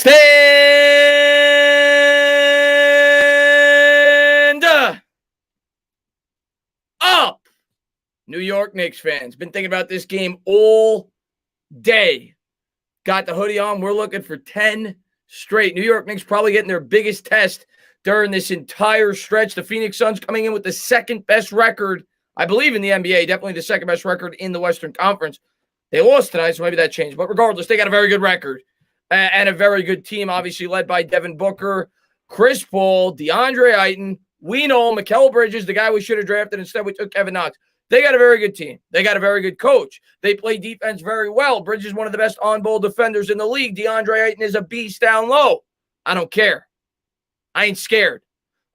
Stand up, New York Knicks fans. Been thinking about this game all day. Got the hoodie on. We're looking for 10 straight. New York Knicks probably getting their biggest test during this entire stretch. The Phoenix Suns coming in with the second best record, I believe, in the NBA. Definitely the second best record in the Western Conference. They lost tonight, so maybe that changed. But regardless, they got a very good record. And a very good team, obviously led by Devin Booker, Chris Paul, DeAndre Ayton. We know Mikal Bridges, the guy we should have drafted. Instead, we took Kevin Knox. They got a very good team. They got a very good coach. They play defense very well. Bridges is one of the best on-ball defenders in the league. DeAndre Ayton is a beast down low. I don't care. I ain't scared.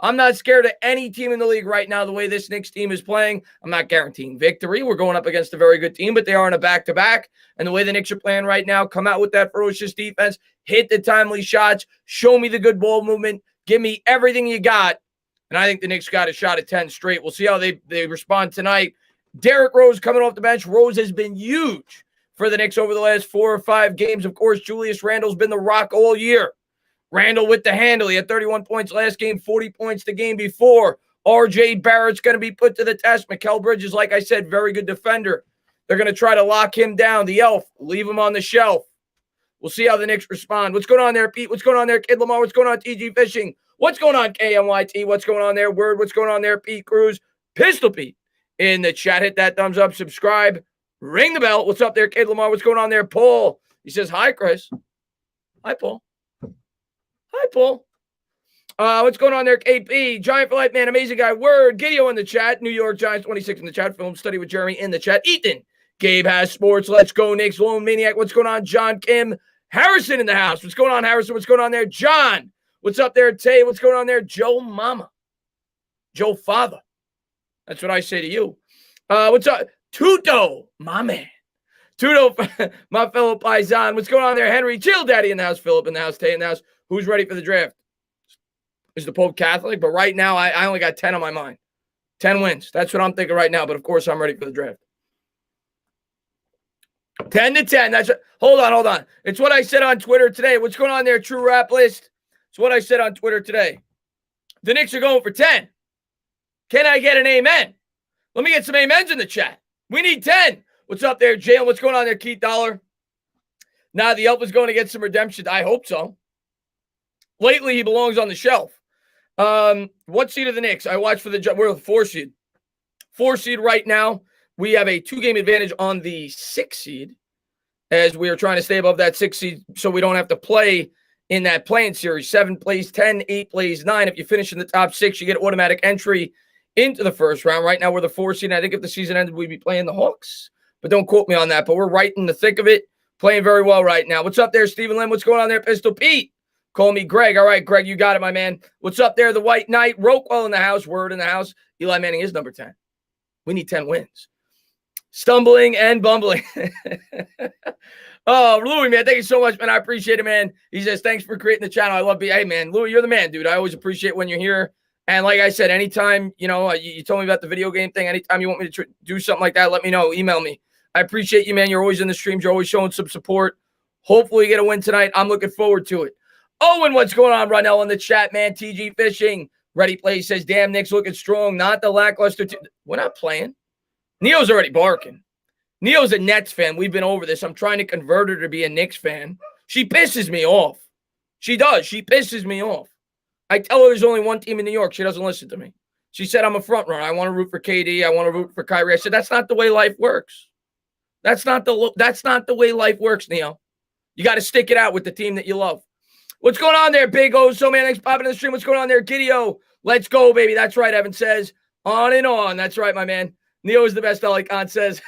I'm not scared of any team in the league right now the way this Knicks team is playing. I'm not guaranteeing victory. We're going up against a very good team, but they are in a back-to-back. And the way the Knicks are playing right now, come out with that ferocious defense, hit the timely shots, show me the good ball movement, give me everything you got. And I think the Knicks got a shot at 10 straight. We'll see how they respond tonight. Derrick Rose coming off the bench. Rose has been huge for the Knicks over the last 4 or 5 games. Of course, Julius Randle's been the rock all year. Randle with the handle. He had 31 points last game, 40 points the game before. R.J. Barrett's going to be put to the test. Mikal Bridges, like I said, very good defender. They're going to try to lock him down. The elf, leave him on the shelf. We'll see how the Knicks respond. What's going on there, Pete? What's going on there, Kid Lamar? What's going on, TG Fishing? What's going on, KMYT? What's going on there, Word? What's going on there, Pete Cruz? Pistol Pete in the chat. Hit that thumbs up, subscribe, ring the bell. What's up there, Kid Lamar? What's going on there, Paul? He says, hi, Chris. Hi, Paul. Hi, Paul. What's going on there, KP? Giant for life, man. Amazing guy. Word. Gideon in the chat. New York Giants 26 in the chat. Film study with Jeremy in the chat. Ethan. Gabe has sports. Let's go, Knicks. Lone Maniac. What's going on, John Kim? Harrison in the house. What's going on, Harrison? What's going on there, John? What's up there, Tay? What's going on there, Joe Mama? Joe Father. That's what I say to you. What's up? Tuto, my man. Tuto, my fellow paisan. What's going on there, Henry? Chill Daddy in the house. Philip in the house. Tay in the house. Who's ready for the draft? Is the Pope Catholic? But right now, I only got 10 on my mind. 10 wins. That's what I'm thinking right now. But, of course, I'm ready for the draft. 10 to 10. That's hold on. It's what I said on Twitter today. What's going on there, True Rap List? It's what I said on Twitter today. The Knicks are going for 10. Can I get an amen? Let me get some amens in the chat. We need 10. What's up there, Jalen? What's going on there, Keith Dollar? Nah, the elf is going to get some redemption. I hope so. Lately, he belongs on the shelf. What seed of the Knicks? I watched for we're the 4 seed. 4 seed right now. We have a 2-game advantage on the 6 seed as we are trying to stay above that 6 seed so we don't have to play in that playing series. 7 plays 10, 8 plays 9. If you finish in the top 6, you get automatic entry into the first round. Right now, we're the 4 seed. I think if the season ended, we'd be playing the Hawks. But don't quote me on that. But we're right in the thick of it. Playing very well right now. What's up there, Stephen Lim? What's going on there, Pistol Pete? Call me Greg. All right, Greg, you got it, my man. What's up there, the White Knight? Rockwell in the house. Word in the house. Eli Manning is number 10. We need 10 wins. Stumbling and bumbling. Oh, Louie, man, thank you so much, man. I appreciate it, man. He says, thanks for creating the channel. I love you. Hey, man, Louie, you're the man, dude. I always appreciate when you're here. And like I said, anytime, you told me about the video game thing. Anytime you want me to do something like that, let me know. Email me. I appreciate you, man. You're always in the streams. You're always showing some support. Hopefully you get a win tonight. I'm looking forward to it. Owen, what's going on, Ronell, in the chat, man? TG Fishing. Ready Play says, damn, Knicks looking strong. Not the lackluster. We're not playing. Neo's already barking. Neo's a Nets fan. We've been over this. I'm trying to convert her to be a Knicks fan. She pisses me off. She does. She pisses me off. I tell her there's only one team in New York. She doesn't listen to me. She said, I'm a front runner. I want to root for KD. I want to root for Kyrie. I said, that's not the way life works. That's not the way life works, Neo. You got to stick it out with the team that you love. What's going on there, Big O? So, man, thanks for popping in the stream. What's going on there, Gideon? Let's go, baby. That's right, Evan says. On and on. That's right, my man. Neo is the best, Alicon says.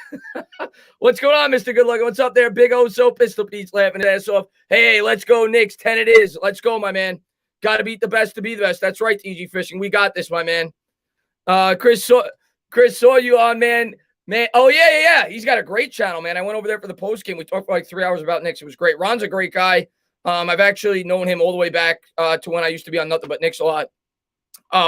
What's going on, Mr. Good Looking? What's up there, Big O? So Pistol Pete's laughing his ass off. Hey, let's go, Knicks. 10 it is. Let's go, my man. Got to beat the best to be the best. That's right, TG Fishing. We got this, my man. Chris saw you on, man. Oh, yeah. He's got a great channel, man. I went over there for the post game. We talked for like 3 hours about Knicks. It was great. Ron's a great guy. I've actually known him all the way back to when I used to be on Nothing But Knicks a lot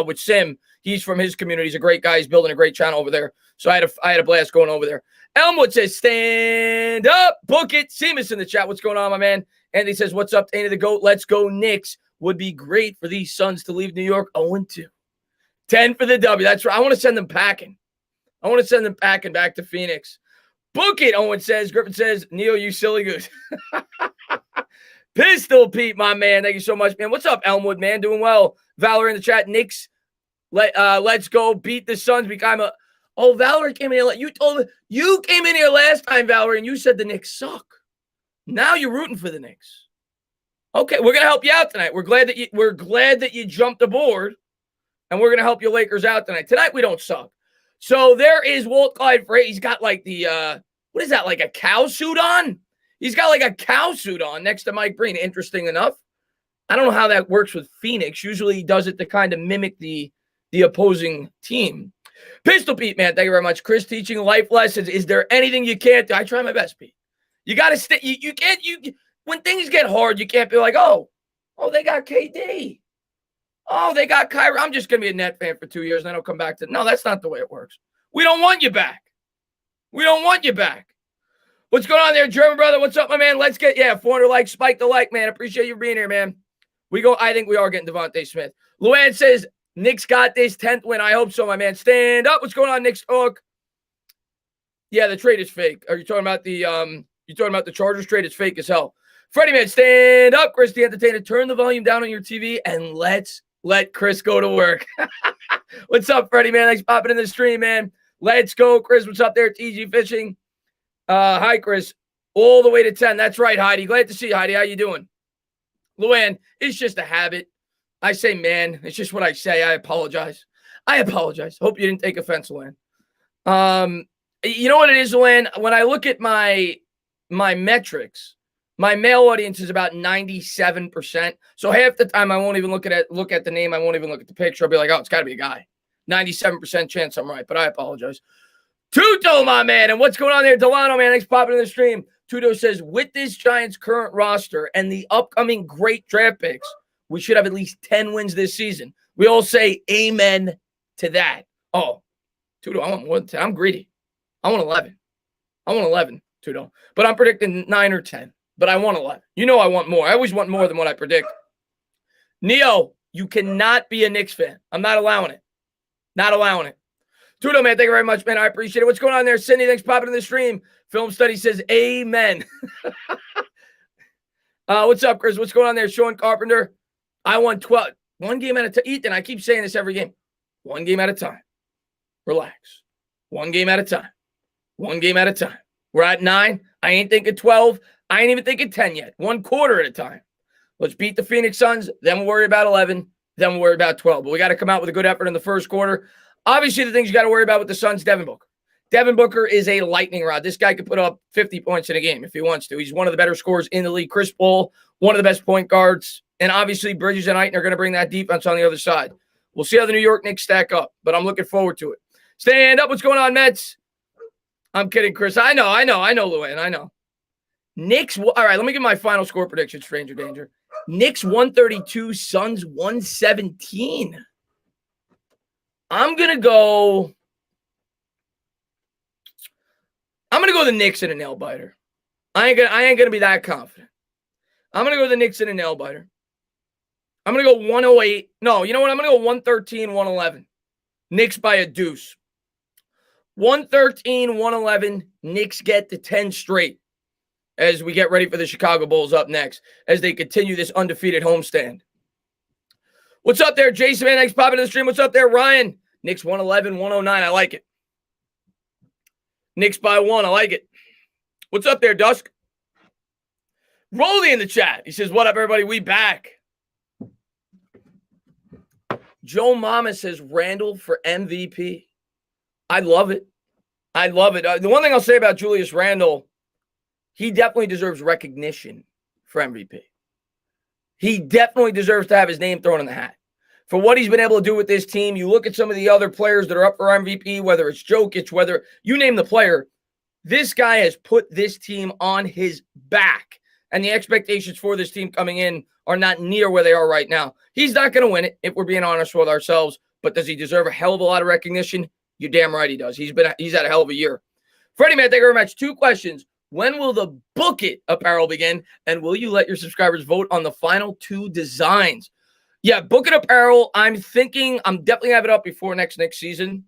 with Sim. He's from his community. He's a great guy. He's building a great channel over there. So I had a blast going over there. Elmwood says, stand up, book it. Seamus in the chat. What's going on, my man? Andy says, what's up, Andy the GOAT? Let's go Knicks. Would be great for these Suns to leave New York 0-2. 10 for the W. That's right. I want to send them packing. I want to send them packing back to Phoenix. Book it, Owen says. Griffin says, Neo, you silly goose. Pistol Pete, my man. Thank you so much, man. What's up, Elmwood, man? Doing well. Valerie in the chat. Knicks, let's go beat the Suns. Valerie came in here. You came in here last time, Valerie, and you said the Knicks suck. Now you're rooting for the Knicks. Okay, we're gonna help you out tonight. We're glad that you jumped aboard, and we're gonna help your Lakers out tonight. Tonight we don't suck. So there is Walt Clyde Frey. He's got like the what is that? Like a cow suit on? He's got like a cow suit on next to Mike Breen. Interesting enough. I don't know how that works with Phoenix. Usually he does it to kind of mimic the opposing team. Pistol Pete, man, thank you very much. Chris teaching life lessons. Is there anything you can't do? I try my best, Pete. You got to stay. You can't. When things get hard, you can't be like, oh, they got KD. Oh, they got Kyrie. I'm just going to be a Net fan for 2 years, and then I'll come back to. No, that's not the way it works. We don't want you back. We don't want you back. What's going on there, German brother? What's up, my man? Let's get 400 likes. Spike the like, man. Appreciate you being here, man. I think we are getting Devontae Smith. Luann says, Knicks got this 10th win. I hope so, my man. Stand up. What's going on, Knicks talk? Yeah, the trade is fake. Are you talking about the Chargers trade? It's fake as hell. Freddie, man, stand up. Chris the Entertainer, turn the volume down on your TV and let's let Chris go to work. What's up, Freddie, man? Thanks for popping in the stream, man. Let's go, Chris. What's up there, TG Fishing? Hi, Chris. All the way to 10. That's right, Heidi. Glad to see you, Heidi. How you doing? Luann, it's just a habit. I say, man. It's just what I say. I apologize. Hope you didn't take offense, Luann. You know what it is, Luann? When I look at my metrics, my male audience is about 97%. So half the time I won't even look at the name. I won't even look at the picture. I'll be like, oh, it's got to be a guy. 97% chance I'm right, but I apologize. Tuto, my man. And what's going on there? Delano, man. Thanks for popping in the stream. Tuto says, with this Giants current roster and the upcoming great draft picks, we should have at least 10 wins this season. We all say amen to that. Oh, Tuto, I want more than 10. I'm greedy. I want 11. I want 11, Tuto. But I'm predicting 9 or 10. But I want 11. You know I want more. I always want more than what I predict. Neo, you cannot be a Knicks fan. I'm not allowing it. Not allowing it. Tudo, man, thank you very much, man. I appreciate it. What's going on there, Cindy? Thanks for popping in the stream. Film Study says amen. What's up, Chris? What's going on there, Sean Carpenter? I won 12. One game at a time. Ethan, I keep saying this every game. One game at a time. Relax. One game at a time. One game at a time. We're at 9. I ain't thinking 12. I ain't even thinking 10 yet. 1 quarter at a time. Let's beat the Phoenix Suns. Then we'll worry about 11. Then we'll worry about 12. But we got to come out with a good effort in the first quarter. Obviously, the things you got to worry about with the Suns, Devin Booker. Devin Booker is a lightning rod. This guy could put up 50 points in a game if he wants to. He's one of the better scorers in the league. Chris Paul, one of the best point guards. And obviously, Bridges and Ayton are going to bring that defense on the other side. We'll see how the New York Knicks stack up, but I'm looking forward to it. Stand up. What's going on, Mets? I'm kidding, Chris. I know, Luann. I know. Knicks. All right, let me give my final score prediction, Stranger Danger. Knicks 132, Suns 117. I'm going to go the Knicks in a nail biter. I ain't going to be that confident. I'm going to go the Knicks in a nail biter. I'm going to go 108. No, you know what? I'm going to go 113, 111. Knicks by a deuce. 113, 111. Knicks get to 10 straight as we get ready for the Chicago Bulls up next as they continue this undefeated homestand. What's up there, Jason? Man, thanks for popping in the stream. What's up there, Ryan? Knicks 111, 109. I like it. Knicks by 1. I like it. What's up there, Dusk? Rolly in the chat. He says, what up, everybody? We back. Joe Mama says Randall for MVP. I love it. I love it. The one thing I'll say about Julius Randle, he definitely deserves recognition for MVP. He definitely deserves to have his name thrown in the hat. For what he's been able to do with this team, you look at some of the other players that are up for MVP, whether it's Jokic, whether you name the player, this guy has put this team on his back. And the expectations for this team coming in are not near where they are right now. He's not going to win it, if we're being honest with ourselves. But does he deserve a hell of a lot of recognition? You're damn right he does. He's had a hell of a year. Freddie, man, thank you very much. 2 questions. When will the Book It apparel begin? And will you let your subscribers vote on the final 2 designs? Yeah, Book It apparel. I'm definitely going to have it up before next season.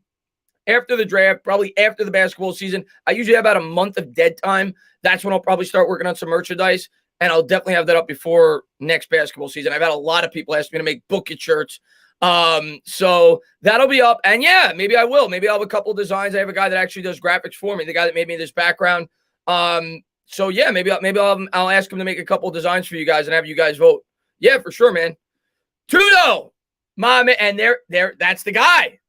After the draft, probably after the basketball season. I usually have about a month of dead time. That's when I'll probably start working on some merchandise. And I'll definitely have that up before next basketball season. I've had a lot of people ask me to make Book It shirts. So that'll be up. And yeah, maybe I will. Maybe I'll have a couple designs. I have a guy that actually does graphics for me, the guy that made me this background. So yeah, maybe I'll ask him to make a couple designs for you guys and have you guys vote. Yeah, for sure, man. Tudo, my man, and that's the guy.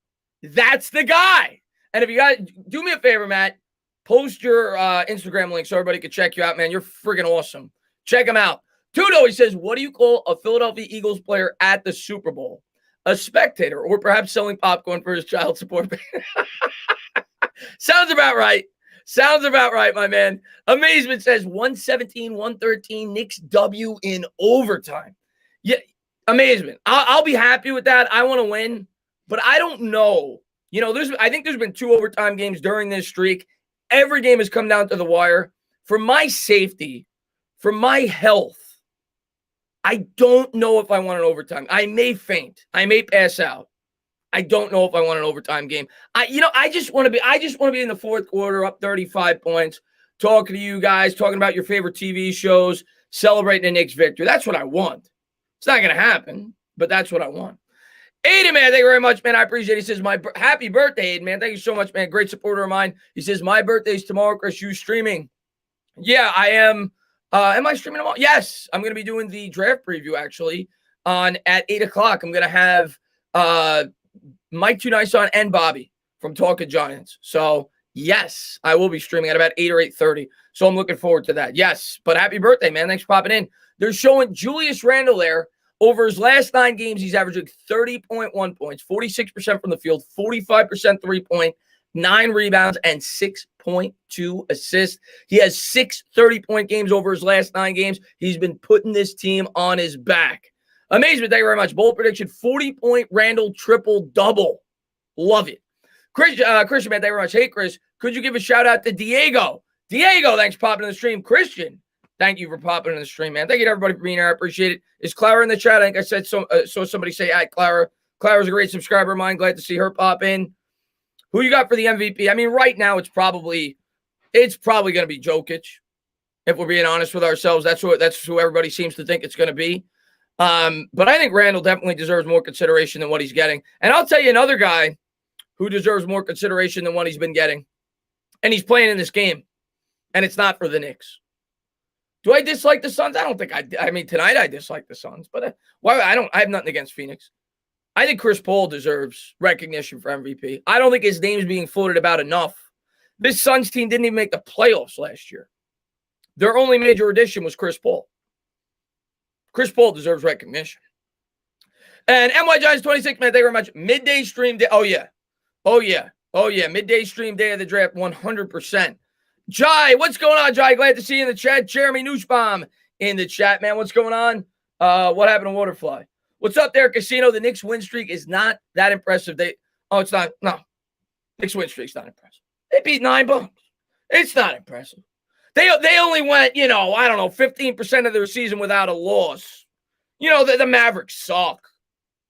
That's the guy. And if you guys do me a favor, Matt, post your Instagram link so everybody can check you out, man. You're freaking awesome. Check him out. Tudo, he says, what do you call a Philadelphia Eagles player at the Super Bowl? A spectator, or perhaps selling popcorn for his child support. Sounds about right. Sounds about right, my man. Amazement says 117-113 Knicks W in overtime. Yeah, Amazement. I'll be happy with that. I want to win, but I don't know. You know, I think there's been 2 overtime games during this streak. Every game has come down to the wire. For my safety, for my health, I don't know if I want an overtime. I may faint. I may pass out. I don't know if I want an overtime game. I just want to be in the fourth quarter, up 35 points, talking to you guys, talking about your favorite TV shows, celebrating the Knicks victory. That's what I want. It's not going to happen, but that's what I want. Aiden, man, thank you very much, man. I appreciate it. He says, happy birthday, Aiden, man. Thank you so much, man. Great supporter of mine. He says, my birthday's tomorrow, Chris. You streaming? Yeah, I am. Am I streaming tomorrow? Yes, I'm going to be doing the draft preview, actually, at 8 o'clock. I'm going to have Mike Too Nice on and Bobby from Talking Giants. So, yes, I will be streaming at about 8 or 8:30. So, I'm looking forward to that. Yes, but happy birthday, man. Thanks for popping in. They're showing Julius Randle there. Over his last 9 games, he's averaging 30.1 points, 46% from the field, 45% three-point, 9 rebounds, and 6.2 assists. He has 6 30-point games over his last 9 games. He's been putting this team on his back. Amazement, thank you very much. Bold prediction, 40-point Randall triple-double. Love it. Christian, man, thank you very much. Hey, Chris, could you give a shout-out to Diego? Diego, thanks for popping in the stream. Christian, thank you for popping in the stream, man. Thank you to everybody for being here. I appreciate it. Is Clara in the chat? I think I said so. Saw somebody say, hi, Clara. Clara's a great subscriber of mine. Glad to see her pop in. Who you got for the MVP? I mean, right now it's probably going to be Jokic. If we're being honest with ourselves, that's who everybody seems to think it's going to be. But I think Randall definitely deserves more consideration than what he's getting. And I'll tell you another guy who deserves more consideration than what he's been getting. And he's playing in this game. And it's not for the Knicks. Do I dislike the Suns? I don't think I mean, tonight I dislike the Suns. But I have nothing against Phoenix. I think Chris Paul deserves recognition for MVP. I don't think his name's being floated about enough. This Suns team didn't even make the playoffs last year. Their only major addition was Chris Paul. Chris Paul deserves recognition. And NY Giants 26, man, thank you very much. Midday stream day. Oh, yeah. Midday stream day of the draft, 100%. Jai, what's going on, Jai? Glad to see you in the chat. Jeremy Nussbaum in the chat, man. What's going on? What happened to Waterfly? What's up there, Casino? The Knicks win streak is not that impressive. It's not. No. Knicks win streak's not impressive. They beat 9 Bucks. It's not impressive. They only went, 15% of their season without a loss. The Mavericks suck.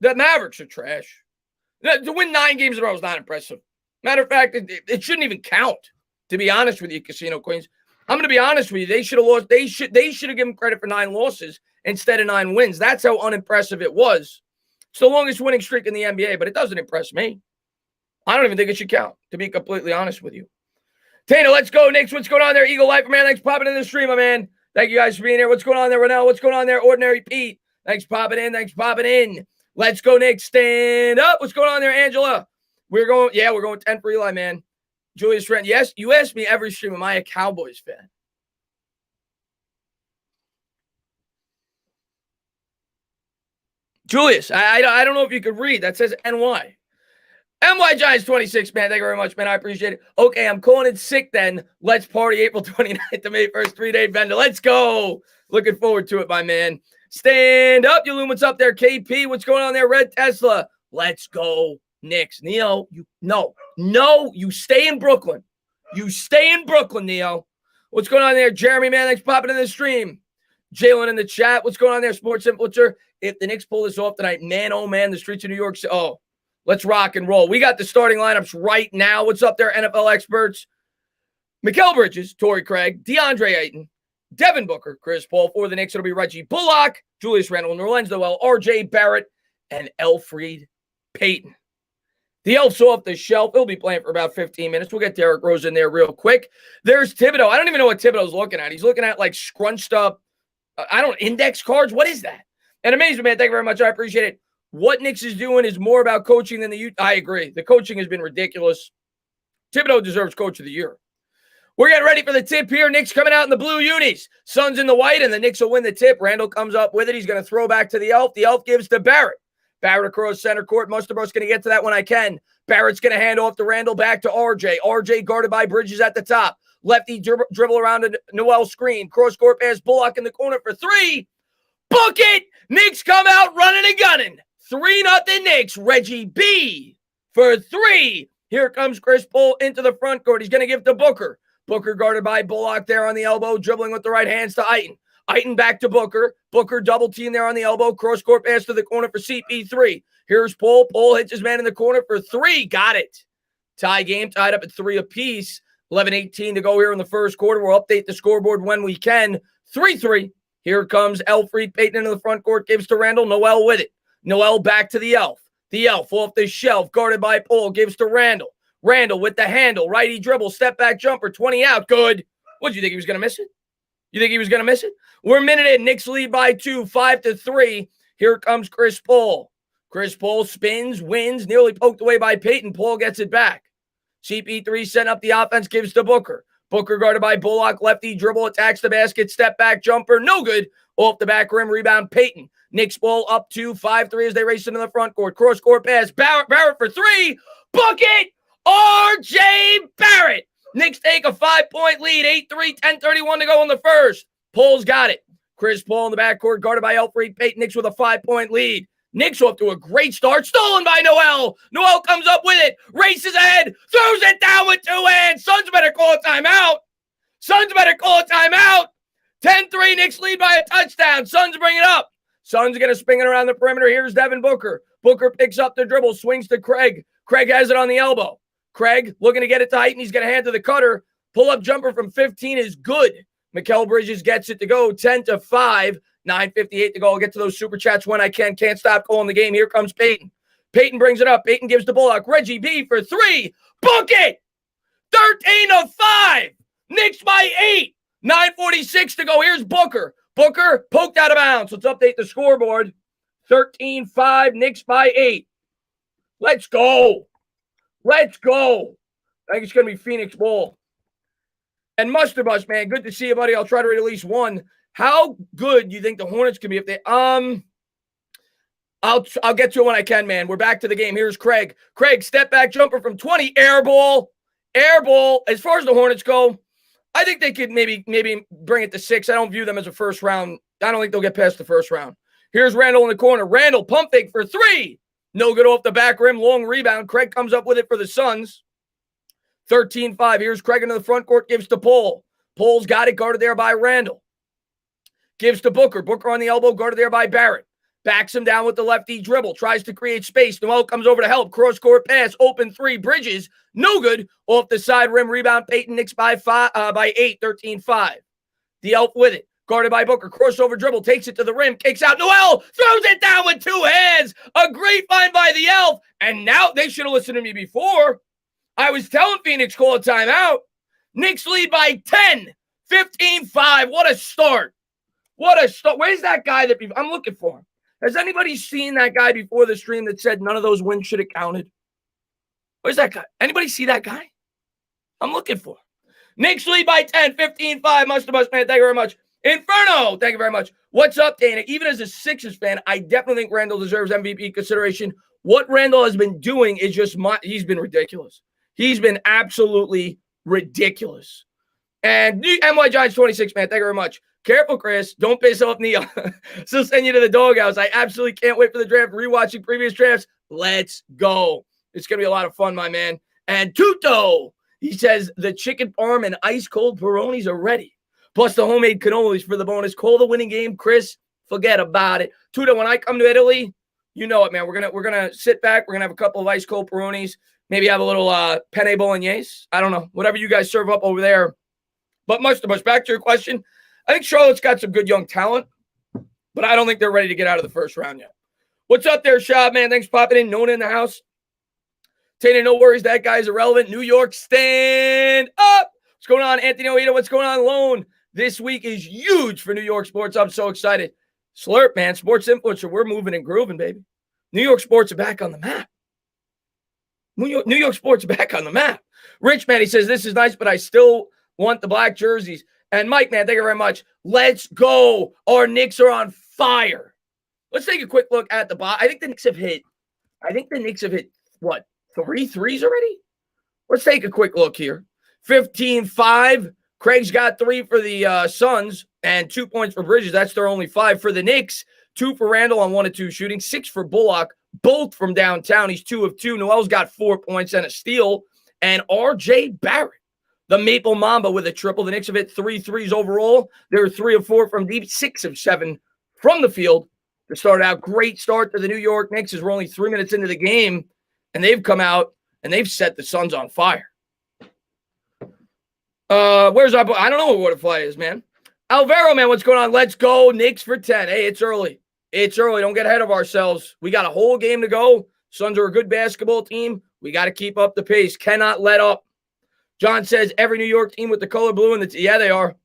The Mavericks are trash. To win 9 games in a row is not impressive. Matter of fact, it shouldn't even count, to be honest with you, Casino Queens. I'm going to be honest with you. They should have lost. They should have given credit for 9 losses instead of 9 wins. That's how unimpressive it was. It's the longest winning streak in the NBA, but it doesn't impress me. I don't even think it should count, to be completely honest with you. Tana, let's go, Knicks. What's going on there? Eagle Life, man. Thanks for popping in the stream, my man. Thank you guys for being here. What's going on there, Ronell? What's going on there, Ordinary Pete? Thanks for popping in. Let's go, Knicks. Stand up. What's going on there, Angela? We're going 10 for Eli, man. Julius Randle. Yes, you ask me every stream, am I a Cowboys fan? Julius, I don't know if you could read. That says NY. NY Giants 26, man. Thank you very much, man. I appreciate it. Okay, I'm calling it sick then. Let's party April 29th to May 1st, 3-day vendor. Let's go. Looking forward to it, my man. Stand up, you loon. What's up there, KP? What's going on there, Red Tesla? Let's go, Knicks. Neo, you stay in Brooklyn. You stay in Brooklyn, Neo. What's going on there? Jeremy, man, thanks for popping in the stream. Jalen in the chat. What's going on there, Sports Influencer? If the Knicks pull this off tonight, man, oh, man, the streets of New York. Oh, let's rock and roll. We got the starting lineups right now. What's up there, NFL experts? Mikal Bridges, Torrey Craig, DeAndre Ayton, Devin Booker, Chris Paul. For the Knicks, it'll be Reggie Bullock, Julius Randle, Nerlens Noel, RJ Barrett, and Elfrid Payton. The Elf's off the shelf. He'll be playing for about 15 minutes. We'll get Derrick Rose in there real quick. There's Thibodeau. I don't even know what Thibodeau's looking at. He's looking at like scrunched up, index cards. What is that? And amazing, man. Thank you very much. I appreciate it. What Knicks is doing is more about coaching than the youth. I agree. The coaching has been ridiculous. Thibodeau deserves Coach of the Year. We're getting ready for the tip here. Knicks coming out in the blue unis. Suns in the white, and the Knicks will win the tip. Randall comes up with it. He's going to throw back to the Elf. The Elf gives to Barrett. Barrett across center court. Musterbo's going to get to that when I can. Barrett's going to hand off to Randall, back to RJ. RJ guarded by Bridges at the top. Lefty dribble around a Noel screen. Cross court pass, Bullock in the corner for three. Book it! Knicks come out running and gunning. 3-0 Knicks. Reggie B for three. Here comes Chris Paul into the front court. He's going to give to Booker. Booker guarded by Bullock there on the elbow, dribbling with the right hands to Ayton. Ayton back to Booker. Booker double team there on the elbow. Cross court pass to the corner for CP3. Here's Paul. Paul hits his man in the corner for three. Got it. Tie game, tied up at 3 apiece. 11:18 to go here in the first quarter. We'll update the scoreboard when we can. 3-3. Here comes Elfrid Payton into the front court. Gives to Randall. Noel with it. Noel back to the Elf. The Elf off the shelf. Guarded by Paul. Gives to Randall. Randall with the handle. Righty dribble. Step back jumper. 20 out. Good. What did you think he was going to miss it? You think he was going to miss it? We're a minute in. Knicks lead by 2. 5-3. Here comes Chris Paul. Chris Paul spins, wins, nearly poked away by Payton. Paul gets it back. CP3 setting up the offense, gives to Booker. Booker guarded by Bullock. Lefty dribble, attacks the basket. Step back jumper. No good. Off the back rim. Rebound Payton. Knicks ball up 2. 5-3 as they race into the front court. Cross court pass. Barrett for three. Book it! RJ Barrett. Knicks take a 5-point lead. 8-3, 10:31 to go in the first. Paul's got it. Chris Paul in the backcourt, guarded by Elfrid Payton. Knicks with a 5-point lead. Knicks off to a great start. Stolen by Noel. Noel comes up with it. Races ahead. Throws it down with two hands. Suns better call a timeout. 10-3. Knicks lead by a touchdown. Suns bring it up. Suns going to spin it around the perimeter. Here's Devin Booker. Booker picks up the dribble. Swings to Craig. Craig has it on the elbow. Craig looking to get it to Ayton. He's going to hand to the cutter. Pull-up jumper from 15 is good. Mikal Bridges gets it to go. 10-5. 9:58 to go. I'll get to those super chats when I can. Can't stop calling the game. Here comes Payton. Payton brings it up. Payton gives to Bullock. Reggie B for three. Book it! 13-5. Knicks by 8. 9:46 to go. Here's Booker. Booker poked out of bounds. Let's update the scoreboard. 13-5. Knicks by 8. Let's go. I think it's going to be Phoenix ball. And Mustard Bus, man, good to see you, buddy. I'll try to read at least one. How good do you think the Hornets can be if they I'll get to it when I can, man. We're back to the game. Here's Craig. Craig, step back jumper from 20. Air ball. As far as the Hornets go, I think they could maybe bring it to 6. I don't view them as a first round. I don't think they'll get past the first round. Here's Randall in the corner. Randall pump fake for 3. No good off the back rim. Long rebound. Craig comes up with it for the Suns. 13-5. Here's Craig into the front court. Gives to Paul. Paul's got it. Guarded there by Randall. Gives to Booker. Booker on the elbow. Guarded there by Barrett. Backs him down with the lefty dribble. Tries to create space. Noel comes over to help. Cross-court pass. Open 3. Bridges. No good. Off the side rim. Rebound. Payton. Knicks by 8. 13-5. The Elf with it. Guarded by Booker. Crossover dribble. Takes it to the rim. Kicks out. Noel throws it down with 2 hands. A great find by the Elf. And now they should have listened to me before. I was telling Phoenix call a timeout. Knicks lead by 10. 15-5. What a start. Where's that guy that I'm looking for? Has anybody seen that guy before the stream that said none of those wins should have counted? Where's that guy? Anybody see that guy? I'm looking for. Knicks lead by 10. 15-5. Must man. Thank you very much. Inferno. Thank you very much. What's up, Dana? Even as a Sixers fan, I definitely think Randall deserves MVP consideration. What Randall has been doing is he's been ridiculous. He's been absolutely ridiculous. And NY Giants 26, man. Thank you very much. Careful, Chris. Don't piss off Neil. Still send you to the doghouse. I absolutely can't wait for the draft. Rewatching previous drafts. Let's go. It's going to be a lot of fun, my man. And Tuto. He says the chicken parm and ice cold Peronis are ready. Plus the homemade cannolis for the bonus. Call the winning game, Chris. Forget about it. Tuda, when I come to Italy, you know it, man. We're gonna sit back. We're gonna have a couple of ice cold Peronis. Maybe have a little penne bolognese. I don't know. Whatever you guys serve up over there. But much to much. Back to your question. I think Charlotte's got some good young talent, but I don't think they're ready to get out of the first round yet. What's up there, Shab, man? Thanks for popping in. Nona in the house. Tana, no worries. That guy's irrelevant. New York, stand up. What's going on, Anthony Oida? What's going on, Lone? This week is huge for New York sports. I'm so excited. Slurp, man. Sports influencer. We're moving and grooving, baby. New York sports are back on the map. New York sports are back on the map. Rich, man, he says, this is nice, but I still want the black jerseys. And Mike, man, thank you very much. Let's go. Our Knicks are on fire. Let's take a quick look at the box. I think the Knicks have hit, what, 3 threes already? Let's take a quick look here. 15-5. Craig's got 3 for the Suns and 2 points for Bridges. That's their only 5 for the Knicks. 2 for Randall on 1 of 2 shooting. 6 for Bullock, both from downtown. He's 2 of 2. Noel's got 4 points and a steal. And R.J. Barrett, the Maple Mamba, with a triple. The Knicks have hit 3 threes overall. They're 3 of 4 from deep, 6 of 7 from the field to start out. Great start to the New York Knicks as we're only 3 minutes into the game, and they've come out and they've set the Suns on fire. Where's our boy? I don't know what a fly is, man. Alvaro, man, what's going on? Let's go. Knicks for 10. Hey, it's early. It's early. Don't get ahead of ourselves. We got a whole game to go. Suns are a good basketball team. We got to keep up the pace. Cannot let up. John says every New York team with the color blue and yeah, they are.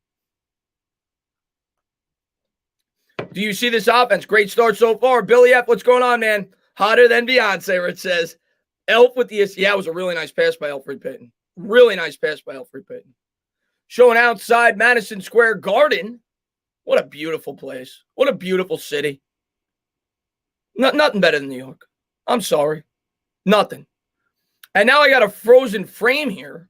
Do you see this offense? Great start so far. Billy F., what's going on, man? Hotter than Beyonce, Rich says. Elf with the yeah, it was a really nice pass by Elfrid Payton. Really nice pass by Elfrid Payton. Showing outside Madison Square Garden. What a beautiful place. What a beautiful city. Nothing better than New York. I'm sorry. Nothing. And now I got a frozen frame here.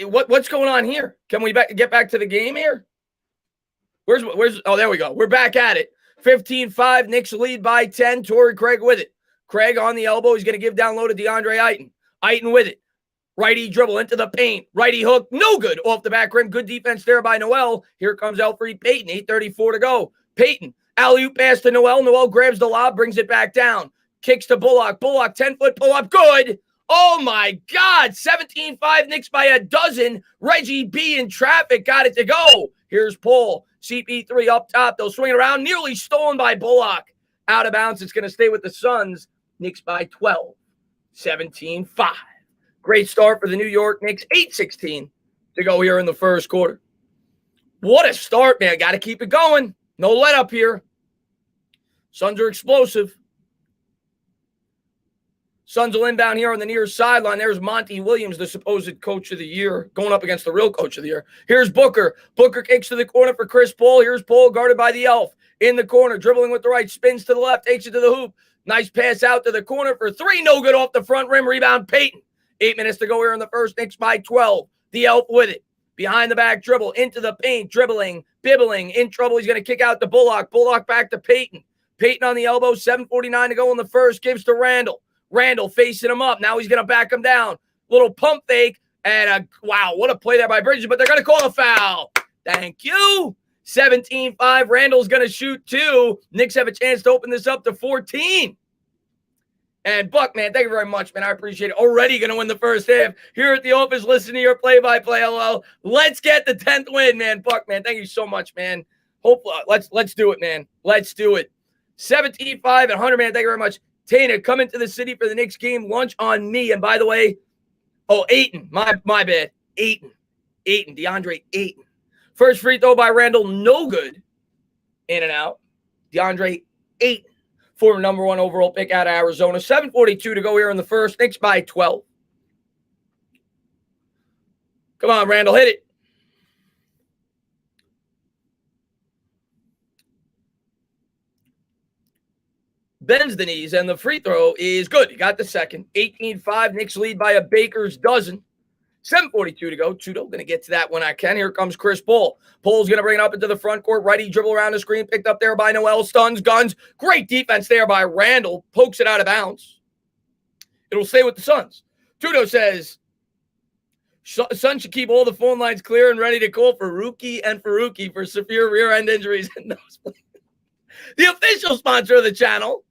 What's going on here? Can we get back to the game here? Where's oh, there we go. We're back at it. 15-5. Knicks lead by 10. Torrey Craig with it. Craig on the elbow. He's going to give down low to DeAndre Ayton. Ayton with it. Righty dribble into the paint. Righty hook. No good. Off the back rim. Good defense there by Noel. Here comes Elfrid Payton. 8:34 to go. Payton. Alley-oop pass to Noel. Noel grabs the lob. Brings it back down. Kicks to Bullock. Bullock 10-foot pull-up. Good. Oh, my God. 17-5. Knicks by a dozen. Reggie B in traffic. Got it to go. Here's Paul. CP3 up top. They'll swing it around. Nearly stolen by Bullock. Out of bounds. It's going to stay with the Suns. Knicks by 12. 17-5. Great start for the New York Knicks. 8:16 to go here in the first quarter. What a start, man. Got to keep it going. No let up here. Suns are explosive. Suns will inbound here on the near sideline. There's Monty Williams, the supposed coach of the year, going up against the real coach of the year. Here's Booker. Booker kicks to the corner for Chris Paul. Here's Paul guarded by the Elf. In the corner, dribbling with the right, spins to the left, takes it to the hoop. Nice pass out to the corner for 3. No good off the front rim. Rebound, Payton. 8 minutes to go here in the first. Knicks by 12. The Elf with it. Behind the back dribble. Into the paint. Dribbling. Bibbling. In trouble. He's going to kick out to Bullock. Bullock back to Payton. Payton on the elbow. 7:49 to go in the first. Gives to Randall. Randall facing him up. Now he's going to back him down. Little pump fake. And wow, what a play there by Bridges. But they're going to call a foul. Thank you. 17-5. Randall's going to shoot 2. Knicks have a chance to open this up to 14. And Buck, man, thank you very much, man. I appreciate it. Already going to win the first half. Here at the office, listen to your play-by-play, LL. Let's get the 10th win, man. Buck, man, thank you so much, man. Hopefully, let's do it, man. Let's do it. 17-5 and 100, man. Thank you very much. Tana, come into the city for the Knicks game. Lunch on me. And by the way, Ayton. My bad. Ayton. DeAndre Ayton. First free throw by Randall. No good. In and out. DeAndre Ayton. Former number 1 overall pick out of Arizona. 7:42 to go here in the first. Knicks by 12. Come on, Randall. Hit it. Bends the knees, and the free throw is good. He got the second. 18-5. Knicks lead by a baker's dozen. 7:42 to go. Tudo going to get to that when I can. Here comes Chris Paul. Paul's going to bring it up into the front court. Righty dribble around the screen. Picked up there by Noel. Stuns, guns. Great defense there by Randall. Pokes it out of bounds. It'll stay with the Suns. Tudo says, Sun should keep all the phone lines clear and ready to call for Rookie and Faruqi for severe rear end injuries and nosebleed. The official sponsor of the channel.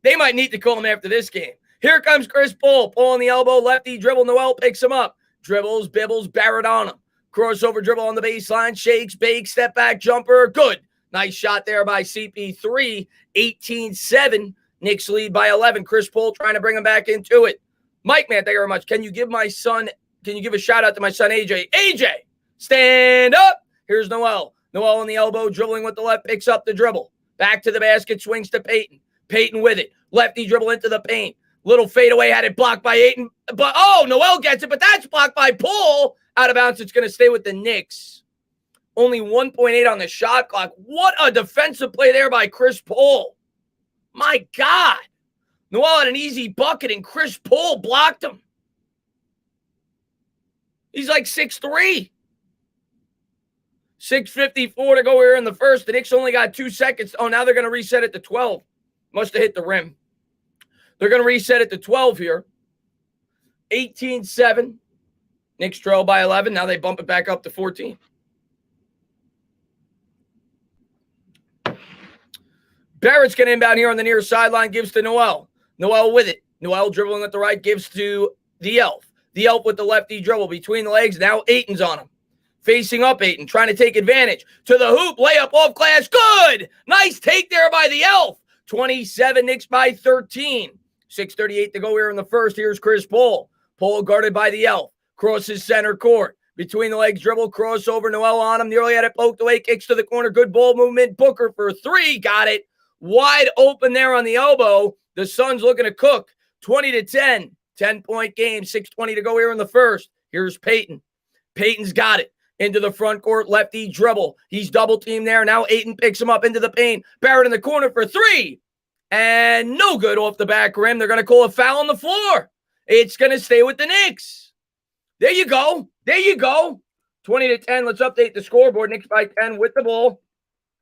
They might need to call him after this game. Here comes Chris Paul. Paul on the elbow, lefty dribble. Noel picks him up. Dribbles, bibbles, Barrett on him. Crossover dribble on the baseline. Shakes, bakes, step back, jumper. Good. Nice shot there by CP3. 18-7. Knicks lead by 11. Chris Paul trying to bring him back into it. Mike, man, thank you very much. Can you give a shout out to my son, AJ? AJ, stand up. Here's Noel. Noel on the elbow, dribbling with the left, picks up the dribble. Back to the basket, swings to Peyton. Peyton with it. Lefty dribble into the paint. Little fadeaway, had it blocked by Ayton. But, Noel gets it, but that's blocked by Paul. Out of bounds, it's going to stay with the Knicks. Only 1.8 on the shot clock. What a defensive play there by Chris Paul. My God. Noel had an easy bucket, and Chris Paul blocked him. He's like 6'3". 6:54 to go here in the first. The Knicks only got 2 seconds. Oh, now they're going to reset it to 12. Must have hit the rim. They're going to reset it to 12 here. 18-7. Knicks trail by 11. Now they bump it back up to 14. Barrett's going to inbound here on the near sideline. Gives to Noel. Noel with it. Noel dribbling at the right. Gives to the Elf. The Elf with the lefty dribble between the legs. Now Ayton's on him. Facing up Ayton. Trying to take advantage. To the hoop. Layup off glass. Good. Nice take there by the Elf. 27. Knicks by 13. 6:38 to go here in the first. Here's Chris Paul. Paul guarded by the Elf. Crosses center court. Between the legs dribble. Crossover. Noel on him. Nearly had it poked away. Kicks to the corner. Good ball movement. Booker for 3. Got it. Wide open there on the elbow. The Suns looking to cook. 20-10. 10-point game. 6:20 to go here in the first. Here's Peyton. Peyton's got it. Into the front court. Lefty dribble. He's double teamed there. Now Ayton picks him up into the paint. Barrett in the corner for 3. And no good off the back rim. They're going to call a foul on the floor. It's going to stay with the Knicks. There you go. There you go. 20-10. Let's update the scoreboard. Knicks by 10 with the ball.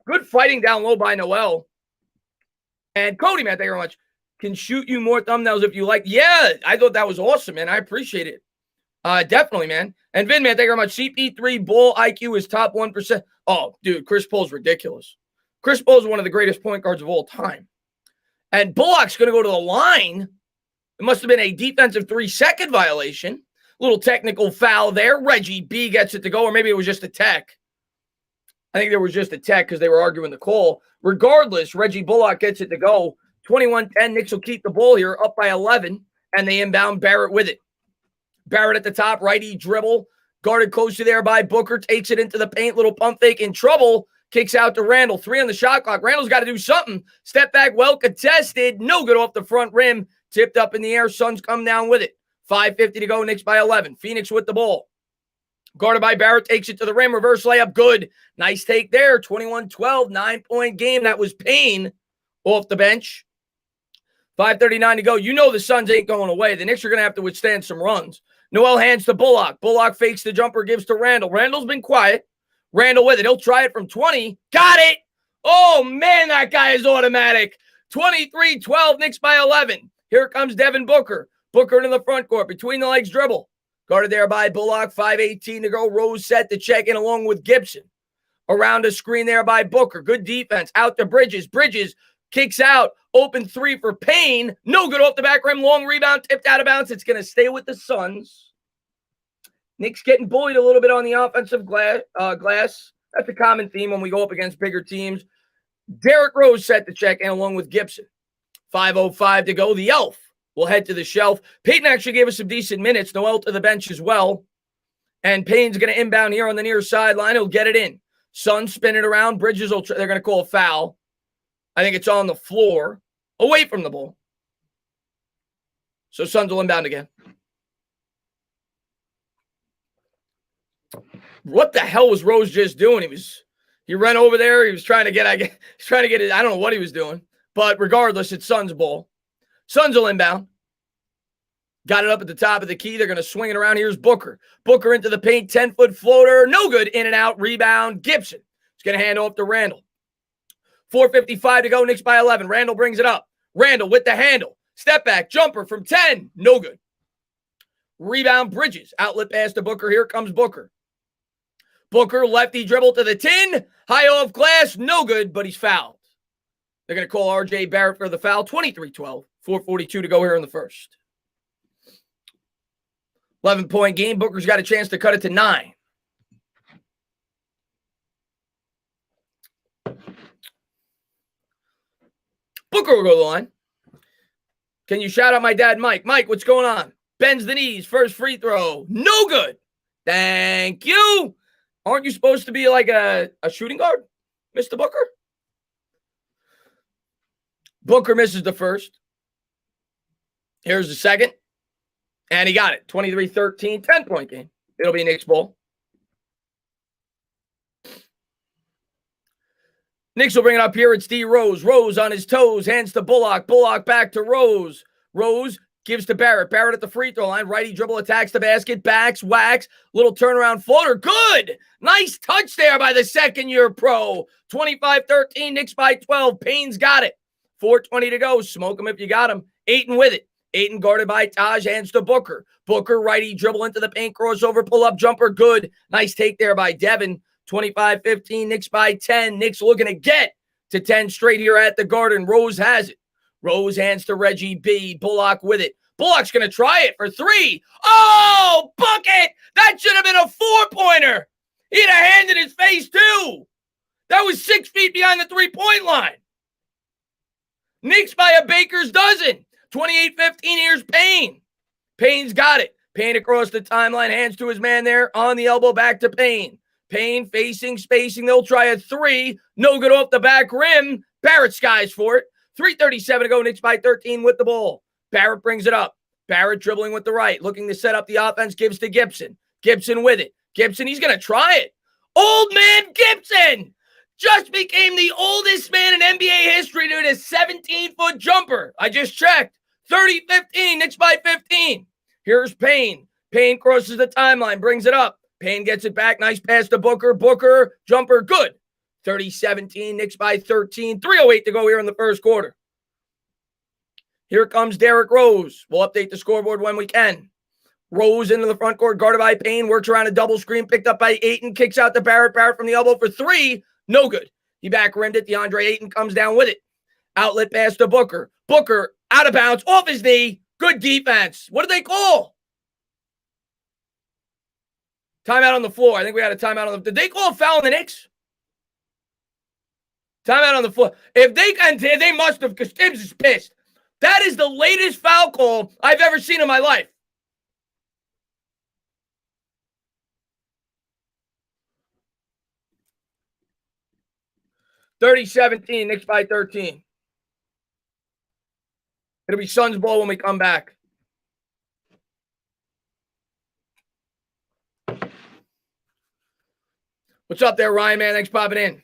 Good fighting down low by Noel. And Cody, man, thank you very much. Can shoot you more thumbnails if you like. Yeah, I thought that was awesome, man. I appreciate it. Definitely, man. And Vin, man, thank you very much. CP3 ball IQ is top 1%. Oh, dude, Chris Paul's ridiculous. Chris Paul's one of the greatest point guards of all time. And Bullock's going to go to the line. It must have been a defensive 3-second violation. Little technical foul there. Reggie B gets it to go, or maybe it was just a tech. I think there was just a tech because they were arguing the call. Regardless, Reggie Bullock gets it to go. 21-10. Knicks will keep the ball here, up by 11, and they inbound Barrett with it. Barrett at the top, righty dribble. Guarded close to there by Booker. Takes it into the paint. Little pump fake in trouble. Kicks out to Randall. 3 on the shot clock. Randall's got to do something. Step back, well contested. No good off the front rim. Tipped up in the air. Suns come down with it. 5:50 to go. Knicks by 11. Phoenix with the ball. Guarded by Barrett. Takes it to the rim. Reverse layup. Good. Nice take there. 21-12. 9-point game. That was Payne off the bench. 5:39 to go. You know the Suns ain't going away. The Knicks are going to have to withstand some runs. Noel hands to Bullock. Bullock fakes the jumper. Gives to Randall. Randall's been quiet. Randall with it. He'll try it from 20. Got it. Oh, man, that guy is automatic. 23-12. Knicks by 11. Here comes Devin Booker. Booker into the front court. Between the legs dribble. Guarded there by Bullock. 5:18 to go. Rose set to check in along with Gibson. Around a screen there by Booker. Good defense. Out to Bridges. Bridges kicks out. Open 3 for Payne. No good off the back rim. Long rebound. Tipped out of bounds. It's going to stay with the Suns. Knicks getting bullied a little bit on the offensive glass. That's a common theme when we go up against bigger teams. Derrick Rose set to check in along with Gibson. 5:05 to go. The Elf will head to the shelf. Peyton actually gave us some decent minutes. Noel to the bench as well. And Payne's going to inbound here on the near sideline. He'll get it in. Suns spin it around. Bridges, they're going to call a foul. I think it's on the floor. Away from the ball. So Suns will inbound again. What the hell was Rose just doing? He ran over there. He was trying to get it. I don't know what he was doing. But regardless, it's Suns ball. Suns will inbound. Got it up at the top of the key. They're going to swing it around. Here's Booker. Booker into the paint. 10-foot floater. No good. In and out. Rebound. Gibson. He's going to hand off to Randall. 4:55 to go. Knicks by 11. Randall brings it up. Randall with the handle. Step back. Jumper from 10. No good. Rebound, Bridges. Outlet pass to Booker. Here comes Booker. Booker, lefty dribble to the tin. High off glass. No good, but he's fouled. They're going to call R.J. Barrett for the foul. 23-12. 4:42 to go here in the first. 11-point game. Booker's got a chance to cut it to 9. Booker will go to the line. Can you shout out my dad, Mike? Mike, what's going on? Bends the knees. First free throw. No good. Thank you. Aren't you supposed to be like a shooting guard, Mr. Booker? Booker misses the first. Here's the second. And he got it. 23-13, 10-point game. It'll be Knicks ball. Knicks will bring it up here. It's D. Rose. Rose on his toes. Hands to Bullock. Bullock back to Rose. Rose gives to Barrett. Barrett at the free throw line. Righty dribble attacks the basket. Backs, whacks. Little turnaround floater. Good. Nice touch there by the second-year pro. 25-13. Knicks by 12. Payne's got it. 4:20 to go. Smoke him if you got him. Ayton with it. Ayton guarded by Taj. Hands to Booker. Booker righty dribble into the paint. Crossover. Pull-up jumper. Good. Nice take there by Devin. 25-15, Knicks by 10. Knicks looking to get to 10 straight here at the Garden. Rose has it. Rose hands to Reggie B. Bullock with it. Bullock's going to try it for 3. Oh, bucket! That should have been a 4-pointer. He'd have handed his face too. That was 6 feet behind the 3-point line. Knicks by a baker's dozen. 28-15, here's Payne. Payne's got it. Payne across the timeline, hands to his man there. On the elbow, back to Payne. Payne facing, spacing. They'll try a 3. No good off the back rim. Barrett skies for it. 3:37 to go. Knicks by 13 with the ball. Barrett brings it up. Barrett dribbling with the right. Looking to set up the offense. Gives to Gibson. Gibson with it. Gibson, he's going to try it. Old man Gibson just became the oldest man in NBA history to hit a 17-foot jumper. I just checked. 30-15. Knicks by 15. Here's Payne. Payne crosses the timeline. Brings it up. Payne gets it back. Nice pass to Booker. Booker, jumper, good. 30-17, Knicks by 13. 3:08 to go here in the first quarter. Here comes Derrick Rose. We'll update the scoreboard when we can. Rose into the front court, guarded by Payne. Works around a double screen, picked up by Ayton. Kicks out to Barrett. Barrett from the elbow for 3. No good. He back rimmed it. DeAndre Ayton comes down with it. Outlet pass to Booker. Booker out of bounds, off his knee. Good defense. What did they call? Timeout on the floor. I think we had a timeout on the... Did they call a foul on the Knicks? Timeout on the floor. If they must have, because Tibbs is pissed. That is the latest foul call I've ever seen in my life. (30-17), Knicks by 13. It'll be Suns ball when we come back. What's up there, Ryan, man? Thanks for popping in.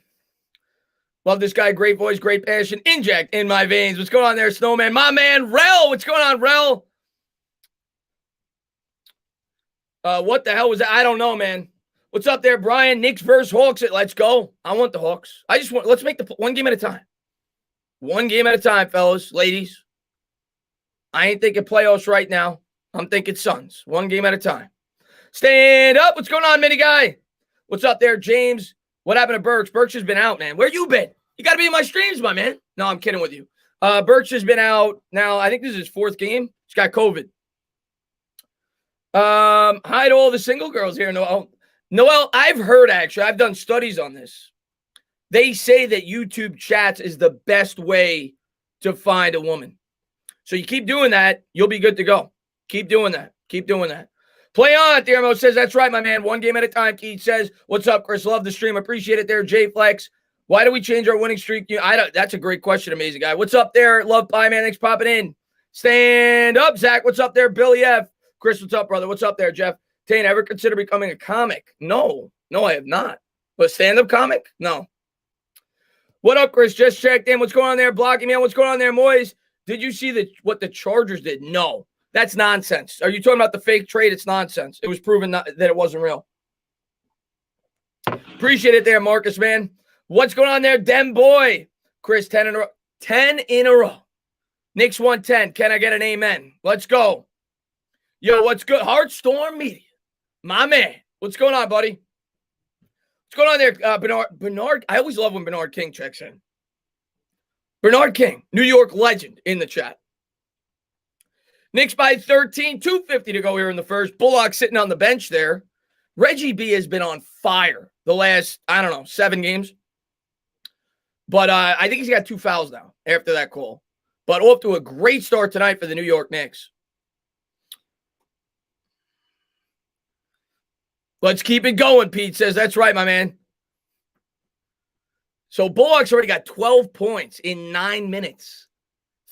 Love this guy. Great voice, great passion. Inject in my veins. What's going on there, Snowman? My man, Rel. What's going on, Rel? What the hell was that? I don't know, man. What's up there, Brian? Knicks versus Hawks. Let's go. I want the Hawks. Let's make the one game at a time. One game at a time, fellas, ladies. I ain't thinking playoffs right now. I'm thinking Suns. One game at a time. Stand up. What's going on, mini guy? What's up there, James? What happened to Birch? Birch has been out, man. Where you been? You got to be in my streams, my man. No, I'm kidding with you. Birch has been out now. I think this is his 4th game. He's got COVID. Hi to all the single girls here. Noel, I've heard, actually, I've done studies on this. They say that YouTube chats is the best way to find a woman. So you keep doing that, you'll be good to go. Keep doing that. Keep doing that. Play on, Thermo says, that's right, my man. One game at a time. Keith says, what's up, Chris? Love the stream. Appreciate it there. J Flex. Why do we change our winning streak? That's a great question, amazing guy. What's up there? Love Pie, man. Thanks for popping in. Stand up, Zach. What's up there? Billy F. Chris, what's up, brother? What's up there, Jeff? Tane, ever consider becoming a comic? No, I have not. But stand-up comic? No. What up, Chris? Just checked in. What's going on there? Blocking me on. What's going on there, Moyes? Did you see what the Chargers did? No. That's nonsense. Are you talking about the fake trade? It's nonsense. It was proven that it wasn't real. Appreciate it there, Marcus, man. What's going on there, Dem boy? Chris, 10 in a row. 10 in a row. Knicks 110. Can I get an amen? Let's go. Yo, what's good? Heartstorm Media. My man. What's going on, buddy? What's going on there? Bernard, I always love when Bernard King checks in. Bernard King, New York legend in the chat. Knicks by 13, 2:50 to go here in the first. Bullock sitting on the bench there. Reggie B has been on fire the last, 7 games. But I think he's got 2 fouls now after that call. But off to a great start tonight for the New York Knicks. Let's keep it going, Pete says. That's right, my man. So Bullock's already got 12 points in 9 minutes.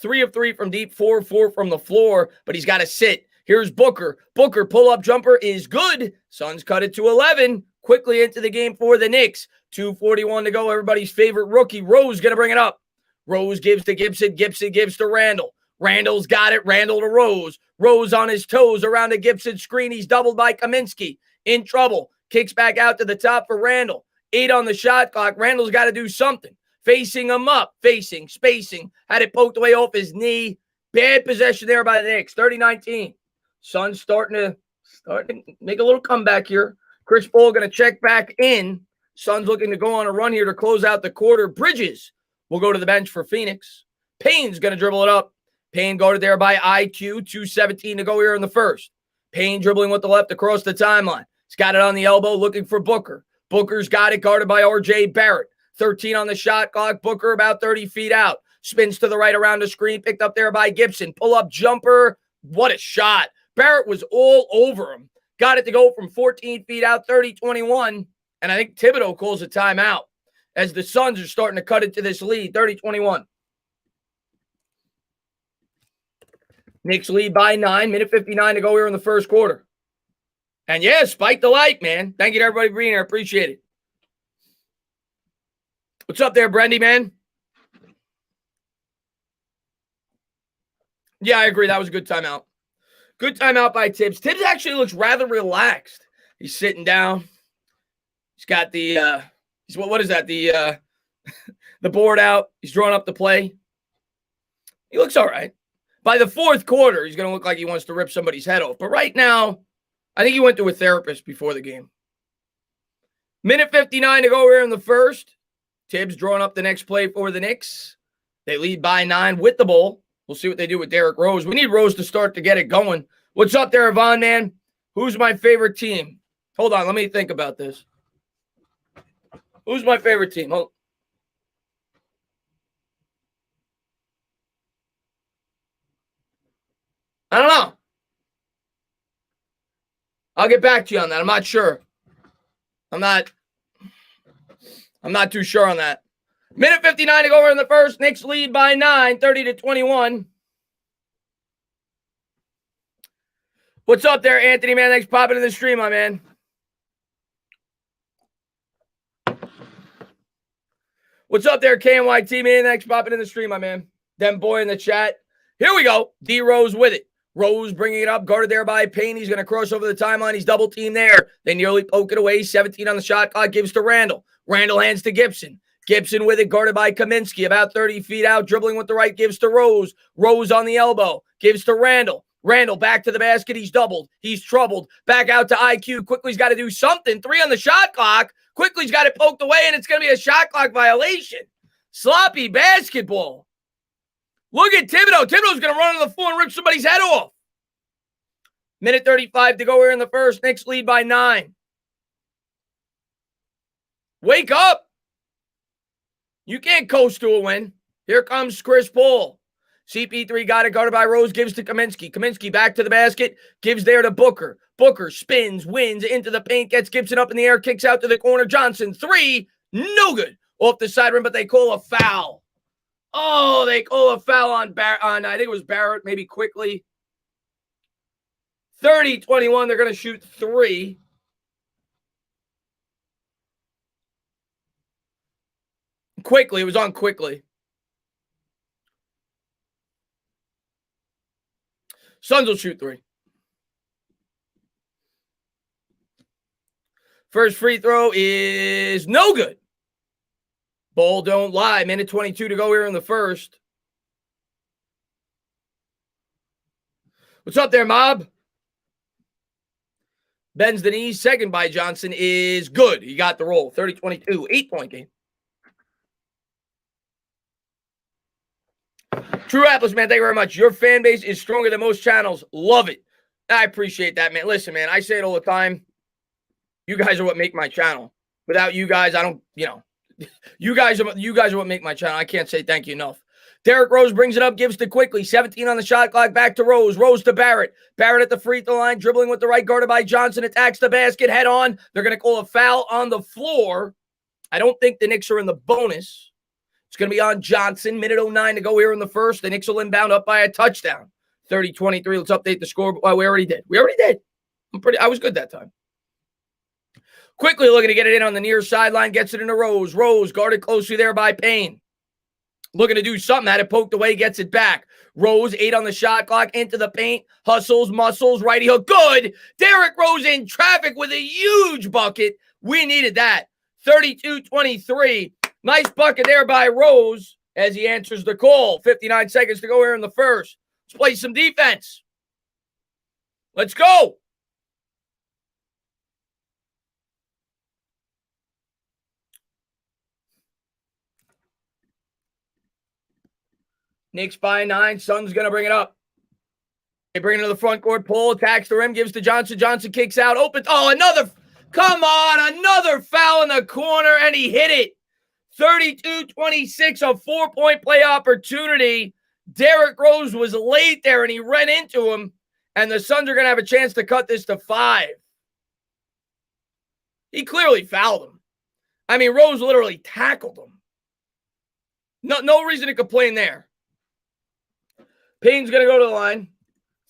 3 of 3 from deep, 4 of 4 from the floor, but he's got to sit. Here's Booker. Booker, pull-up jumper is good. Suns cut it to 11. Quickly into the game for the Knicks. 2:41 to go. Everybody's favorite rookie, Rose, going to bring it up. Rose gives to Gibson. Gibson gives to Randall. Randall's got it. Randall to Rose. Rose on his toes around the Gibson screen. He's doubled by Kaminsky. In trouble. Kicks back out to the top for Randall. 8 on the shot clock. Randall's got to do something. Facing him up. Facing. Spacing. Had it poked away off his knee. Bad possession there by the Knicks. 30-19. Suns starting to make a little comeback here. Chris Paul going to check back in. Suns looking to go on a run here to close out the quarter. Bridges will go to the bench for Phoenix. Payne's going to dribble it up. Payne guarded there by IQ. 2:17 to go here in the first. Payne dribbling with the left across the timeline. He's got it on the elbow looking for Booker. Booker's got it guarded by R.J. Barrett. 13 on the shot clock. Booker about 30 feet out. Spins to the right around the screen. Picked up there by Gibson. Pull-up jumper. What a shot. Barrett was all over him. Got it to go from 14 feet out, 30-21. And I think Thibodeau calls a timeout as the Suns are starting to cut into this lead, 30-21. Knicks lead by 9, minute 59 to go here in the first quarter. And yeah, spike the like, man. Thank you to everybody for being here. Appreciate it. What's up there, Brendy, man? Yeah, I agree. That was a good timeout. Good timeout by Tibbs. Tibbs actually looks rather relaxed. He's sitting down. He's got the what is that? The board out. He's drawing up the play. He looks all right. By the fourth quarter, he's going to look like he wants to rip somebody's head off. But right now, I think he went to a therapist before the game. Minute 59 to go here in the first. Tibbs drawing up the next play for the Knicks. They lead by 9 with the ball. We'll see what they do with Derrick Rose. We need Rose to start to get it going. What's up there, Yvonne, man? Who's my favorite team? Hold on, let me think about this. Who's my favorite team? I don't know. I'll get back to you on that. I'm not sure. I'm not too sure on that. Minute 59 to go over in the first. Knicks lead by 9, 30-21. What's up there, Anthony, man? Thanks for popping in the stream, my man. What's up there, KNYT, man? Thanks for popping in the stream, my man. Them boy in the chat. Here we go. D Rose with it. Rose bringing it up, guarded there by Payne. He's going to cross over the timeline. He's double teamed there. They nearly poke it away. 17 on the shot clock. Gives to Randall. Randall hands to Gibson. Gibson with it, guarded by Kaminsky. About 30 feet out, dribbling with the right. Gives to Rose. Rose on the elbow. Gives to Randall. Randall back to the basket. He's doubled. He's troubled. Back out to IQ. Quickly's got to do something. 3 on the shot clock. Quickly's got it poked away, and it's going to be a shot clock violation. Sloppy basketball. Look at Thibodeau. Thibodeau's going to run on the floor and rip somebody's head off. Minute 35 to go here in the first. Knicks lead by 9. Wake up. You can't coast to a win. Here comes Chris Paul. CP3 got it, guarded by Rose, gives to Kaminsky. Kaminsky back to the basket, gives there to Booker. Booker spins, wins into the paint, gets Gibson up in the air, kicks out to the corner. Johnson, 3, no good. Off the side rim, but they call a foul. Oh, they call a foul on I think it was Barrett, maybe Quickly. 30-21, they're going to shoot 3. Quickly, it was on Quickly. Suns will shoot 3. First free throw is no good. Ball don't lie. Minute 22 to go here in the first. What's up there, Mob? Bends the knees. Second by Johnson is good. He got the roll. 30-22, 8-point game. True Atlas, man, thank you very much. Your fan base is stronger than most channels. Love it. I appreciate that, man. Listen, man, I say it all the time. You guys are what make my channel. Without you guys, I don't, you guys are what make my channel. I can't say thank you enough. Derrick Rose brings it up, gives to Quickly. 17 on the shot clock, back to Rose. Rose to Barrett. Barrett at the free throw line, dribbling with the right, guarded by Johnson. Attacks the basket, head on. They're going to call a foul on the floor. I don't think the Knicks are in the bonus. It's going to be on Johnson. Minute 09 to go here in the first. The Knicks will inbound up by a touchdown. 30-23. Let's update the score. Well, we already did. I was good that time. Quickly looking to get it in on the near sideline. Gets it into Rose. Rose guarded closely there by Payne. Looking to do something. Had it poked away. Gets it back. Rose, 8 on the shot clock. Into the paint. Hustles, muscles. Righty hook. Good. Derrick Rose in traffic with a huge bucket. We needed that. 32-23. Nice bucket there by Rose as he answers the call. 59 seconds to go here in the first. Let's play some defense. Let's go. Knicks by 9. Suns going to bring it up. They bring it to the front court. Pull, attacks the rim, gives to Johnson. Johnson kicks out. Open. Oh, another foul in the corner, and he hit it. 32-26, a 4-point play opportunity. Derrick Rose was late there, and he ran into him, and the Suns are going to have a chance to cut this to 5. He clearly fouled him. I mean, Rose literally tackled him. No reason to complain there. Payne's going to go to the line.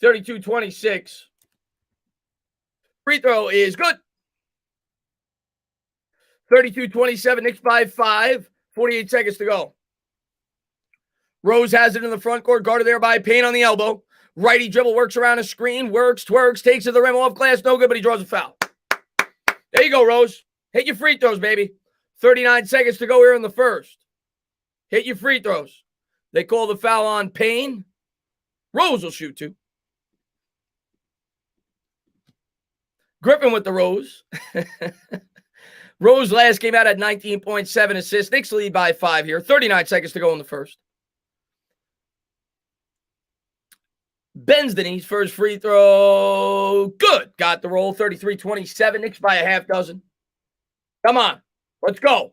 32-26. Free throw is good. 32-27, Knicks by 5. 48 seconds to go. Rose has it in the front court, guarded there by Payne on the elbow. Righty dribble, works around a screen, works, twerks, takes to the rim, off glass, no good, but he draws a foul. There you go, Rose. Hit your free throws, baby. 39 seconds to go here in the first. Hit your free throws. They call the foul on Payne. Rose will shoot 2. Griffin with the Rose. Rose last came out at 19.7 assists. Knicks lead by 5 here. 39 seconds to go in the first. Bends the knees. First free throw. Good. Got the roll. 33-27. Knicks by a half dozen. Come on. Let's go.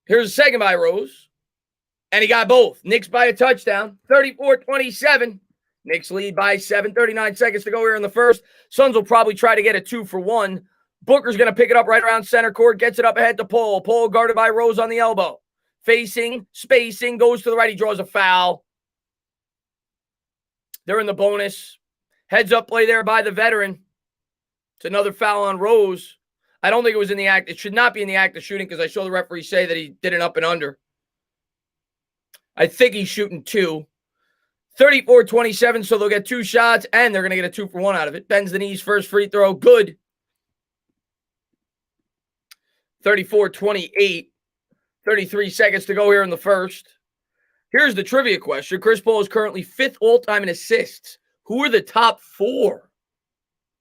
Here's a second by Rose. And he got both. Knicks by a touchdown. 34-27. Knicks lead by 7. 39 seconds to go here in the first. Suns will probably try to get a 2-for-1. Booker's going to pick it up right around center court. Gets it up ahead to Paul. Paul guarded by Rose on the elbow. Facing, spacing, goes to the right. He draws a foul. They're in the bonus. Heads up play there by the veteran. It's another foul on Rose. I don't think it was in the act. It should not be in the act of shooting because I saw the referee say that he did an up and under. I think he's shooting 2. 34-27, so they'll get 2 shots, and they're going to get a 2-for-1 out of it. Bends the knees, first free throw, good. 34-28. 33 seconds to go here in the first. Here's the trivia question. Chris Paul is currently 5th all-time in assists. Who are the top 4?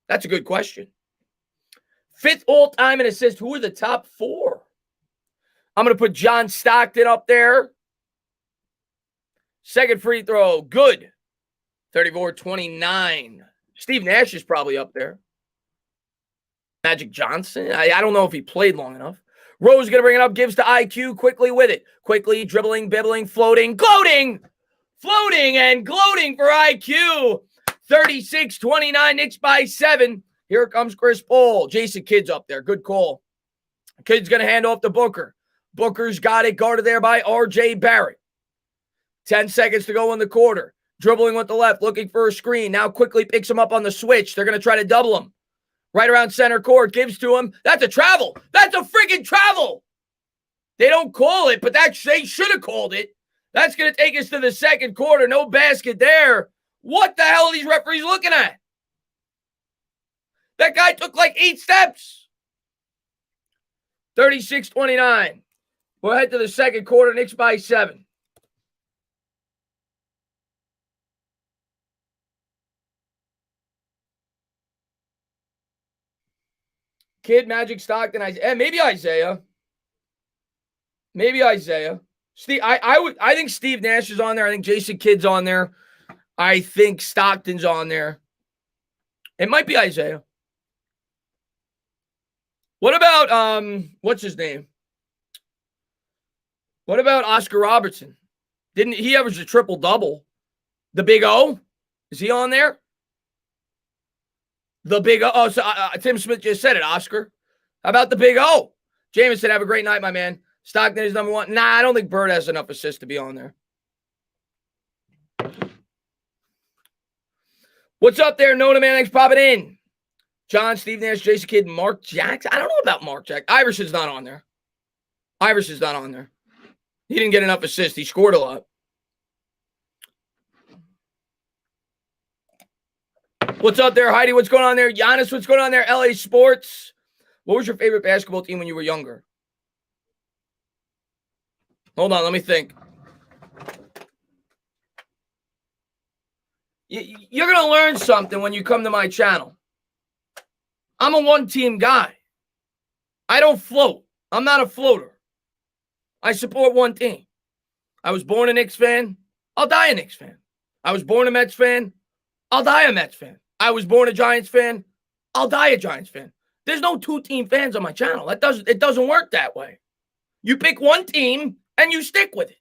That's a good question. 5th all-time in assists. Who are the top 4? I'm going to put John Stockton up there. Second free throw, good. 34-29. Steve Nash is probably up there. Magic Johnson. I don't know if he played long enough. Rose going to bring it up, gives to IQ, quickly with it. Quickly, dribbling, bibbling, floating, gloating. Floating and gloating for IQ. 36-29, Knicks by 7. Here comes Chris Paul. Jason Kidd's up there. Good call. Kidd's going to hand off to Booker. Booker's got it guarded there by R.J. Barrett. 10 seconds to go in the quarter. Dribbling with the left, looking for a screen. Now quickly picks him up on the switch. They're going to try to double him. Right around center court, gives to him. That's a travel. That's a freaking travel. They don't call it, but they should have called it. That's going to take us to the second quarter. No basket there. What the hell are these referees looking at? That guy took like 8 steps. 36-29. We'll head to the second quarter. Knicks by 7. Kid, Magic, Stockton, Isaiah. Maybe Isaiah. Steve, I think Steve Nash is on there. I think Jason Kidd's on there. I think Stockton's on there. It might be Isaiah. What about what's his name? What about Oscar Robertson? Didn't he average a triple-double? The Big O? Is he on there? The Big O. Oh, so Tim Smith just said it, Oscar. How about the Big O? Jameson, have a great night, my man. Stockton is number 1. Nah, I don't think Bird has enough assists to be on there. What's up there? Nona Man, thanks for popping in. John, Steve Nash, Jason Kidd, Mark Jackson. I don't know about Mark Jackson. Iverson's not on there. He didn't get enough assists. He scored a lot. What's up there, Heidi? What's going on there? Giannis, what's going on there? LA Sports. What was your favorite basketball team when you were younger? Hold on, let me think. You're going to learn something when you come to my channel. I'm a one-team guy. I don't float. I'm not a floater. I support one team. I was born a Knicks fan. I'll die a Knicks fan. I was born a Mets fan. I'll die a Mets fan. I was born a Giants fan. I'll die a Giants fan. There's no two-team fans on my channel. It doesn't work that way. You pick one team and you stick with it.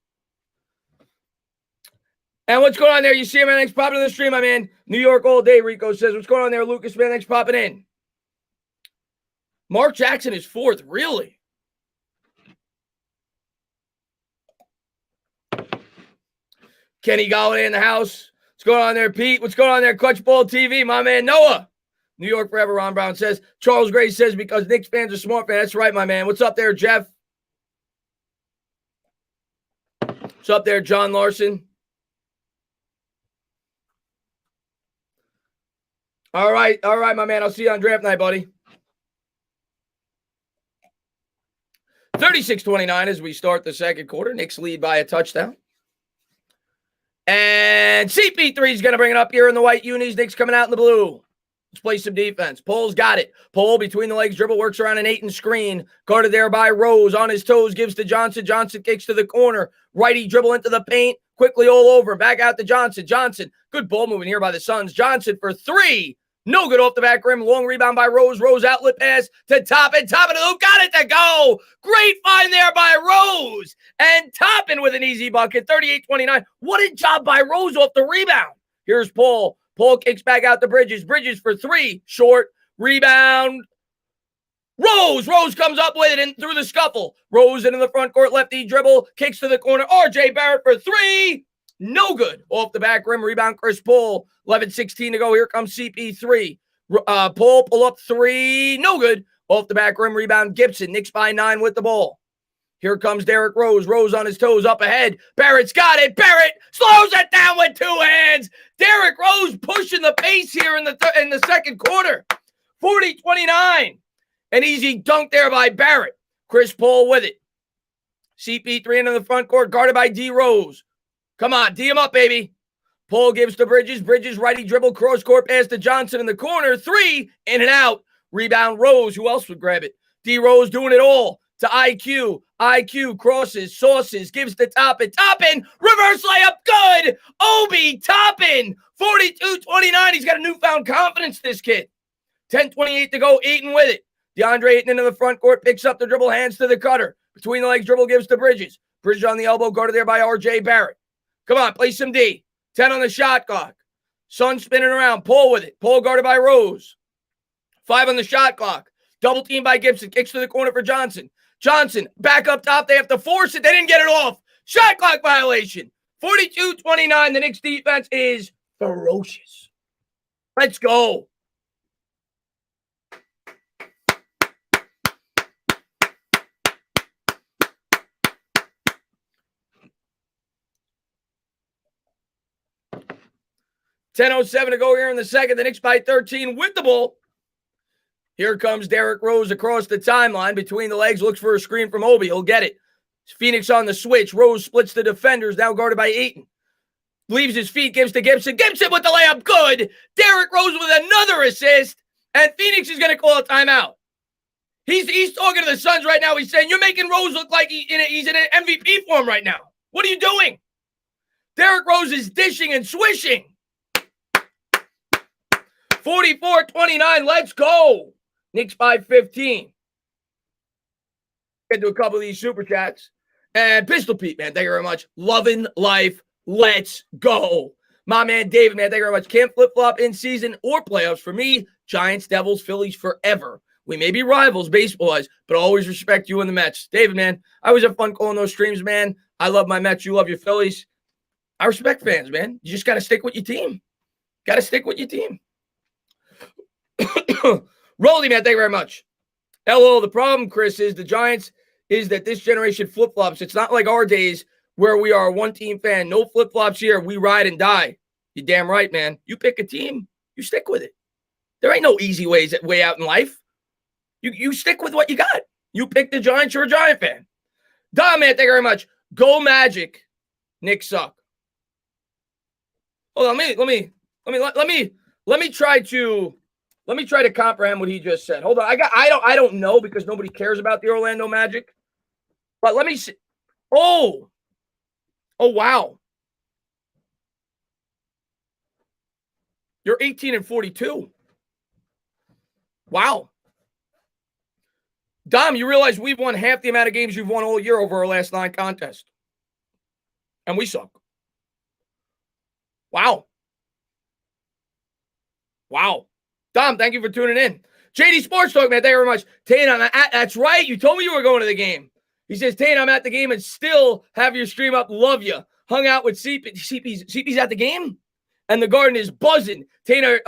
And what's going on there? You see him, man. Thanks for popping in the stream, my man. New York all day, Rico says. What's going on there, Lucas, man? Thanks for popping in. Mark Jackson is 4th. Really? Kenny Galladay in the house. What's going on there, Pete? What's going on there, Clutch Ball TV? My man, Noah. New York forever, Ron Brown says. Charles Gray says, because Knicks fans are smart fans. That's right, my man. What's up there, Jeff? What's up there, John Larson? All right, my man. I'll see you on draft night, buddy. 36-29 as we start the second quarter. Knicks lead by a touchdown. And CP3 is going to bring it up here in the white unis. Knicks coming out in the blue. Let's play some defense. Pole's got it. Pole between the legs, dribble, works around an 8 and screen. Guarded there by Rose. On his toes, gives to Johnson. Johnson kicks to the corner. Righty dribble into the paint. Quickly all over. Back out to Johnson. Johnson, good ball moving here by the Suns. Johnson for 3. No good off the back rim. Long rebound by Rose. Rose outlet pass to Toppin. Toppin who got it to go. Great find there by Rose. And Toppin with an easy bucket. 38-29. What a job by Rose off the rebound. Here's Paul. Paul kicks back out to Bridges. Bridges for 3. Short. Rebound. Rose. Rose comes up with it and through the scuffle. Rose into the front court. Lefty dribble. Kicks to the corner. RJ Barrett for 3. No good. Off the back rim. Rebound Chris Paul. 11-16 to go. Here comes CP3. Paul pull up 3. No good. Off the back rim. Rebound Gibson. Knicks by 9 with the ball. Here comes Derrick Rose. Rose on his toes up ahead. Barrett's got it. Barrett slows it down with 2 hands. Derrick Rose pushing the pace here in the second quarter. 40-29. An easy dunk there by Barrett. Chris Paul with it. CP3 into the front court, guarded by D. Rose. Come on, D him up, baby. Paul gives to Bridges. Bridges righty dribble, cross court pass to Johnson in the corner. 3, in and out. Rebound Rose. Who else would grab it? D. Rose doing it all to IQ. IQ crosses, sauces, gives to Toppin. Toppin, reverse layup, good. Obi Toppin, 42-29. He's got a newfound confidence, this kid. 10-28 to go, Ayton with it. DeAndre Ayton into the front court, picks up the dribble, hands to the cutter. Between the legs dribble, gives to Bridges. Bridges on the elbow, guarded there by RJ Barrett. Come on, play some D. 10 on the shot clock. Sun spinning around. Paul with it. Paul guarded by Rose. 5 on the shot clock. Double team by Gibson. Kicks to the corner for Johnson. Johnson back up top. They have to force it. They didn't get it off. Shot clock violation. 42-29. The Knicks defense is ferocious. Let's go. $10:07 to go here in the second. The Knicks by 13 with the ball. Here comes Derrick Rose across the timeline. Between the legs, looks for a screen from Obi. He'll get it. Phoenix on the switch. Rose splits the defenders, now guarded by Ayton. Leaves his feet, gives to Gibson. Gibson with the layup, good. Derrick Rose with another assist, and Phoenix is going to call a timeout. He's talking to the Suns right now. He's saying, you're making Rose look like he's in an MVP form right now. What are you doing? Derrick Rose is dishing and swishing. 44-29, let's go. Knicks by 15. Get to a couple of these super chats. And Pistol Pete, man, thank you very much. Loving life. Let's go. My man David, man, thank you very much. Can't flip-flop in season or playoffs. For me, Giants, Devils, Phillies forever. We may be rivals baseball-wise, but always respect you and the Mets. David, man, I always have fun calling those streams, man. I love my Mets. You love your Phillies. I respect fans, man. You just got to stick with your team. Got to stick with your team. Rolly, man, thank you very much. LO, the problem, Chris, is the Giants is that this generation flip-flops. It's not like our days where we are a one-team fan. No flip-flops here. We ride and die. You're damn right, man. You pick a team, you stick with it. There ain't no easy way out in life. You stick with what you got. You pick the Giants, you're a Giant fan. Dom, man, thank you very much. Go Magic. Knicks suck. Hold on, let me try to comprehend what he just said. Hold on. I don't know because nobody cares about the Orlando Magic. But let me see. Oh, wow. You're 18-42. Wow. Dom, you realize we've won half the amount of games you've won all year over our last 9 contests. And we suck. Wow. Wow. Dom, thank you for tuning in. JD Sports Talk, man, thank you very much. Tane, that's right. You told me you were going to the game. He says, Tane, I'm at the game and still have your stream up. Love you. Hung out with CP's at the game? And the Garden is buzzing. Tane,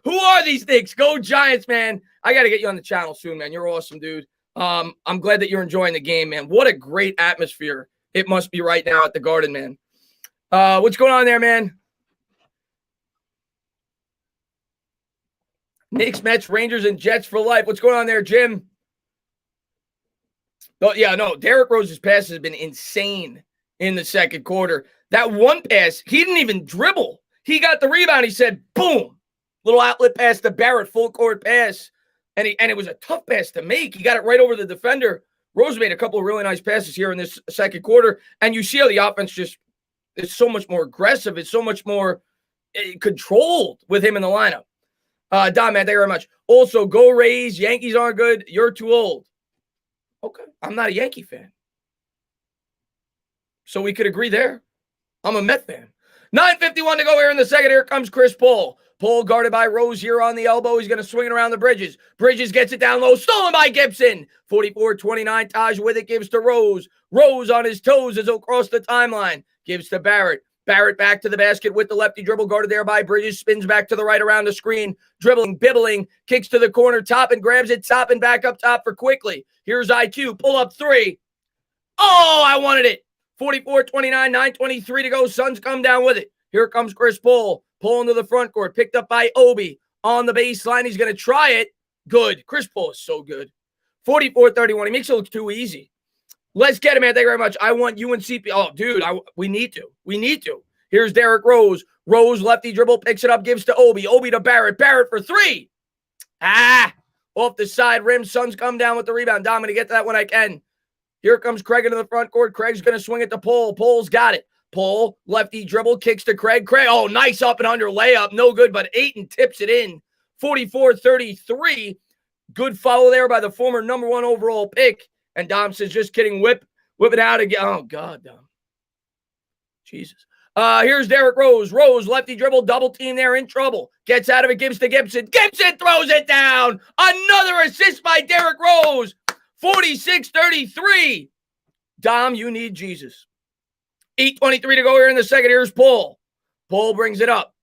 who are these Knicks? Go Giants, man. I got to get you on the channel soon, man. You're awesome, dude. I'm glad that you're enjoying the game, man. What a great atmosphere it must be right now at the Garden, man. What's going on there, man? Knicks, Mets, Rangers, and Jets for life. What's going on there, Jim? Oh, yeah, no. Derrick Rose's pass has been insane in the second quarter. That one pass, he didn't even dribble. He got the rebound. He said, boom. Little outlet pass to Barrett, full court pass. And it was a tough pass to make. He got it right over the defender. Rose made a couple of really nice passes here in this second quarter. And you see how the offense just is so much more aggressive. It's so much more controlled with him in the lineup. Don, man, thank you very much. Also, go Rays. Yankees aren't good. You're too old. Okay. I'm not a Yankee fan. So we could agree there. I'm a Met fan. 9:51 to go here in the second. Here comes Chris Paul. Paul guarded by Rose here on the elbow. He's going to swing it around the Bridges. Bridges gets it down low. Stolen by Gibson. 44-29. Taj with it. Gives to Rose. Rose on his toes as he'll cross the timeline. Gives to Barrett. Barrett back to the basket with the lefty dribble, guarded there by Bridges, spins back to the right around the screen, dribbling, bibbling, kicks to the corner, top and grabs it, top and back up top for quickly. Here's IQ, pull up 3. Oh, I wanted it. 44-29, 9:23 to go. Suns come down with it. Here comes Chris Paul, pulling to the front court, picked up by Obi on the baseline. He's going to try it. Good. Chris Paul is so good. 44-31. He makes it look too easy. Let's get him, man. Thank you very much. I want you and CP. Oh, dude, we need to. We need to. Here's Derrick Rose. Rose, lefty dribble, picks it up, gives to Obi. Obi to Barrett. Barrett for 3. Off the side rim. Suns come down with the rebound. Dom, I'm going to get to that when I can. Here comes Craig into the front court. Craig's going to swing it to Paul. Paul's got it. Paul, lefty dribble, kicks to Craig. Craig, oh, nice up and under layup. No good, but Ayton tips it in. 44-33. Good follow there by the former number 1 overall pick. And Dom says, just kidding, whip it out again. Oh, God, Dom. Jesus. Here's Derrick Rose. Rose, lefty dribble, double team there, in trouble. Gets out of it, gives to Gibson. Gibson throws it down. Another assist by Derrick Rose. 46-33. Dom, you need Jesus. 8:23 to go here in the second. Here's Paul. Paul brings it up.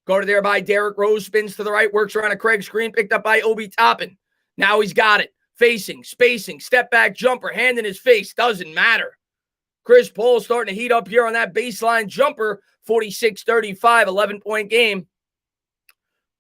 Guarded there by Derrick Rose. Spins to the right. Works around a Craig screen. Picked up by Obi Toppin. Now he's got it. Facing, spacing, step back jumper. Hand in his face. Doesn't matter. Chris Paul starting to heat up here on that baseline jumper. 46-35. 11-point game.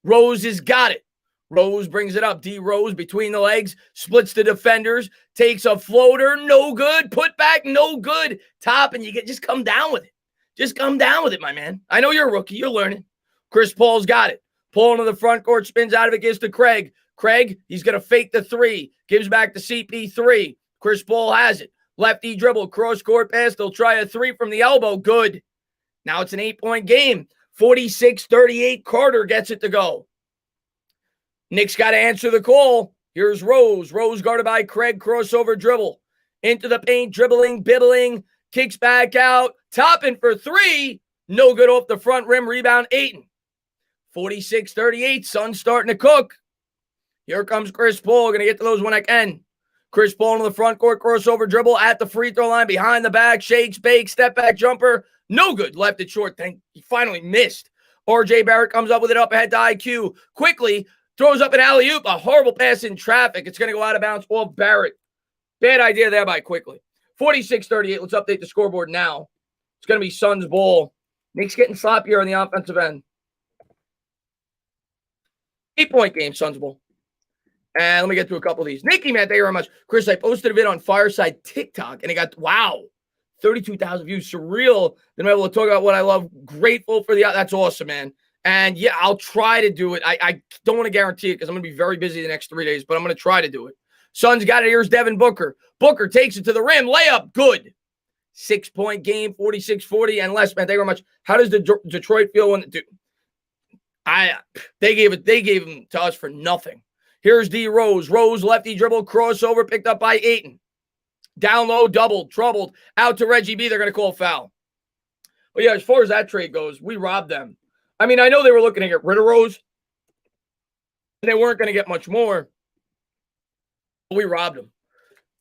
Rose has got it. Rose brings it up. D Rose between the legs, splits the defenders, takes a floater, no good. Put back, no good. Top, and you get just come down with it. Just come down with it, my man. I know you're a rookie. You're learning. Chris Paul's got it. Paul into the front court, spins out of it, gives to Craig. Craig, he's going to fake the three. Gives back to CP3. Chris Paul has it. Lefty dribble, cross-court pass. They'll try a three from the elbow. Good. Now it's an 8-point game. 46-38. Carter gets it to go. Knicks got to answer the call. Here's Rose. Rose guarded by Craig. Crossover dribble. Into the paint. Dribbling. Bibbling. Kicks back out. Topping for three. No good off the front rim. Rebound Ayton. 46-38. Suns starting to cook. Here comes Chris Paul. Going to get to those when I can. Chris Paul into the front court. Crossover dribble at the free throw line. Behind the back. Shakes. Bakes. Step back jumper. No good. Left it short. He finally missed. RJ Barrett comes up with it up ahead to IQ. Quickly. Throws up an alley-oop, a horrible pass in traffic. It's going to go out of bounds off Barrett. Bad idea there by Quickly. 46-38. Let's update the scoreboard now. It's going to be Suns ball. Knicks getting sloppier on the offensive end. 8-point game, Suns ball. And let me get through a couple of these. Nikki, man, thank you very much. Chris, I posted a vid on Fireside TikTok, and it got, 32,000 views. Surreal that I'm able to talk about what I love. Grateful for that's awesome, man. And yeah, I'll try to do it. I don't want to guarantee it because I'm going to be very busy the next 3 days, but I'm going to try to do it. Suns got it. Here's Devin Booker. Booker takes it to the rim. Layup. Good. 6-point game, 46-40 and less, man. Thank you very much. How does the Detroit feel when they gave him to us for nothing. Here's D Rose. Rose, lefty dribble, crossover, picked up by Ayton. Down low, doubled, troubled. Out to Reggie B. They're going to call foul. But yeah, as far as that trade goes, we robbed them. I mean, I know they were looking to get rid of Rose, and they weren't going to get much more. But we robbed them.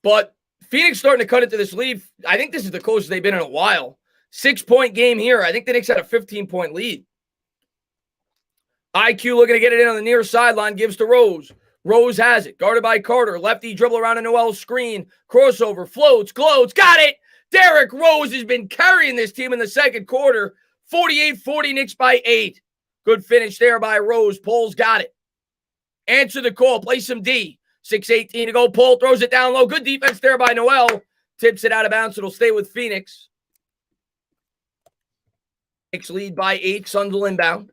But Phoenix starting to cut into this lead. I think this is the closest they've been in a while. 6-point game here. I think the Knicks had a 15-point lead. IQ looking to get it in on the near sideline, gives to Rose. Rose has it. Guarded by Carter. Lefty dribble around a Noel screen. Crossover. Floats. Gloats. Got it. Derrick Rose has been carrying this team in the second quarter. 48-40, Knicks by 8. Good finish there by Rose. Paul's got it. Answer the call. Play some D. 6:18 to go. Paul throws it down low. Good defense there by Noel. Tips it out of bounds. It'll stay with Phoenix. Knicks lead by 8. Suns will inbound.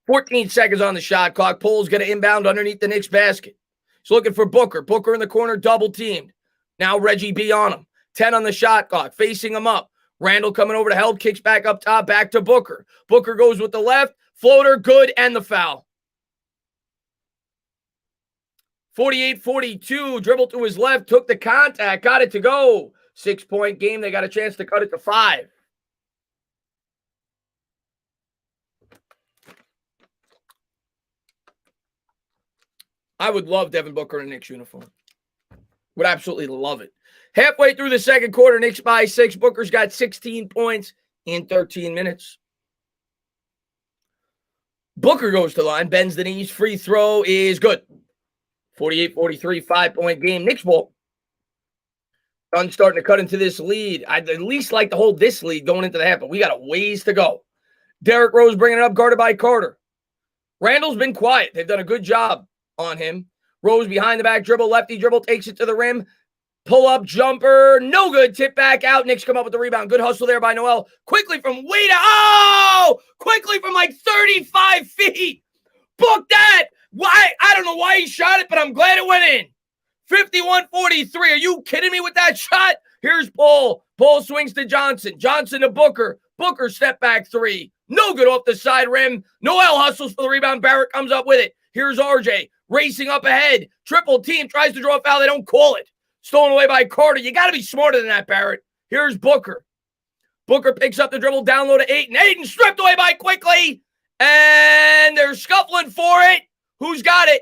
14 seconds on the shot clock. Paul's going to inbound underneath the Knicks basket. He's looking for Booker. Booker in the corner, double teamed. Now Reggie B on him. 10 on the shot clock. Facing him up. Randall coming over to help, kicks back up top, back to Booker. Booker goes with the left, floater, good, and the foul. 48-42, dribbled to his left, took the contact, got it to go. 6-point game, they got a chance to cut it to 5. I would love Devin Booker in a Knicks uniform. Would absolutely love it. Halfway through the second quarter, Knicks by 6. Booker's got 16 points in 13 minutes. Booker goes to the line, bends the knees, free throw is good. 48-43, 5-point game. Knicks ball. Suns starting to cut into this lead. I'd at least like to hold this lead going into the half, but we got a ways to go. Derrick Rose bringing it up, guarded by Carter. Randall's been quiet. They've done a good job on him. Rose behind the back dribble, lefty dribble, takes it to the rim. Pull-up jumper, no good. Tip back out. Knicks come up with the rebound. Good hustle there by Noel. Quickly from way to, quickly from like 35 feet. Book that. Why? I don't know why he shot it, but I'm glad it went in. 51-43. Are you kidding me with that shot? Here's Paul. Paul swings to Johnson. Johnson to Booker. Booker step back 3. No good off the side rim. Noel hustles for the rebound. Barrett comes up with it. Here's RJ racing up ahead. Triple team tries to draw a foul. They don't call it. Stolen away by Carter. You got to be smarter than that, Barrett. Here's Booker. Booker picks up the dribble down low to Ayton. Ayton stripped away by Quickly. And they're scuffling for it. Who's got it?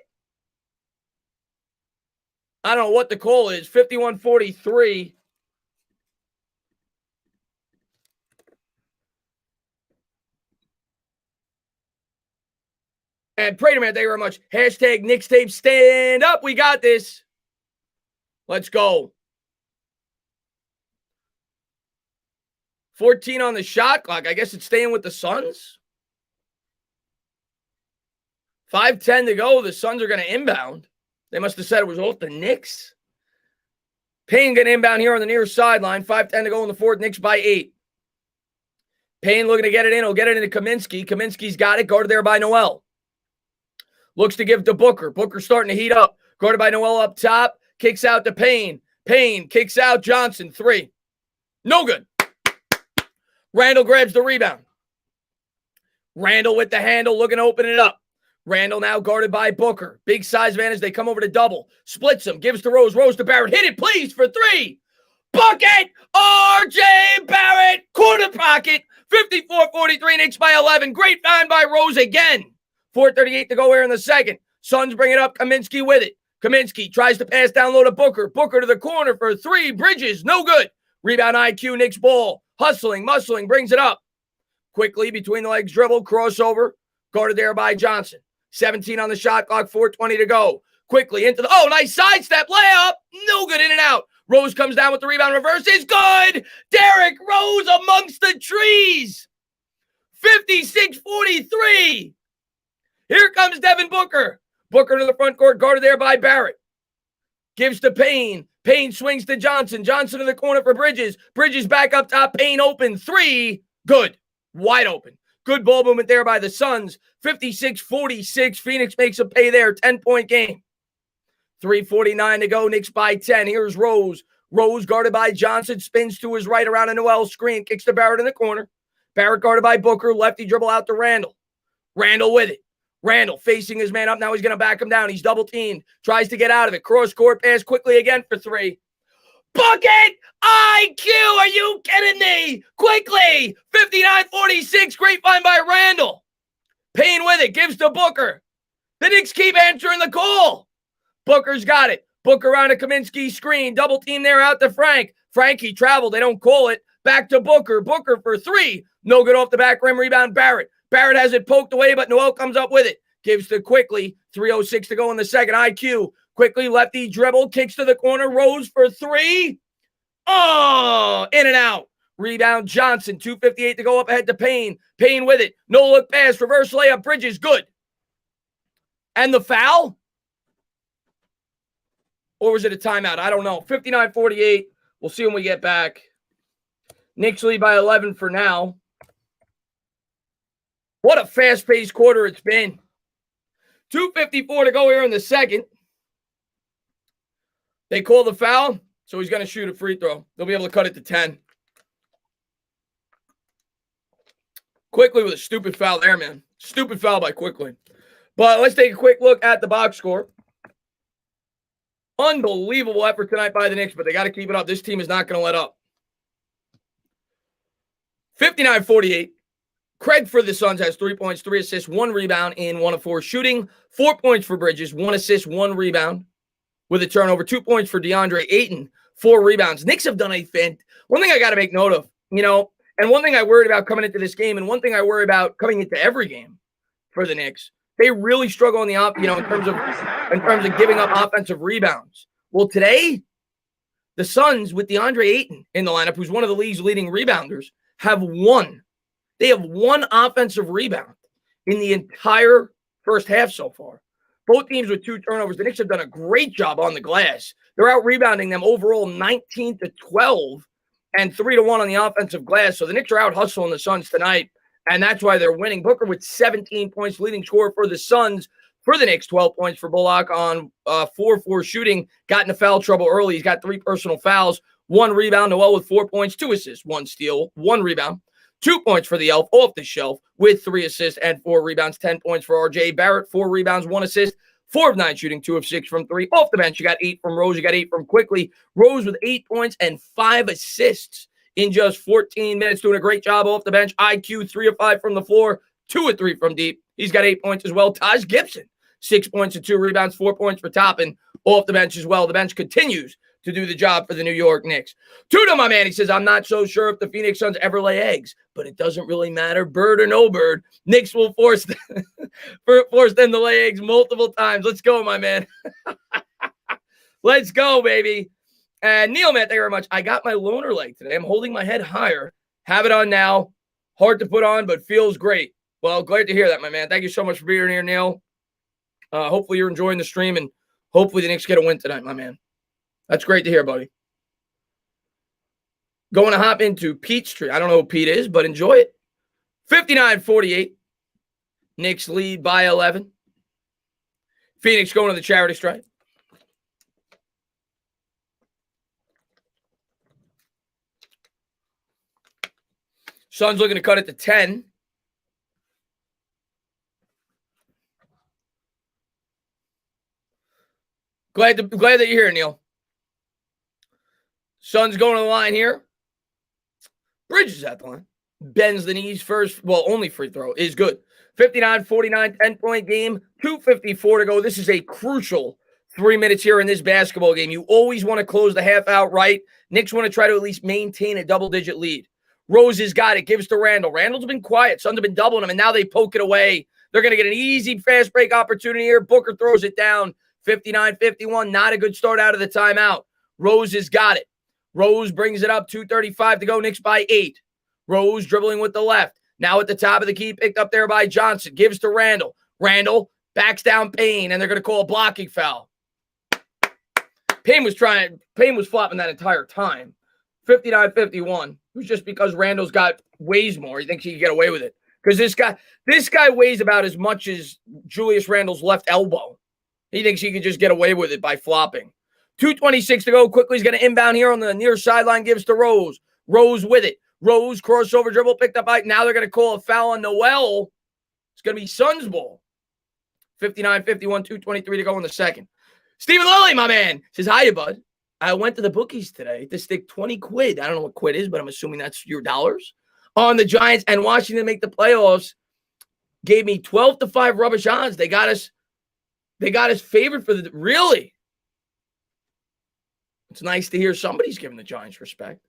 I don't know what the call is. 51-43. And Prater, man, thank you very much. Hashtag Knicks tape, stand up. We got this. Let's go. 14 on the shot clock. I guess it's staying with the Suns. 5:10 to go. The Suns are going to inbound. They must have said it was off the Knicks. Payne going to inbound here on the near sideline. 5:10 to go in the fourth. Knicks by 8. Payne looking to get it in. He'll get it into Kaminsky. Kaminsky's got it. Guarded there by Noel. Looks to give to Booker. Booker starting to heat up. Guarded by Noel up top. Kicks out to Payne. Payne kicks out Johnson. 3. No good. Randall grabs the rebound. Randall with the handle, looking to open it up. Randall now guarded by Booker. Big size advantage. They come over to double. Splits him. Gives to Rose. Rose to Barrett. Hit it, please, for 3. Bucket! R.J. Barrett. Corner pocket. 54-43. Knicks by 11. Great find by Rose again. 4:38 to go here in the second. Suns bring it up. Kaminsky with it. Kaminsky tries to pass down low to Booker. Booker to the corner for 3. Bridges. No good. Rebound IQ. Knicks ball. Hustling. Muscling. Brings it up. Quickly between the legs dribble. Crossover. Guarded there by Johnson. 17 on the shot clock. 4:20 to go. Quickly into the... Oh, nice sidestep. Layup. No good. In and out. Rose comes down with the rebound. Reverse is good. Derrick Rose amongst the trees. 56-43. Here comes Devin Booker. Booker to the front court, guarded there by Barrett. Gives to Payne. Payne swings to Johnson. Johnson in the corner for Bridges. Bridges back up top. Payne open. 3. Good. Wide open. Good ball movement there by the Suns. 56-46. Phoenix makes a pay there. 10-point game. 3:49 to go. Knicks by 10. Here's Rose. Rose guarded by Johnson. Spins to his right around a Noel screen. Kicks to Barrett in the corner. Barrett guarded by Booker. Lefty dribble out to Randall. Randall with it. Randall facing his man up. Now he's going to back him down. He's double teamed. Tries to get out of it. Cross court pass quickly again for 3. Bucket! IQ! Are you kidding me? Quickly! 59-46. Great find by Randall. Payne with it. Gives to Booker. The Knicks keep answering the call. Booker's got it. Booker around a Kaminsky screen. Double team there out to Frank. Frankie traveled. They don't call it. Back to Booker. Booker for 3. No good off the back rim. Rebound Barrett. Barrett has it poked away, but Noel comes up with it. Gives to Quickly. 3:06 to go in the second. IQ. Quickly lefty dribble. Kicks to the corner. Rose for 3. Oh, in and out. Rebound Johnson. 2:58 to go up ahead to Payne. Payne with it. No look pass. Reverse layup. Bridges. Good. And the foul? Or was it a timeout? I don't know. 59-48. We'll see when we get back. Knicks lead by 11 for now. What a fast-paced quarter it's been. 2:54 to go here in the second. They call the foul, so he's going to shoot a free throw. They'll be able to cut it to 10. Quickly with a stupid foul there, man. Stupid foul by Quickly. But let's take a quick look at the box score. Unbelievable effort tonight by the Knicks, but they got to keep it up. This team is not going to let up. 59-48. Craig for the Suns has 3 points, 3 assists, 1 rebound in 1 of 4 shooting. 4 points for Bridges, 1 assist, 1 rebound with a turnover. 2 points for DeAndre Ayton, 4 rebounds. Knicks have done one thing I got to make note of, and one thing I worried about coming into this game, and one thing I worry about coming into every game for the Knicks, they really struggle in the in terms of giving up offensive rebounds. Well, today, the Suns with DeAndre Ayton in the lineup, who's one of the league's leading rebounders, have won. They have 1 offensive rebound in the entire first half so far. Both teams with 2 turnovers. The Knicks have done a great job on the glass. They're out-rebounding them overall 19-12 and 3-1 on the offensive glass. So the Knicks are out-hustling the Suns tonight, and that's why they're winning. Booker with 17 points, leading scorer for the Suns. For the Knicks, 12 points for Bullock on 4-4 shooting. Got into foul trouble early. He's got 3 personal fouls, 1 rebound. Noel with 4 points, 2 assists, 1 steal, 1 rebound. 2 points for the Elf off the shelf with 3 assists and 4 rebounds. 10 points for R.J. Barrett, 4 rebounds, 1 assist, 4 of 9 shooting, 2 of 6 from 3. Off the bench, you got 8 from Rose. You got 8 from Quickly. Rose with 8 points and 5 assists in just 14 minutes, doing a great job off the bench. IQ, 3 of 5 from the floor, 2 of 3 from deep. He's got 8 points as well. Taj Gibson, 6 points and 2 rebounds, 4 points for Toppin off the bench as well. The bench continues to do the job for the New York Knicks. Tudo, my man, he says, I'm not so sure if the Phoenix Suns ever lay eggs, but it doesn't really matter, bird or no bird. Knicks will force them to lay eggs multiple times. Let's go, my man. Let's go, baby. And Neil, man, thank you very much. I got my loner leg today. I'm holding my head higher. Have it on now. Hard to put on, but feels great. Well, glad to hear that, my man. Thank you so much for being here, Neil. Hopefully you're enjoying the stream, and hopefully the Knicks get a win tonight, my man. That's great to hear, buddy. Going to hop into Peachtree. I don't know who Pete is, but enjoy it. 59-48. Knicks lead by 11. Phoenix going to the charity stripe. Suns looking to cut it to 10. Glad that you're here, Neil. Suns going to the line here. Bridges at the line. Bends the knees first. Well, only free throw is good. 59-49, 10-point game. 2:54 to go. This is a crucial 3 minutes here in this basketball game. You always want to close the half out right. Knicks want to try to at least maintain a double-digit lead. Rose has got it. Gives to Randall. Randall's been quiet. Suns have been doubling him, and now they poke it away. They're going to get an easy fast break opportunity here. Booker throws it down. 59-51. Not a good start out of the timeout. Rose has got it. Rose brings it up. 2:35 to go. Knicks by 8. Rose dribbling with the left. Now at the top of the key, picked up there by Johnson. Gives to Randall. Randall backs down Payne, and they're going to call a blocking foul. Payne was flopping that entire time. 59-51. It was just because Randall's weighs more. He thinks he can get away with it. Because this guy weighs about as much as Julius Randle's left elbow. He thinks he can just get away with it by flopping. 2:26 to go. Quickly, he's going to inbound here on the near sideline. Gives to Rose. Rose with it. Rose crossover dribble picked up by. Now they're going to call a foul on Noel. It's going to be Suns ball. 59-51, 2:23 to go in the second. Stephen Lilly, my man, says, hiya, bud. I went to the bookies today to stick 20 quid. I don't know what quid is, but I'm assuming that's your dollars. On the Giants and Washington make the playoffs. Gave me 12-5 rubbish odds. They got us favored for the. Really? It's nice to hear somebody's giving the Giants respect.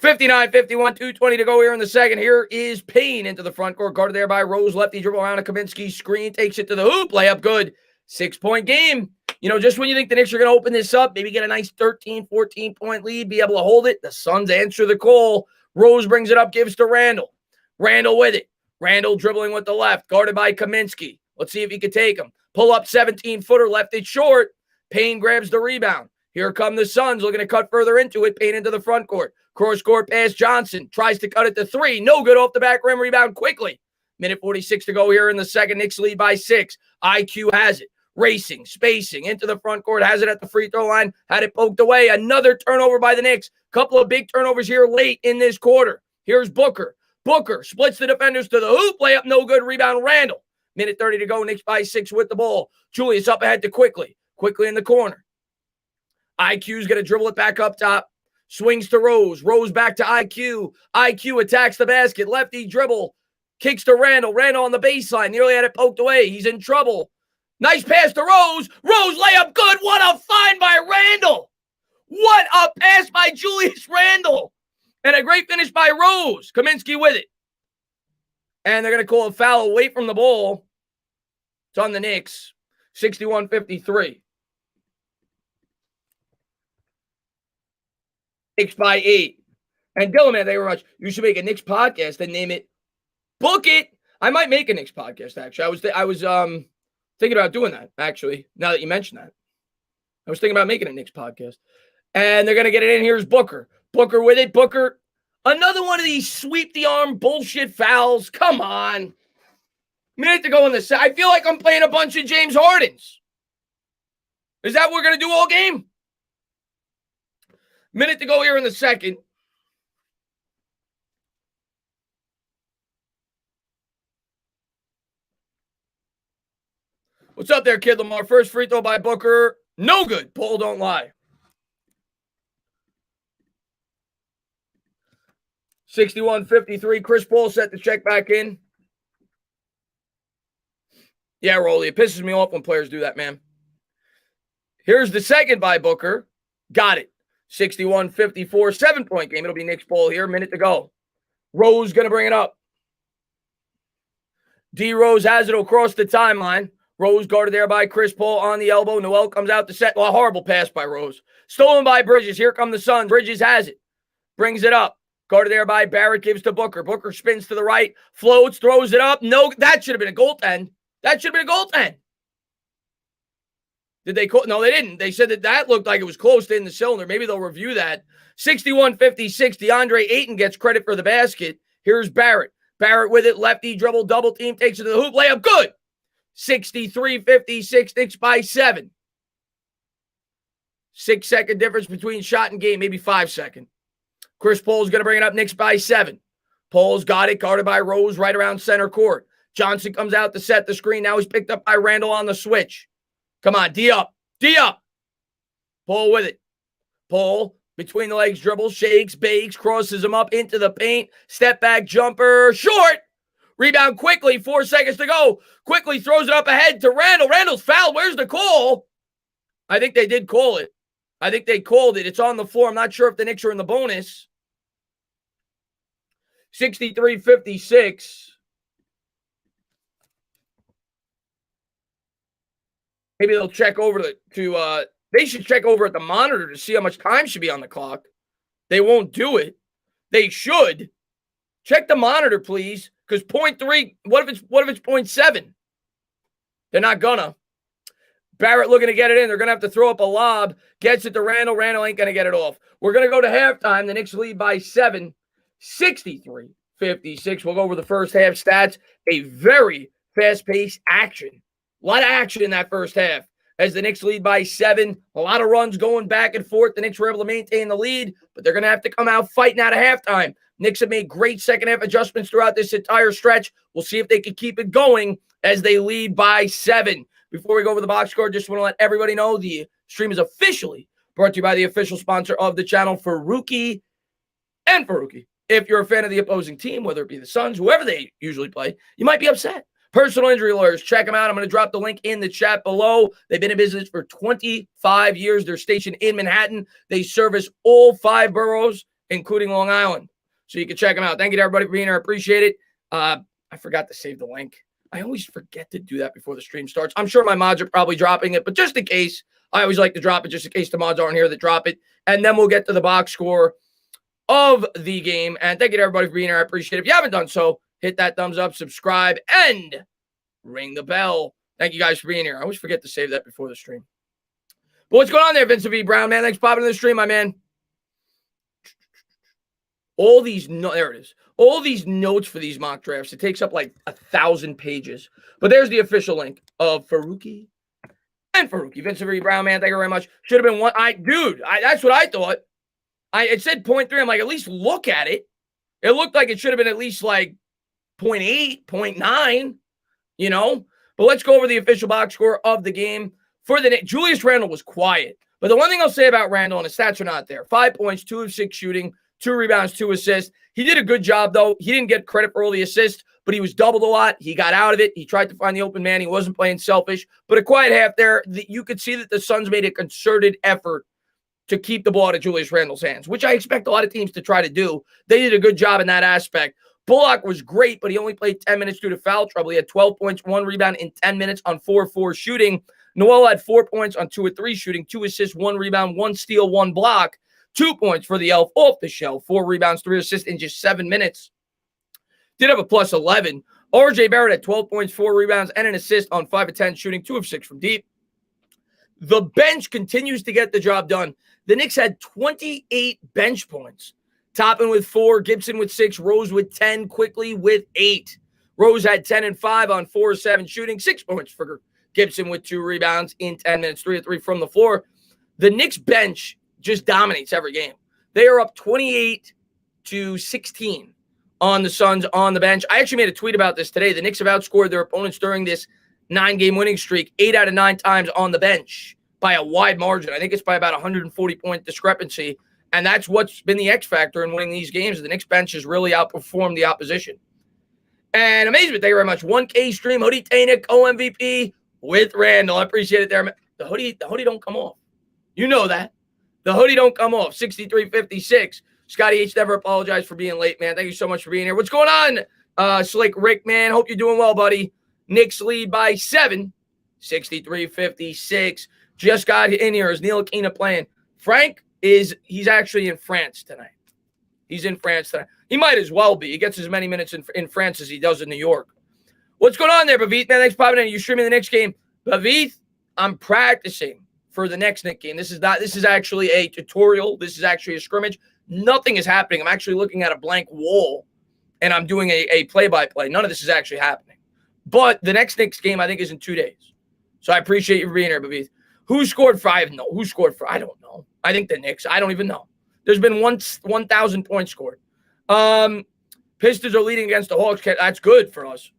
59-51, 2:20 to go here in the second. Here is Payne into the front court. Guarded there by Rose. Lefty dribble around a Kaminsky screen. Takes it to the hoop. Layup good. 6-point game. You know, just when you think the Knicks are going to open this up, maybe get a nice 13, 14-point lead, be able to hold it, the Suns answer the call. Rose brings it up, gives to Randall. Randall with it. Randall dribbling with the left. Guarded by Kaminsky. Let's see if he can take him. Pull up 17-footer. Left it short. Payne grabs the rebound. Here come the Suns looking to cut further into it. Payne into the front court. Cross court pass Johnson. Tries to cut it to 3. No good off the back rim. Rebound quickly. Minute 46 to go here in the second. Knicks lead by 6. IQ has it. Racing, spacing, into the front court. Has it at the free throw line. Had it poked away. Another turnover by the Knicks. Couple of big turnovers here late in this quarter. Here's Booker. Booker splits the defenders to the hoop. Layup no good. Rebound Randall. Minute 30 to go. Knicks by 6 with the ball. Julius up ahead to Quickly. Quickly in the corner. IQ's going to dribble it back up top. Swings to Rose. Rose back to IQ. IQ attacks the basket. Lefty dribble. Kicks to Randall. Randall on the baseline. Nearly had it poked away. He's in trouble. Nice pass to Rose. Rose layup good. What a find by Randall. What a pass by Julius Randall. And a great finish by Rose. Kaminsky with it. And they're going to call a foul away from the ball. It's on the Knicks. 61-53. Knicks by 8. And Dylan, man, thank you very much. You should make a Knicks podcast and name it Book It. I might make a Knicks podcast, actually. I was thinking about doing that, actually, now that you mentioned that. I was thinking about making a Knicks podcast. And they're going to get it in. Here's Booker. Booker with it. Booker. Another one of these sweep the arm bullshit fouls. Come on. Minute to go in the set. I feel like I'm playing a bunch of James Hardens. Is that what we're going to do all game? Minute to go here in the second. What's up there, Kid Lamar? First free throw by Booker. No good. Paul don't lie. 61-53. Chris Paul set the check back in. Yeah, Rolly. It pisses me off when players do that, man. Here's the second by Booker. Got it. 61-54. 7-point game. It'll be Knicks ball here. Minute to go. Rose going to bring it up. D. Rose has it across the timeline. Rose guarded there by Chris Paul on the elbow. Noel comes out to set. Well, a horrible pass by Rose. Stolen by Bridges. Here come the Suns. Bridges has it. Brings it up. Guarded there by Barrett. Gives to Booker. Booker spins to the right. Floats. Throws it up. No, that should have been a goaltend. That should have been a goaltend. Did they call? No, they didn't. They said that looked like it was close to in the cylinder. Maybe they'll review that. 61-56. DeAndre Ayton gets credit for the basket. Here's Barrett. Barrett with it. Lefty dribble, double team, takes it to the hoop. Layup, good. 63-56. Knicks by 7. 6-second difference between shot and game, maybe 5-second. Chris Paul's going to bring it up. Knicks by 7. Paul's got it, guarded by Rose right around center court. Johnson comes out to set the screen. Now he's picked up by Randall on the switch. Come on, D up. D up. Paul with it. Paul between the legs, dribbles, shakes, bakes, crosses him up into the paint. Step back jumper, short. Rebound quickly, 4 seconds to go. Quickly throws it up ahead to Randall. Randall's fouled. Where's the call? I think they did call it. I think they called it. It's on the floor. I'm not sure if the Knicks are in the bonus. 63-56. Maybe they'll check over they should check over at the monitor to see how much time should be on the clock. They won't do it. They should. Check the monitor, please. Because 0.3, what if it's 0.7? They're not gonna. Barrett looking to get it in. They're going to have to throw up a lob. Gets it to Randall. Randall ain't going to get it off. We're going to go to halftime. The Knicks lead by 7, 63-56. We'll go over the first half stats. A very fast-paced action. A lot of action in that first half. As the Knicks lead by 7, a lot of runs going back and forth. The Knicks were able to maintain the lead, but they're going to have to come out fighting out of halftime. Knicks have made great second-half adjustments throughout this entire stretch. We'll see if they can keep it going as they lead by 7. Before we go over the box score, just want to let everybody know the stream is officially brought to you by the official sponsor of the channel, Faruqi and Faruqi. If you're a fan of the opposing team, whether it be the Suns, whoever they usually play, you might be upset. Personal injury lawyers, check them out. I'm going to drop the link in the chat below. They've been in business for 25 years. They're stationed in Manhattan. They service all 5 boroughs, including Long Island. So you can check them out. Thank you to everybody for being here. I appreciate it. I forgot to save the link. I always forget to do that before the stream starts. I'm sure my mods are probably dropping it, but just in case, I always like to drop it just in case the mods aren't here that drop it. And then we'll get to the box score of the game. And thank you to everybody for being here. I appreciate it. If you haven't done so, hit that thumbs up, subscribe, and ring the bell. Thank you guys for being here. I always forget to save that before the stream. But what's going on there, Vincent V. Brown, man? Thanks for popping in the stream, my man. There it is. All these notes for these mock drafts, it takes up like 1,000 pages. But there's the official link of Faruqi and Faruqi. Vincent V. Brown, man, thank you very much. Should have been one. That's what I thought. It said 0.3. I'm like, at least look at it. It looked like it should have been at least like 0.8, 0.9, you know. But let's go over the official box score of the game. For the Knicks, Julius Randle was quiet. But the one thing I'll say about Randle, and his stats are not there. 5 points, 2 of 6 shooting, 2 rebounds, 2 assists. He did a good job, though. He didn't get credit for all the assists, but he was doubled a lot. He got out of it. He tried to find the open man. He wasn't playing selfish. But a quiet half there. You could see that the Suns made a concerted effort to keep the ball out of Julius Randle's hands, which I expect a lot of teams to try to do. They did a good job in that aspect. Bullock was great, but he only played 10 minutes due to foul trouble. He had 12 points, 1 rebound in 10 minutes on 4-4 shooting. Noel had 4 points on 2 of 3 shooting, 2 assists, 1 rebound, 1 steal, 1 block. 2 points for the Elf off the shelf. 4 rebounds, 3 assists in just 7 minutes. Did have a plus 11. RJ Barrett had 12 points, 4 rebounds, and an assist on 5 of 10 shooting, 2 of 6 from deep. The bench continues to get the job done. The Knicks had 28 bench points. Toppin with 4, Gibson with 6, Rose with 10, Quickly with 8. Rose had 10 and 5 on 4 of 7 shooting, 6 points for Gibson with 2 rebounds in 10 minutes, 3 of 3 from the floor. The Knicks bench just dominates every game. They are up 28-16 on the Suns on the bench. I actually made a tweet about this today. The Knicks have outscored their opponents during this 9-game winning streak 8 out of 9 times on the bench by a wide margin. I think it's by about 140-point discrepancy, and that's what's been the X factor in winning these games. The Knicks bench has really outperformed the opposition. And amazement, thank you very much. 1K stream, Hoodie Tainick, co-MVP with Randall. I appreciate it there. The hoodie don't come off. You know that. The hoodie don't come off. 63-56. Scotty H. never apologized for being late, man. Thank you so much for being here. What's going on, Slick Rick, man? Hope you're doing well, buddy. Knicks lead by 7. 63-56. Just got in here. Is Neil Aquina playing? Frank he's actually in France tonight. He's in France tonight. He might as well be. He gets as many minutes in France as he does in New York. What's going on there, Bavith? Man, thanks for popping in. You streaming the Knicks game. Bavith, I'm practicing for the next Knicks game. This is actually a tutorial. This is actually a scrimmage. Nothing is happening. I'm actually looking at a blank wall, and I'm doing a play-by-play. None of this is actually happening. But the next Knicks game, I think, is in 2 days. So I appreciate you being here, Bavith. Who scored 5? No. Who scored 4? I don't know. I think the Knicks. I don't even know. There's been 1,000 points scored. Pistons are leading against the Hawks. That's good for us.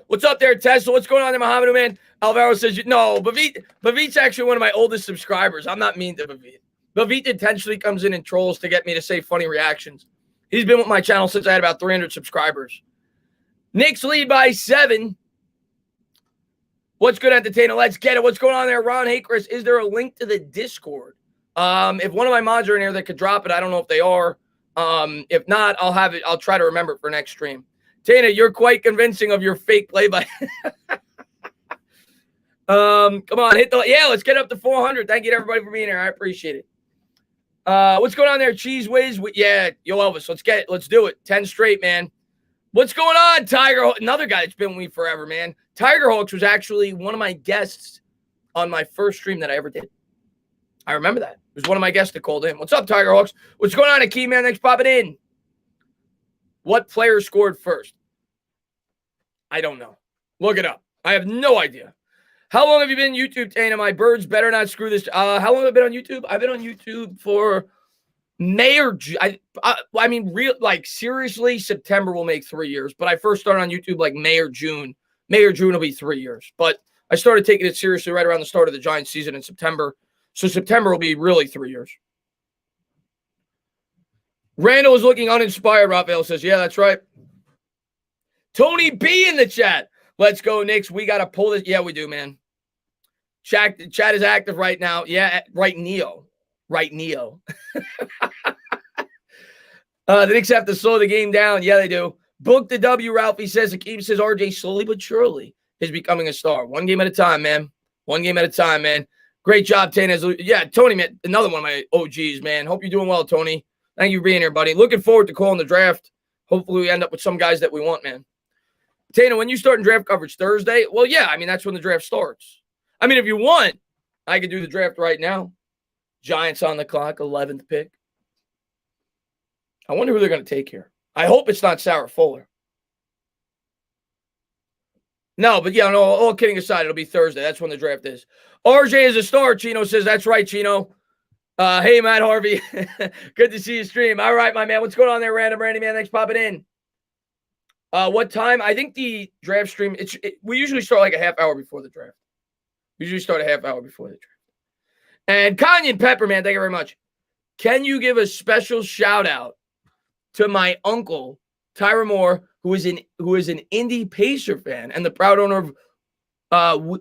What's up there, Tesla? What's going on there, Muhammad, man? Alvaro says, no, Bavit's actually one of my oldest subscribers. I'm not mean to Bavit. Bavit intentionally comes in and trolls to get me to say funny reactions. He's been with my channel since I had about 300 subscribers. Knicks lead by 7. What's good, entertainer? Let's get it. What's going on there, Ron? Hey, Chris, is there a link to the Discord? If one of my mods are in here that could drop it, I don't know if they are. If not, I'll have it. I'll try to remember it for next stream. Tana, you're quite convincing of your fake play-by. Come on, let's get up to 400. Thank you to everybody for being here. I appreciate it. What's going on there, Cheese Whiz? Yeah, yo, Elvis, let's do it. 10 straight, man. What's going on, Tiger? Another guy that's been with me forever, man. Tiger Hawks was actually one of my guests on my first stream that I ever did. I remember that. It was one of my guests that called in. What's up, Tiger Hawks? What's going on, Akeem, man? Thanks for popping in. What player scored first? I don't know. Look it up. I have no idea. How long have you been on YouTube, Tana? My birds better not screw this. How long have I been on YouTube? I've been on YouTube for May or June. I mean, seriously, September will make 3 years. But I first started on YouTube like May or June. May or June will be 3 years. But I started taking it seriously right around the start of the Giants season in September. So September will be really 3 years. Randall is looking uninspired, Raphael says. Yeah, that's right. Tony B in the chat. Let's go, Knicks. We got to pull this. Yeah, we do, man. Chat is active right now. Yeah, right, Neo. Right, Neo. The Knicks have to slow the game down. Yeah, they do. Book the W, Ralphie says. Akeem says RJ slowly but surely is becoming a star. One game at a time, man. One game at a time, man. Great job, Tana. Yeah, Tony, man. Another one of my OGs, man. Hope you're doing well, Tony. Thank you for being here, buddy. Looking forward to calling the draft. Hopefully we end up with some guys that we want, man. Tana, when you start in draft coverage Thursday, well, yeah, I mean, that's when the draft starts. I mean, if you want, I could do the draft right now. Giants on the clock, 11th pick. I wonder who they're going to take here. I hope it's not Sarah Fuller. No, but yeah, no, all kidding aside, it'll be Thursday. That's when the draft is. RJ is a star, Chino says. That's right, Chino. Hey, Matt Harvey. Good to see you stream. All right, my man. What's going on there, Random Randy, man? Thanks for popping in. What time? I think the draft stream, we usually start like a half hour before the draft. We usually start a half hour before the draft. And Kanyan Pepper, man, thank you very much. Can you give a special shout out to my uncle, Tyra Moore, who is an Indy Pacer fan and the proud owner of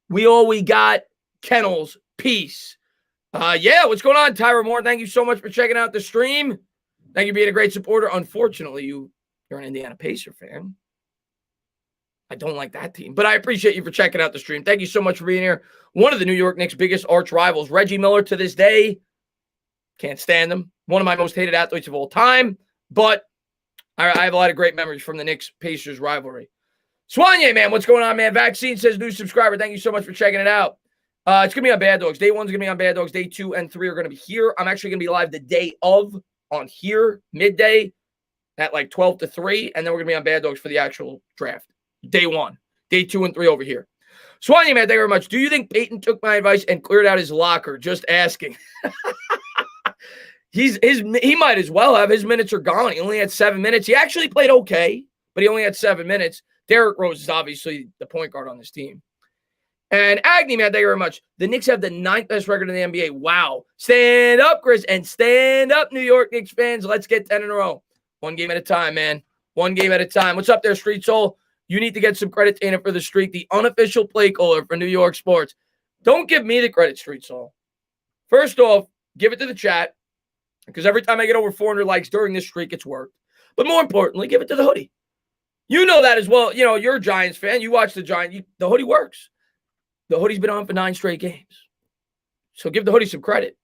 We All We Got Kennels. Peace. Yeah, what's going on, Tyra Moore? Thank you so much for checking out the stream. Thank you for being a great supporter. Unfortunately, you're an Indiana Pacer fan. I don't like that team, but I appreciate you for checking out the stream. Thank you so much for being here. One of the New York Knicks' biggest arch rivals, Reggie Miller, to this day. Can't stand him. One of my most hated athletes of all time, but I have a lot of great memories from the Knicks-Pacers rivalry. Swanye, man, what's going on, man? Vaccine says new subscriber. Thank you so much for checking it out. It's going to be on Bad Dogs. Day 1's going to be on Bad Dogs. Day 2 and 3 are going to be here. I'm actually going to be live the day of on here, midday, at like 12 to 3, and then we're going to be on Bad Dogs for the actual draft. Day 1. Day 2 and 3 over here. Swanya, man, thank you very much. Do you think Peyton took my advice and cleared out his locker? Just asking. He might as well have. His minutes are gone. He only had 7 minutes. He actually played okay, but he only had 7 minutes. Derrick Rose is obviously the point guard on this team. And Agni, man, thank you very much. The Knicks have the 9th best record in the NBA. Wow. Stand up, Chris, and stand up, New York Knicks fans. Let's get 10 in a row. One game at a time, man. One game at a time. What's up there, Street Soul? You need to get some credit, Tana, for the streak. The unofficial play caller for New York sports. Don't give me the credit, Street Soul. First off, give it to the chat, because every time I get over 400 likes during this streak, it's worked. But more importantly, give it to the hoodie. You know that as well. You know, you're a Giants fan. You watch the Giants. The hoodie works. The hoodie's been on for 9 straight games. So give the hoodie some credit.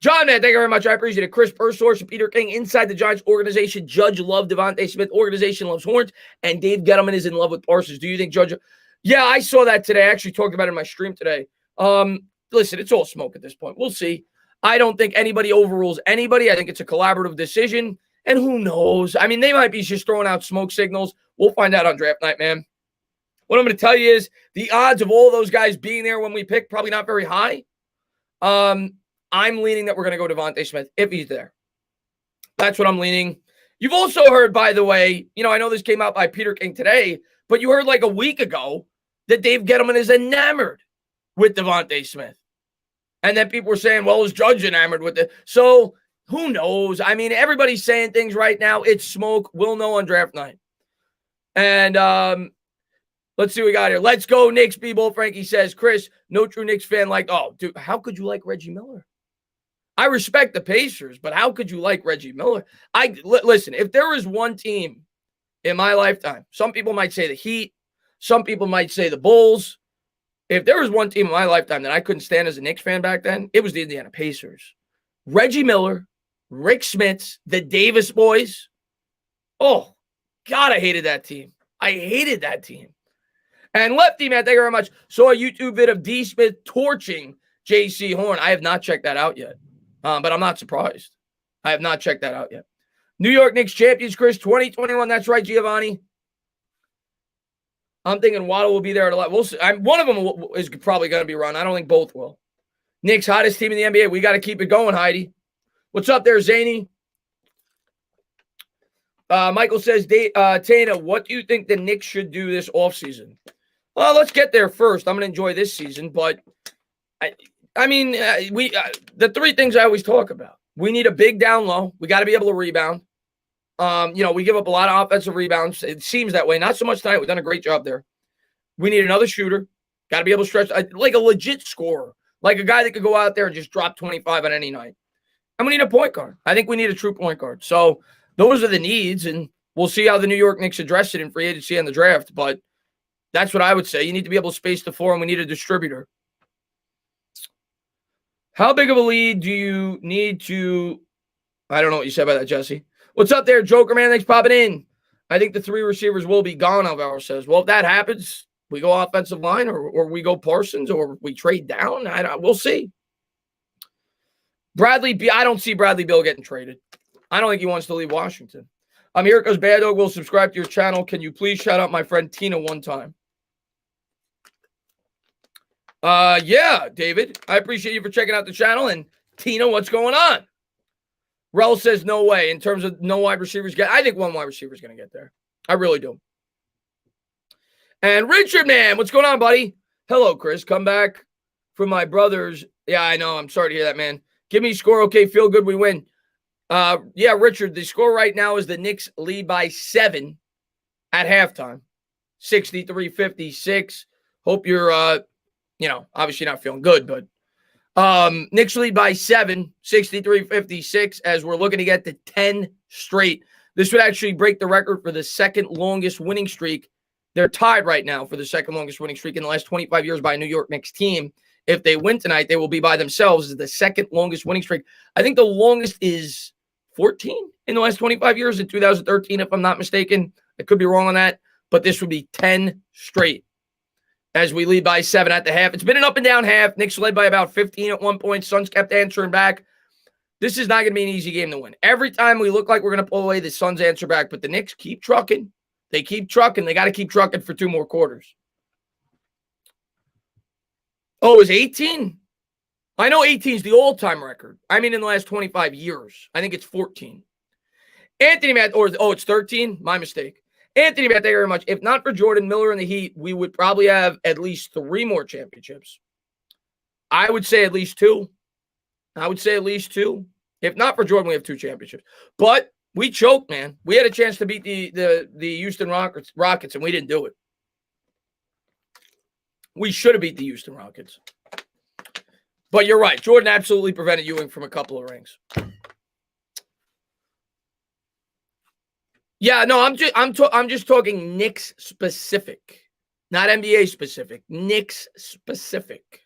John, man, thank you very much. I appreciate it. Chris Persource, Peter King, inside the Giants organization. Judge love Devontae Smith. Organization loves Horns. And Dave Gettleman is in love with Parsons. Do you think Judge? Yeah, I saw that today. I actually talked about it in my stream today. Listen, it's all smoke at this point. We'll see. I don't think anybody overrules anybody. I think it's a collaborative decision. And who knows? I mean, they might be just throwing out smoke signals. We'll find out on draft night, man. What I'm going to tell you is the odds of all those guys being there when we pick, probably not very high. I'm leaning that we're going to go Devontae Smith if he's there. That's what I'm leaning. You've also heard, by the way, I know this came out by Peter King today, but you heard like a week ago that Dave Gettleman is enamored with Devontae Smith. And then people were saying, well, is Judge enamored with it? So who knows? I mean, everybody's saying things right now. It's smoke. We'll know on draft night. And let's see what we got here. Let's go, Knicks. B-Bull Frankie says, Chris, no true Knicks fan dude, how could you like Reggie Miller? I respect the Pacers, but how could you like Reggie Miller? Listen, if there is one team in my lifetime, some people might say the Heat, some people might say the Bulls. If there was one team in my lifetime that I couldn't stand as a Knicks fan back then, it was the Indiana Pacers. Reggie Miller, Rick Smits, the Davis boys. Oh, God, I hated that team. I hated that team. And Lefty, man, thank you very much. Saw a YouTube vid of D. Smith torching J.C. Horn. I have not checked that out yet, but I'm not surprised. I have not checked that out yet. New York Knicks champions, Chris, 2021. That's right, Giovanni. I'm thinking Waddle will be there at a lot. We'll see. One of them is probably going to be run. I don't think both will. Knicks, hottest team in the NBA. We got to keep it going, Heidi. What's up there, Zany? Michael says, Tana, what do you think the Knicks should do this offseason? Well, let's get there first. I'm going to enjoy this season, but the three things I always talk about. We need a big down low. We got to be able to rebound. We give up a lot of offensive rebounds. It seems that way. Not so much tonight. We've done a great job there. We need another shooter. Got to be able to stretch like a legit scorer, like a guy that could go out there and just drop 25 on any night. And we need a point guard. I think we need a true point guard. So those are the needs, and we'll see how the New York Knicks address it in free agency and the draft. But that's what I would say. You need to be able to space the floor, and we need a distributor. How big of a lead do you need to – I don't know what you said about that, Jesse. What's up there, Joker man? Thanks for popping in. I think the three receivers will be gone, Alvaro says. Well, if that happens, we go offensive line or we go Parsons or we trade down. We'll see. I don't see Bradley Beal getting traded. I don't think he wants to leave Washington. Here it goes, Bad Dog. Will subscribe to your channel. Can you please shout out my friend Tina one time? Yeah, David. I appreciate you for checking out the channel. And Tina, what's going on? Rel says no way. In terms of no wide receivers, I think one wide receiver is going to get there. I really do. And Richard, man, what's going on, buddy? Hello, Chris. Come back from my brothers. Yeah, I know. I'm sorry to hear that, man. Give me score. Okay, feel good. We win. Yeah, Richard, the score right now is the Knicks lead by 7 at halftime. 63-56. Hope you're, obviously not feeling good, but Knicks lead by 7, 63-56, as we're looking to get to 10 straight. This would actually break the record for the second longest winning streak. They're tied right now for the second longest winning streak in the last 25 years by a New York Knicks team. If they win tonight, they will be by themselves as the second longest winning streak. I think the longest is 14 in the last 25 years in 2013, if I'm not mistaken. I could be wrong on that, but this would be 10 straight as we lead by 7 at the half. It's been an up and down half. Knicks led by about 15 at one point. Suns kept answering back. This is not going to be an easy game to win. Every time we look like we're going to pull away, the Suns answer back, but the Knicks keep trucking. They keep trucking. They got to keep trucking for 2 more quarters. Oh, it was 18? I know 18 is the all-time record. I mean, in the last 25 years. I think it's 14. Anthony Matt, it's 13? My mistake. Anthony Matt, thank you very much. If not for Jordan Miller and the Heat, we would probably have at least 3 more championships. I would say at least 2. If not for Jordan, we have 2 championships. But we choked, man. We had a chance to beat the Houston Rockets, and we didn't do it. We should have beat the Houston Rockets. But you're right. Jordan absolutely prevented Ewing from a couple of rings. Yeah, no, I'm just talking Knicks specific, not NBA specific. Knicks specific.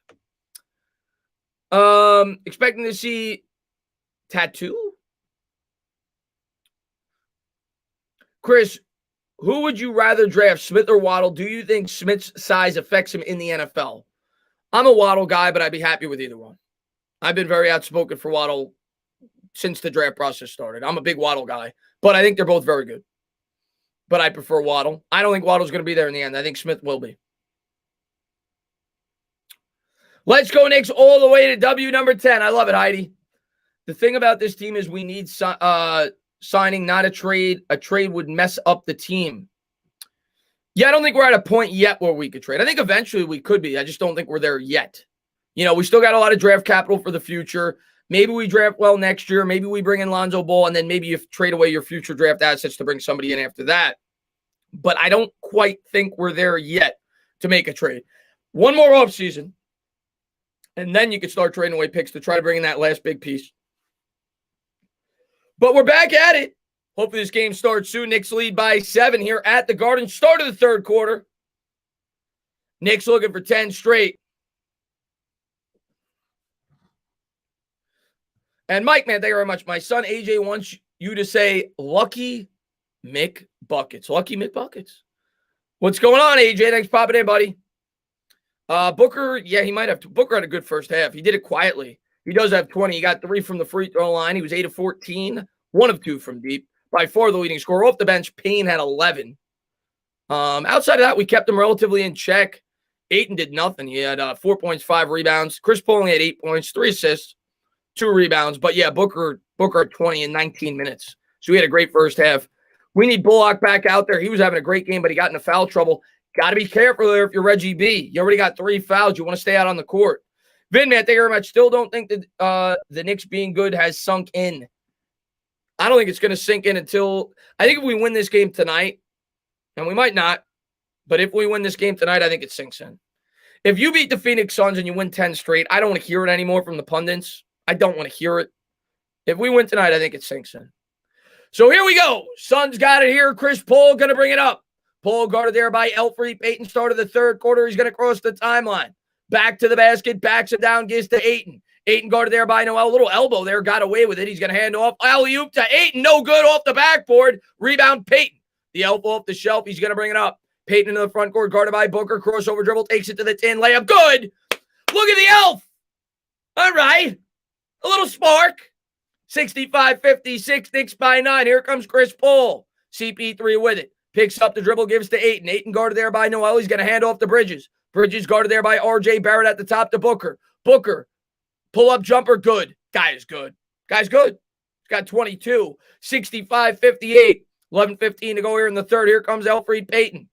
Expecting to see tattoo. Chris, Who would you rather draft, Smith or Waddle? Do you think Smith's size affects him in the NFL? I'm a Waddle guy, but I'd be happy with either one. I've been very outspoken for Waddle since the draft process started. I'm a big Waddle guy, but I think they're both very good. But I prefer Waddle. I don't think Waddle's going to be there in the end. I think Smith will be. Let's go, Knicks, all the way to W number 10. I love it, Heidi. The thing about this team is we need signing, not a trade. A trade would mess up the team. Yeah, I don't think we're at a point yet where we could trade. I think eventually we could be. I just don't think we're there yet. You know, we still got a lot of draft capital for the future. Maybe we draft well next year. Maybe we bring in Lonzo Ball, and then maybe you trade away your future draft assets to bring somebody in after that. But I don't quite think we're there yet to make a trade. One more offseason, and then you can start trading away picks to try to bring in that last big piece. But we're back at it. Hopefully this game starts soon. Knicks lead by 7 here at the Garden. Start of the third quarter. Knicks looking for 10 straight. And Mike, man, thank you very much. My son AJ wants you to say Lucky Mick Buckets. Lucky Mick Buckets. What's going on, AJ? Thanks for popping in, buddy. Booker, yeah, he might have. Booker had a good first half. He did it quietly. He does have 20. He got 3 from the free throw line. He was 8 of 14, 1 of 2 from deep. By far the leading scorer. Off the bench, Payne had 11. Outside of that, we kept him relatively in check. Ayton did nothing. He had 4 points, 5 rebounds. Chris Paul only had 8 points, 3 assists, 2 rebounds. But yeah, Booker had 20 in 19 minutes. So he had a great first half. We need Bullock back out there. He was having a great game, but he got into foul trouble. Got to be careful there if you're Reggie B. You already got 3 fouls. You want to stay out on the court. Vin, man, thank you very much. Still don't think that the Knicks being good has sunk in. I don't think it's going to sink in until – I think if we win this game tonight, and we might not, but if we win this game tonight, I think it sinks in. If you beat the Phoenix Suns and you win 10 straight, I don't want to hear it anymore from the pundits. I don't want to hear it. If we win tonight, I think it sinks in. So here we go. Suns got it here. Chris Paul going to bring it up. Paul guarded there by Elfrid Payton. Started the third quarter. He's going to cross the timeline. Back to the basket. Backs it down. Gives to Ayton. Ayton guarded there by Noel. Little elbow there. Got away with it. He's going to hand off. Alley-oop to Ayton. No good off the backboard. Rebound Payton. The elbow off the shelf. He's going to bring it up. Payton into the front court. Guarded by Booker. Crossover dribble. Takes it to the 10. Layup. Good. Look at the elf. All right. A little spark. 65-56. Knicks by 9. Here comes Chris Paul. CP3 with it. Picks up the dribble. Gives to Ayton. Ayton guarded there by Noel. He's going to hand off to Bridges. Bridges guarded there by RJ Barrett at the top to Booker. Booker. Pull-up jumper, good. Guy is good. Guy's good. He's got 22. 65-58. 11:15 to go here in the third. Here comes Elfrid Payton.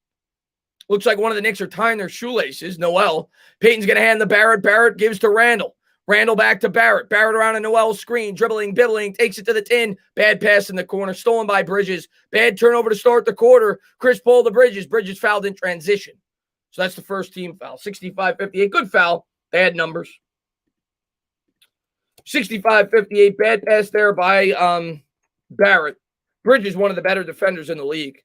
Looks like one of the Knicks are tying their shoelaces. Noel. Payton's going to hand the Barrett. Barrett gives to Randall. Randall back to Barrett. Barrett around a Noel screen. Dribbling, bibbling. Takes it to the 10. Bad pass in the corner. Stolen by Bridges. Bad turnover to start the quarter. Chris Paul to Bridges. Bridges fouled in transition. So that's the first team foul. 65-58. Good foul. Bad numbers. 65-58. Bad pass there by Barrett. Bridges, one of the better defenders in the league.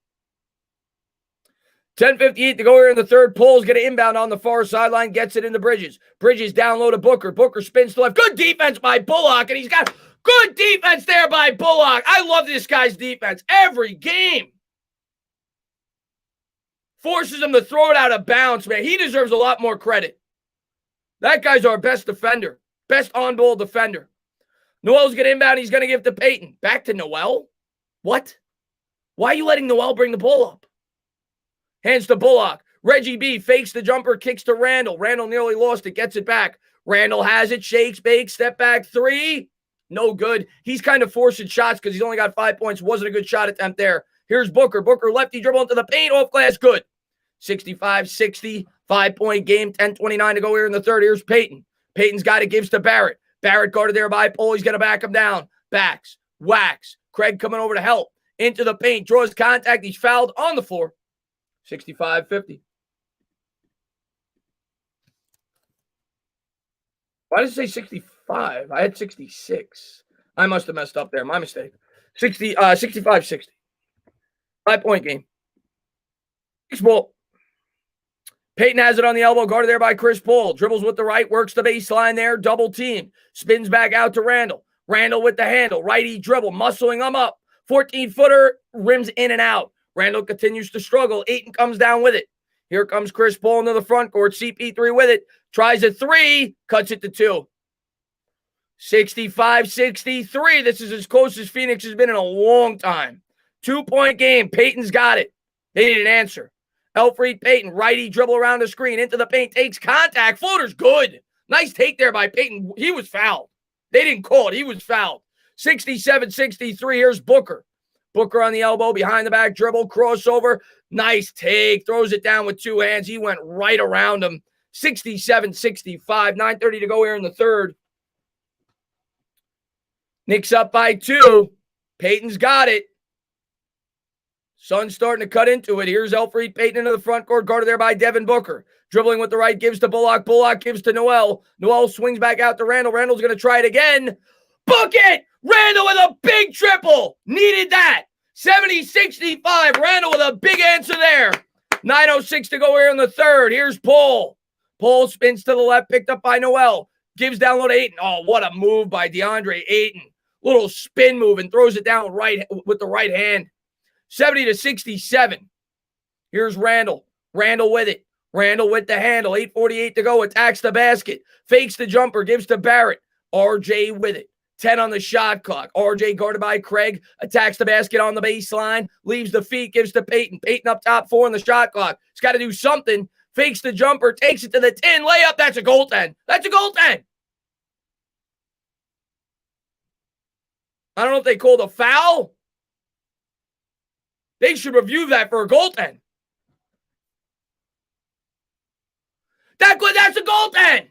10:58 to go here in the third. Paul's going to inbound on the far sideline. Gets it into Bridges. Bridges down low to Booker. Booker spins to left. Good defense by Bullock. And he's got good defense there by Bullock. I love this guy's defense every game. Forces him to throw it out of bounds, man. He deserves a lot more credit. That guy's our best defender. Best on-ball defender. Noel's going to inbound. He's going to give to Payton. Back to Noel? What? Why are you letting Noel bring the ball up? Hands to Bullock. Reggie B fakes the jumper, kicks to Randall. Randall nearly lost it, gets it back. Randall has it, shakes, bakes, step back, 3. No good. He's kind of forcing shots because he's only got 5 points. Wasn't a good shot attempt there. Here's Booker. Booker lefty dribble into the paint, off glass, good. 65-60, 5-point game, 10:29 to go here in the third. Here's Payton. Payton's got it, gives to Barrett. Barrett guarded there by Paul. He's going to back him down. Backs, whacks. Craig coming over to help. Into the paint, draws contact. He's fouled on the floor. 65-50. Why does it say 65? I had 66. I must have messed up there. My mistake. 65-60. 5-point game. Knicks ball. Payton has it on the elbow, guarded there by Chris Paul. Dribbles with the right, works the baseline there, double team. Spins back out to Randall. Randall with the handle, righty dribble, muscling him up. 14-footer, rims in and out. Randall continues to struggle. Ayton comes down with it. Here comes Chris Paul into the front court. CP3 with it. Tries a three. Cuts it to 2. 65-63. This is as close as Phoenix has been in a long time. 2-point game. Payton's got it. They need an answer. Elfrid Payton, righty, dribble around the screen, into the paint, takes contact. Floater's good. Nice take there by Payton. He was fouled. They didn't call it. He was fouled. 67-63. Here's Booker. Booker on the elbow, behind the back dribble, crossover. Nice take. Throws it down with 2 hands. He went right around him. 67-65. 9:30 to go here in the third. Knicks up by 2. Payton's got it. Suns starting to cut into it. Here's Elfrid Payton into the front court, guarded there by Devin Booker. Dribbling with the right, gives to Bullock. Bullock gives to Noel. Noel swings back out to Randall. Randall's going to try it again. Book it! Randall with a big triple. Needed that. 70-65. Randall with a big answer there. 9:06 to go here in the third. Here's Paul. Paul spins to the left, picked up by Noel. Gives down low to Ayton. Oh, what a move by DeAndre Ayton. Little spin move and throws it down with the right hand. 70-67. Here's Randall. Randall with it. Randall with the handle. 8:48 to go. Attacks the basket. Fakes the jumper. Gives to Barrett. RJ with it. 10 on the shot clock. RJ guarded by Craig. Attacks the basket on the baseline. Leaves the feet. Gives to Payton. Payton up top 4 on the shot clock. He's got to do something. Fakes the jumper. Takes it to the 10. Layup. That's a goaltend. That's a goaltend. I don't know if they called a foul. They should review that for a goaltend. That's a goaltend.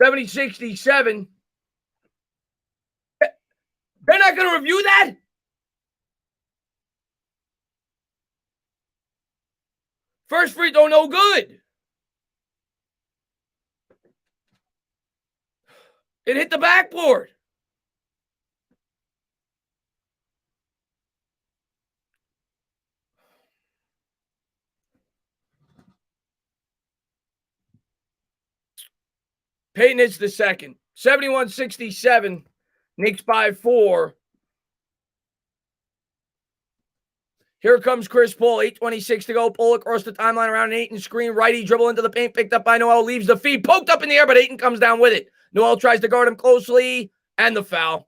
$70-67. They're not going to review that? First free throw, no good. It hit the backboard. Payton hits the second. 71-67. Knicks by 4. Here comes Chris Paul. 8:26 to go. Pull across the timeline around an Ayton screen. Righty dribble into the paint. Picked up by Noel. Leaves the feed. Poked up in the air, but Ayton comes down with it. Noel tries to guard him closely. And the foul.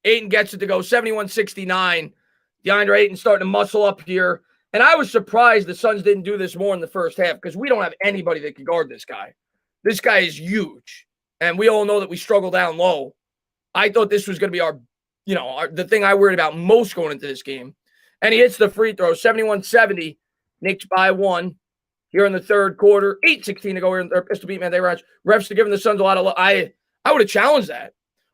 Ayton gets it to go. 71-69. DeAndre Ayton starting to muscle up here. And I was surprised the Suns didn't do this more in the first half because we don't have anybody that can guard this guy. This guy is huge. And we all know that we struggle down low. I thought this was going to be the thing I worried about most going into this game. And he hits the free throw. 71-70. Knicks by 1 here in the third quarter. 8:16 to go here in the third. Pistol beat, man. They were refs to giving the Suns a lot of love. I would have challenged that.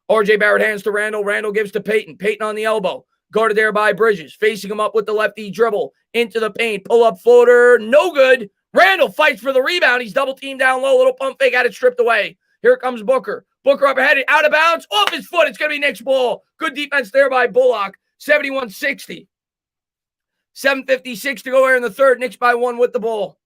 RJ Barrett hands to Randall. Randall gives to Payton. Payton on the elbow. Guarded there by Bridges. Facing him up with the lefty dribble. Into the paint. Pull-up floater. No good. Randall fights for the rebound. He's double-teamed down low. Little pump fake. Had it stripped away. Here comes Booker. Booker up ahead. Out of bounds. Off his foot. It's going to be Knicks ball. Good defense there by Bullock. 71-60. 7:56 to go here in the third. Knicks by 1 with the ball.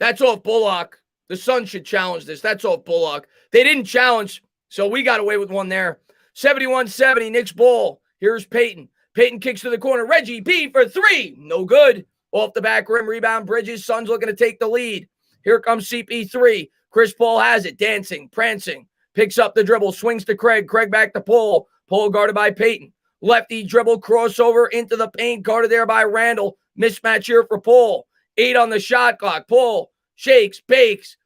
That's off Bullock. The Suns should challenge this. That's off Bullock. They didn't challenge, so we got away with one there. 71-70, Knicks ball. Here's Payton. Payton kicks to the corner. Reggie B for 3. No good. Off the back rim, rebound Bridges. Suns looking to take the lead. Here comes CP3. Chris Paul has it. Dancing, prancing. Picks up the dribble. Swings to Craig. Craig back to Paul. Paul guarded by Payton. Lefty dribble, crossover into the paint. Guarded there by Randall. Mismatch here for Paul. 8 on the shot clock. Paul shakes, bakes.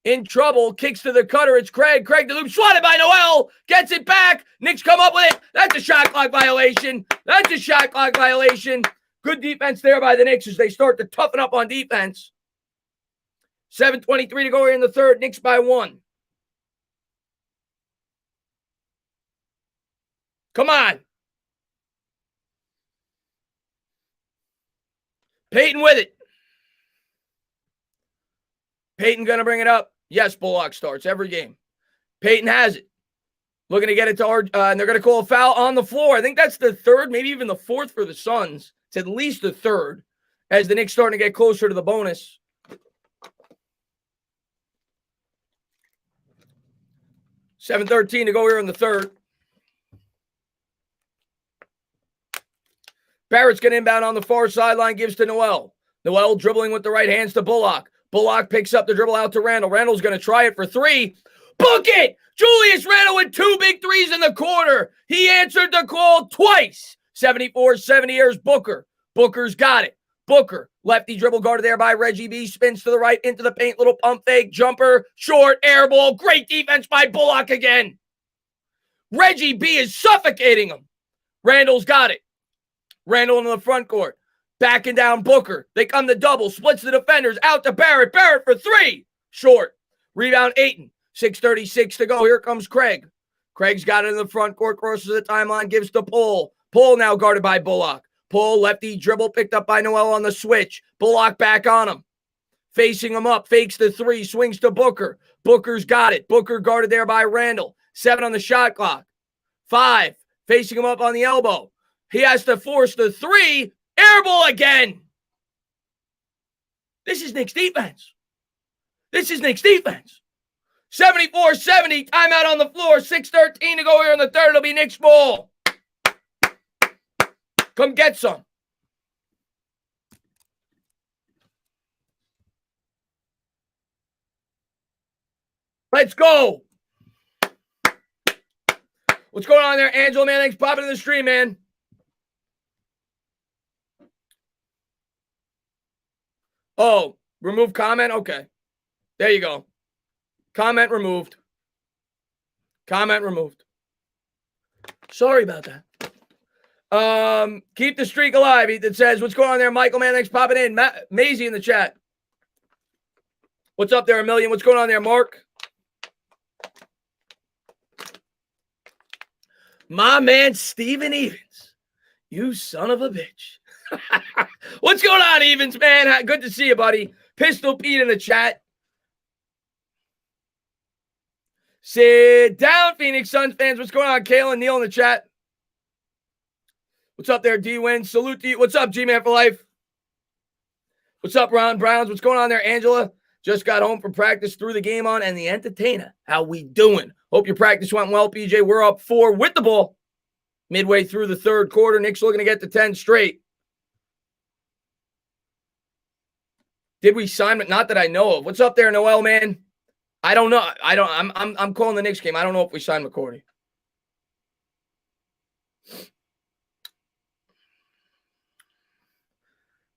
In trouble. Kicks to the cutter. It's Craig. Craig the loop. Swatted by Noel. Gets it back. Knicks come up with it. That's a shot clock violation. That's a shot clock violation. Good defense there by the Knicks as they start to toughen up on defense. 7:23 to go here in the third. Knicks by 1. Come on. Payton with it. Payton going to bring it up. Yes, Bullock starts every game. Payton has it. Looking to get it to and they're going to call a foul on the floor. I think that's the third, maybe even the fourth for the Suns. It's at least the third as the Knicks starting to get closer to the bonus. $7:13 to go here in the third. Barrett's going to inbound on the far sideline, gives to Noel. Noel dribbling with the right hands to Bullock. Bullock picks up the dribble out to Randall. Randall's going to try it for three. Book it! Julius Randle with 2 big threes in the quarter. He answered the call twice. 74-70, here's Booker. Booker's got it. Booker, lefty dribble guarded there by Reggie B. Spins to the right, into the paint, little pump fake, jumper, short, air ball. Great defense by Bullock again. Reggie B. is suffocating him. Randall's got it. Randall into the front court. Backing down Booker. They come to double. Splits the defenders. Out to Barrett. Barrett for three. Short. Rebound Ayton. 6:36 to go. Here comes Craig. Craig's got it in the front court. Crosses the timeline. Gives to Poole. Poole now guarded by Bullock. Poole, lefty dribble. Picked up by Noel on the switch. Bullock back on him. Facing him up. Fakes the three. Swings to Booker. Booker's got it. Booker guarded there by Randall. 7 on the shot clock. 5. Facing him up on the elbow. He has to force the three. Air ball again. This is Knicks defense. This is Knicks defense. 74-70. Timeout on the floor. 6:13 to go here in the third. It'll be Knicks ball. Come get some. Let's go. What's going on there, Angela, man? Thanks for popping in the stream, man. Oh, remove comment? Okay. There you go. Comment removed. Comment removed. Sorry about that. Keep the streak alive. Ethan says, what's going on there, Michael, man? Thanks for popping in. Maisie in the chat. What's up there, Million? What's going on there, Mark? My man, Steven Evans. You son of a bitch. What's going on, Evans, man? Good to see you, buddy. Pistol Pete in the chat. Sit down, Phoenix Suns fans. What's going on, Kalen Neal in the chat? What's up there, D-Win? Salute to you. What's up, G-Man for life? What's up, Ron Browns? What's going on there, Angela? Just got home from practice, threw the game on, and the entertainer. How we doing? Hope your practice went well, PJ. We're up 4 with the ball. Midway through the third quarter, Knicks looking to get to 10 straight. Did we sign it? Not that I know of. What's up there, Noel, man? I don't know. I'm calling the Knicks game. I don't know if we signed McCourty.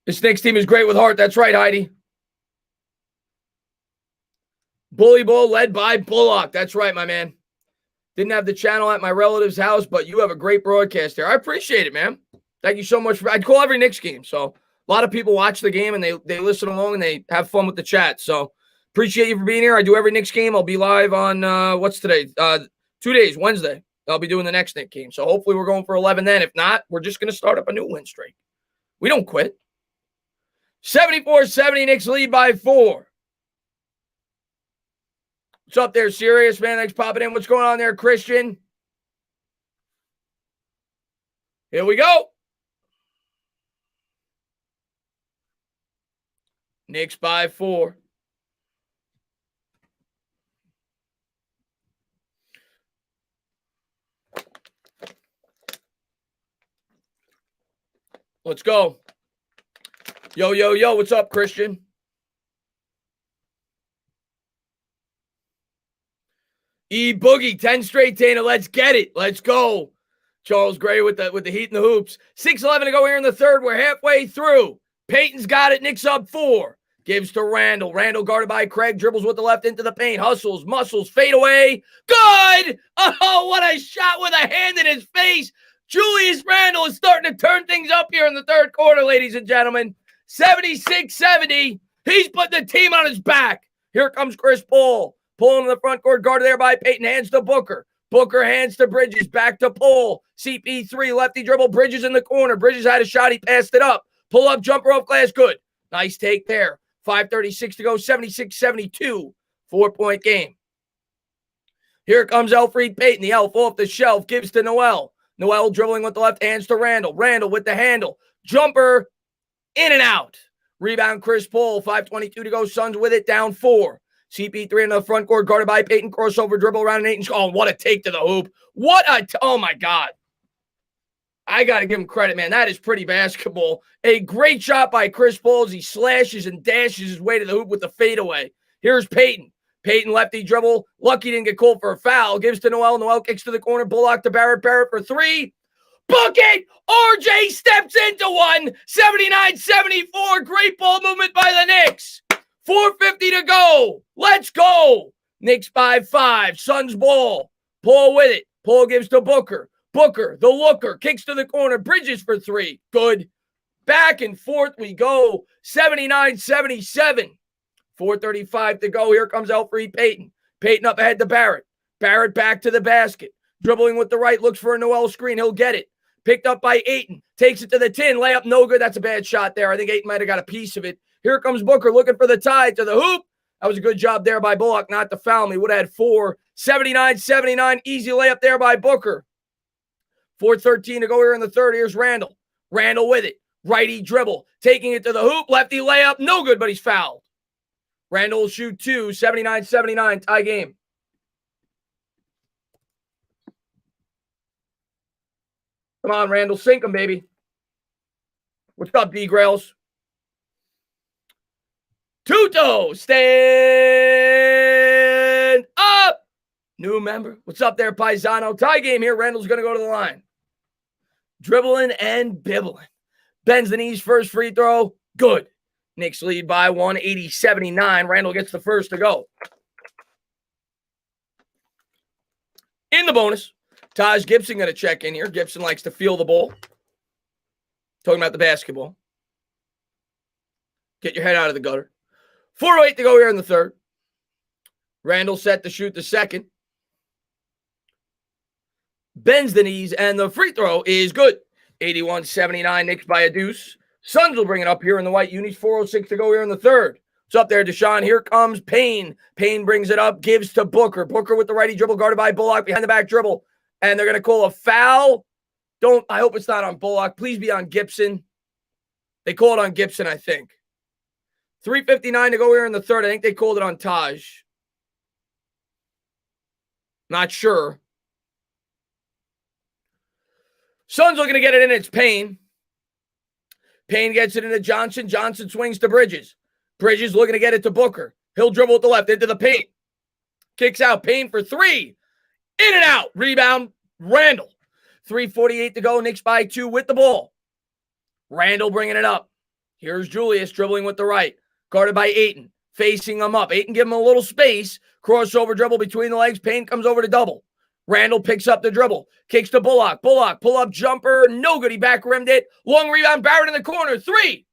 This Knicks team is great with heart. That's right, Heidi. Bully Bowl led by Bullock. That's right, my man. Didn't have the channel at my relative's house, but you have a great broadcast there. I appreciate it, man. Thank you so much. I'd call every Knicks game. So a lot of people watch the game and they listen along and they have fun with the chat. So appreciate you for being here. I do every Knicks game. I'll be live on, what's today? 2 days, Wednesday. I'll be doing the next Knicks game. So hopefully we're going for 11 then. If not, we're just going to start up a new win streak. We don't quit. 74-70, Knicks lead by 4. What's up there, Sirius, man? Thanks for popping in. What's going on there, Christian? Here we go. Knicks by 4. Let's go. Yo, yo, yo. What's up, Christian? E-Boogie, 10 straight, Tana. Let's get it. Let's go. Charles Gray with the heat and the hoops. 6:11 to go here in the third. We're halfway through. Peyton's got it. Knicks up 4. Gives to Randall. Randall guarded by Craig. Dribbles with the left into the paint. Hustles, muscles, fade away. Good! Oh, what a shot with a hand in his face. Julius Randle is starting to turn things up here in the third quarter, ladies and gentlemen. 76-70. He's putting the team on his back. Here comes Chris Paul. Pulling in the front court, guarded there by Peyton. Hands to Booker. Booker hands to Bridges. Back to Paul. CP3, lefty dribble. Bridges in the corner. Bridges had a shot. He passed it up. Pull up, jumper off glass. Good. Nice take there. 5:36 to go. 76-72. 4-point game. Here comes Elfrid Payton, the elf off the shelf, gives to Noel. Noel dribbling with the left, hands to Randall. Randall with the handle. Jumper, in and out. Rebound, Chris Paul. 5:22 to go. Suns with it, down 4. CP3 in the front court, guarded by Payton. Crossover, dribble around an 8 inch. Oh, what a take to the hoop. Oh my God. I got to give him credit, man. That is pretty basketball. A great shot by Chris Paul as he slashes and dashes his way to the hoop with the fadeaway. Here's Payton. Payton lefty dribble. Lucky didn't get called for a foul. Gives to Noel. Noel kicks to the corner. Bullock to Barrett. Barrett for 3. Bucket! RJ steps into one. 79-74. Great ball movement by the Knicks. 4:50 to go. Let's go. Knicks by 5. Suns ball. Paul with it. Paul gives to Booker. Booker, the looker, kicks to the corner. Bridges for 3. Good. Back and forth we go. 79-77. 4:35 to go. Here comes Elfrid Payton. Payton up ahead to Barrett. Barrett back to the basket. Dribbling with the right. Looks for a Noel screen. He'll get it. Picked up by Ayton. Takes it to the 10. Layup no good. That's a bad shot there. I think Ayton might have got a piece of it. Here comes Booker looking for the tie to the hoop. That was a good job there by Bullock not to foul me. Would have had 4. 79-79. Easy layup there by Booker. 4:13 to go here in the third. Here's Randall. Randall with it. Righty dribble. Taking it to the hoop. Lefty layup. No good, but he's fouled. Randall will shoot 2. 79-79. Tie game. Come on, Randall. Sink him, baby. What's up, D-Grails? Tuto, stand up. New member. What's up there, Paisano? Tie game here. Randall's going to go to the line. Dribbling and bibbling. Bends the knees, first free throw. Good. Knicks lead by 1, 80-79. Randall gets the first to go. In the bonus, Taj Gibson going to check in here. Gibson likes to feel the ball. Talking about the basketball. Get your head out of the gutter. 4:08 to go here in the third. Randall set to shoot the second. Bends the knees, and the free throw is good. 81-79, Knicks by a deuce. Suns will bring it up here in the white unis. 4:06 to go here in the third. What's up there, Deshaun? Here comes Payne. Payne brings it up, gives to Booker. Booker with the righty dribble, guarded by Bullock behind the back dribble. And they're going to call a foul. I hope it's not on Bullock. Please be on Gibson. They call it on Gibson, I think. 3:59 to go here in the third. I think they called it on Taj. Not sure. Suns looking to get it in. It's Payne. Payne gets it into Johnson. Johnson swings to Bridges. Bridges looking to get it to Booker. He'll dribble with the left into the paint. Kicks out. Payne for 3. In and out. Rebound. Randall. 3:48 to go. Knicks by 2 with the ball. Randall bringing it up. Here's Julius dribbling with the right. Guarded by Ayton. Facing him up. Ayton give him a little space. Crossover dribble between the legs. Payne comes over to double. Randall picks up the dribble. Kicks to Bullock. Bullock, pull-up jumper. No good. He back rimmed it. Long rebound. Barrett in the corner. 3.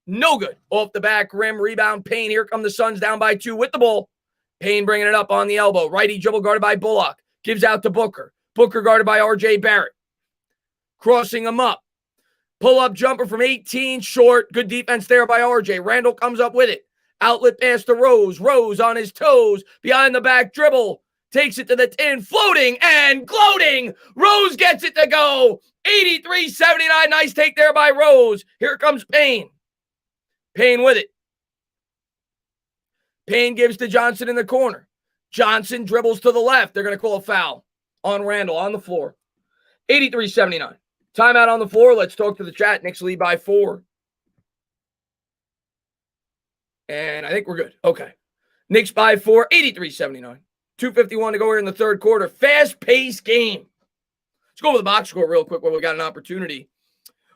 No good. Off the back rim. Rebound. Payne. Here come the Suns down by 2 with the ball. Payne bringing it up on the elbow. Righty dribble guarded by Bullock. Gives out to Booker. Booker guarded by R.J. Barrett. Crossing him up. Pull-up jumper from 18. Short. Good defense there by R.J. Randall comes up with it. Outlet pass to Rose. Rose on his toes. Behind the back dribble. Takes it to the 10, floating and gloating. Rose gets it to go. 83-79. Nice take there by Rose. Here comes Payne. Payne with it. Payne gives to Johnson in the corner. Johnson dribbles to the left. They're going to call a foul on Randall on the floor. 83-79. Timeout on the floor. Let's talk to the chat. Knicks lead by 4. And I think we're good. Okay. Knicks by 4. 83-79. 2:51 to go here in the third quarter. Fast-paced game. Let's go over the box score real quick while we got an opportunity.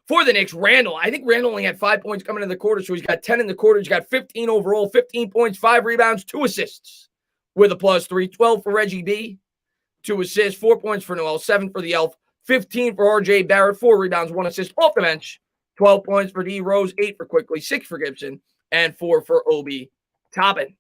For the Knicks, Randall. I think Randall only had 5 points coming in the quarter, so he's got 10 in the quarter. He's got 15 overall, 15 points, 5 rebounds, 2 assists with a +3. 12 for Reggie B, 2 assists, 4 points for Noel, 7 for the Elf, 15 for R.J. Barrett, 4 rebounds, 1 assist off the bench. 12 points for D. Rose, 8 for Quickly, 6 for Gibson, and 4 for Obi Toppin.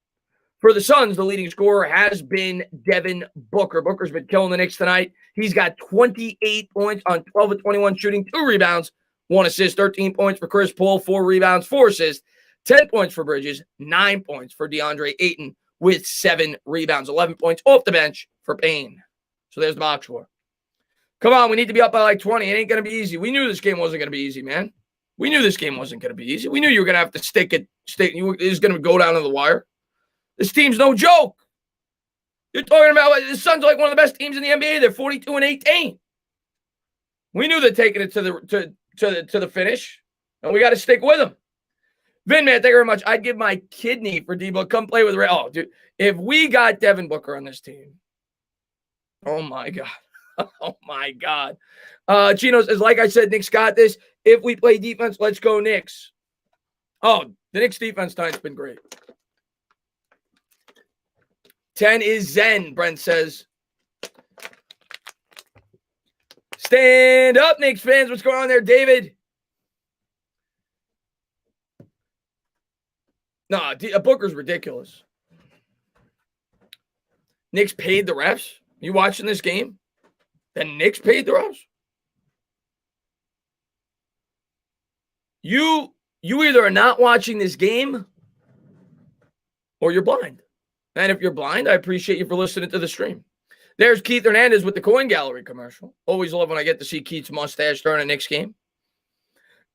For the Suns, the leading scorer has been Devin Booker. Booker's been killing the Knicks tonight. He's got 28 points on 12 of 21 shooting, 2 rebounds, 1 assist, 13 points for Chris Paul, 4 rebounds, 4 assists, 10 points for Bridges, 9 points for DeAndre Ayton, with 7 rebounds, 11 points off the bench for Payne. So there's the box score. Come on, we need to be up by like 20. It ain't going to be easy. We knew this game wasn't going to be easy, man. We knew this game wasn't going to be easy. We knew you were going to have to stick it. It was going to go down to the wire. This team's no joke. You're talking about the Suns are like one of the best teams in the NBA. They're 42-18. We knew they're taking it to the finish, and we got to stick with them. Vin, man, thank you very much. I'd give my kidney for D-Book. Come play with Ray. Oh, dude, if we got Devin Booker on this team, oh my God. Oh my God. Chino says, like I said, Knicks got this. If we play defense, let's go Knicks. Oh, the Knicks defense tonight's been great. 10 is Zen, Brent says. Stand up, Knicks fans. What's going on there, David? No, Booker's ridiculous. Knicks paid the refs. You watching this game? The Knicks paid the refs. You either are not watching this game or you're blind. And if you're blind, I appreciate you for listening to the stream. There's Keith Hernandez with the Coin Gallery commercial. Always love when I get to see Keith's mustache during a Knicks game.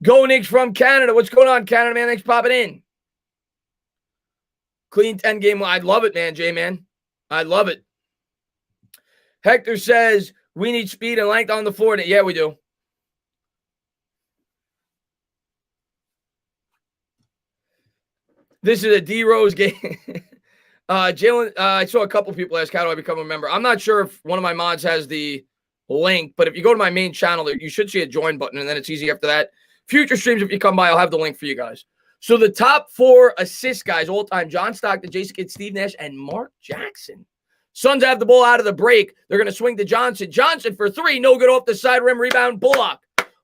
Go Knicks from Canada. What's going on, Canada, man? Thanks for popping in. Clean 10 game. I love it, man, J-Man. I love it. Hector says, we need speed and length on the floor. Yeah, we do. This is a D-Rose game. Jalen, I saw a couple people ask, how do I become a member? I'm not sure if one of my mods has the link, but if you go to my main channel, you should see a join button, and then it's easy after that. Future streams, if you come by, I'll have the link for you guys. So the top 4 assist guys all time, John Stockton, Jason Kidd, Steve Nash, and Mark Jackson. Suns have the ball out of the break. They're going to swing to Johnson. Johnson for 3. No good off the side rim. Rebound, Bullock.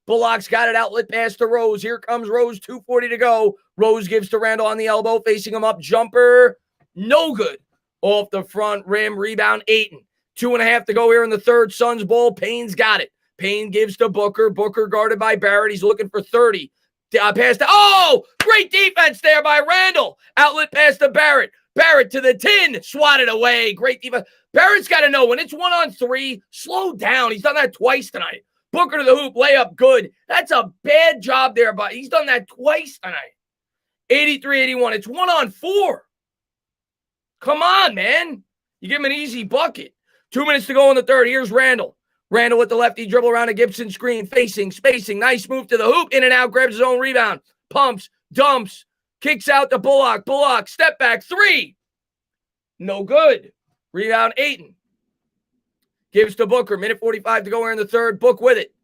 Bullock's got it. Outlet pass to Rose. Here comes Rose. 2:40 to go. Rose gives to Randall on the elbow. Facing him up. Jumper. No good. Off the front rim. Rebound, Ayton. 2.5 to go here in the third. Suns ball. Payne's got it. Payne gives to Booker. Booker guarded by Barrett. He's looking for 30. Pass to, oh, great defense there by Randall. Outlet pass to Barrett. Barrett to the 10, swatted away. Great defense. Barrett's got to know when it's 1-on-3, slow down. He's done that twice tonight. Booker to the hoop, layup, good. That's a bad job there, but he's done that twice tonight. 83-81. It's 1-on-4. Come on, man. You give him an easy bucket. 2 minutes to go in the third. Here's Randall. Randall with the lefty, dribble around a Gibson screen, facing, spacing. Nice move to the hoop, in and out, grabs his own rebound. Pumps, dumps, kicks out to Bullock. Bullock, step back, 3. No good. Rebound, Ayton. Gives to Booker. Minute 45 to go here in the third. Book with it.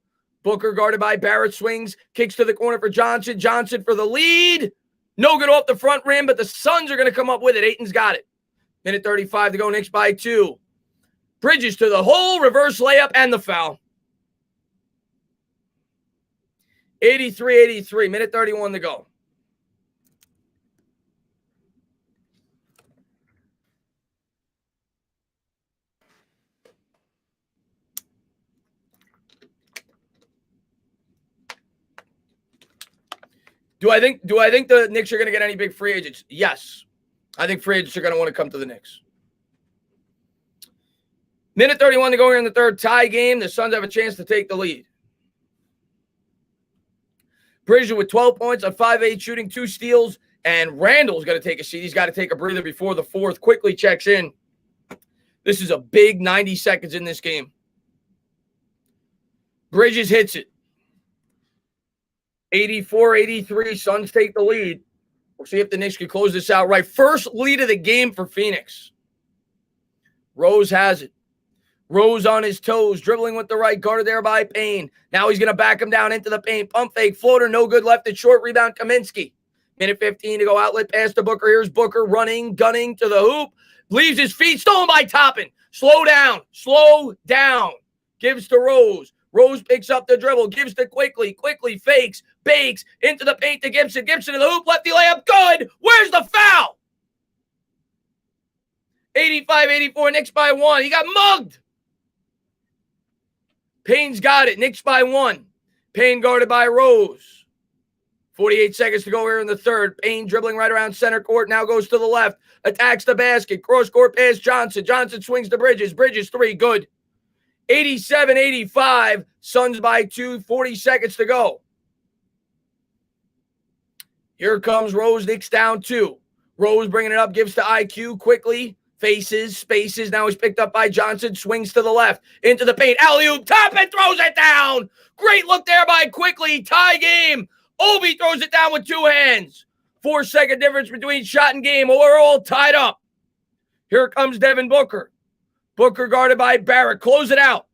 Booker guarded by Barrett, swings, kicks to the corner for Johnson. Johnson for the lead. No good off the front rim, but the Suns are going to come up with it. Ayton's got it. Minute 35 to go. Knicks by 2. Bridges to the hole, reverse layup, and the foul. 83-83, minute 31 to go. Do I think the Knicks are going to get any big free agents? Yes. I think free agents are going to want to come to the Knicks. Minute 31 to go here in the third, tie game. The Suns have a chance to take the lead. Bridges with 12 points on 5-8 shooting, 2 steals, and Randall's got to take a seat. He's got to take a breather before the fourth. Quickly checks in. This is a big 90 seconds in this game. Bridges hits it. 84-83, Suns take the lead. We'll see if the Knicks can close this out right. First lead of the game for Phoenix. Rose has it. Rose on his toes, dribbling with the right, guarded there by Payne. Now he's going to back him down into the paint. Pump fake, floater, no good, left it short, rebound, Kaminsky. Minute 15 to go, outlet pass to Booker. Here's Booker running, gunning to the hoop. Leaves his feet, stolen by Toppin. Slow down. Gives to Rose. Rose picks up the dribble, gives to Quickly, fakes, bakes, into the paint to Gibson. Gibson to the hoop, lefty layup, good. Where's the foul? 85-84, Knicks by 1. He got mugged. Payne's got it. Knicks by 1. Payne guarded by Rose. 48 seconds to go here in the third. Payne dribbling right around center court. Now goes to the left. Attacks the basket. Cross court pass Johnson. Johnson swings to Bridges. Bridges three. Good. 87-85. Suns by 2. 40 seconds to go. Here comes Rose. Knicks down 2. Rose bringing it up. Gives to IQ quickly. Faces. Spaces. Now he's picked up by Johnson. Swings to the left. Into the paint. Alley-oop. Top and throws it down. Great look there by Quickly. Tie game. Obi throws it down with 2 hands. 4-second difference between shot and game. We're all tied up. Here comes Devin Booker. Booker guarded by Barrett. Close it out.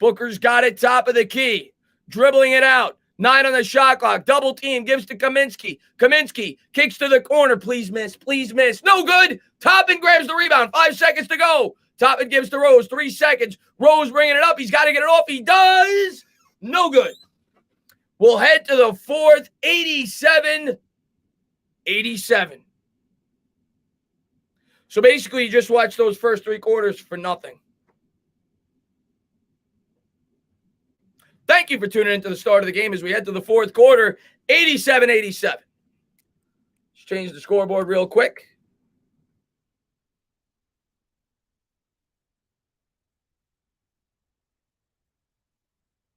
Booker's got it top of the key. Dribbling it out. 9 on the shot clock. Double team. Gives to Kaminsky. Kaminsky kicks to the corner. Please miss. Please miss. No good. Toppin grabs the rebound. 5 seconds to go. Toppin gives to Rose. 3 seconds. Rose bringing it up. He's got to get it off. He does. No good. We'll head to the fourth. 87-87. So basically, you just watch those first 3 quarters for nothing. Thank you for tuning into the start of the game as we head to the fourth quarter. 87-87. Let's change the scoreboard real quick.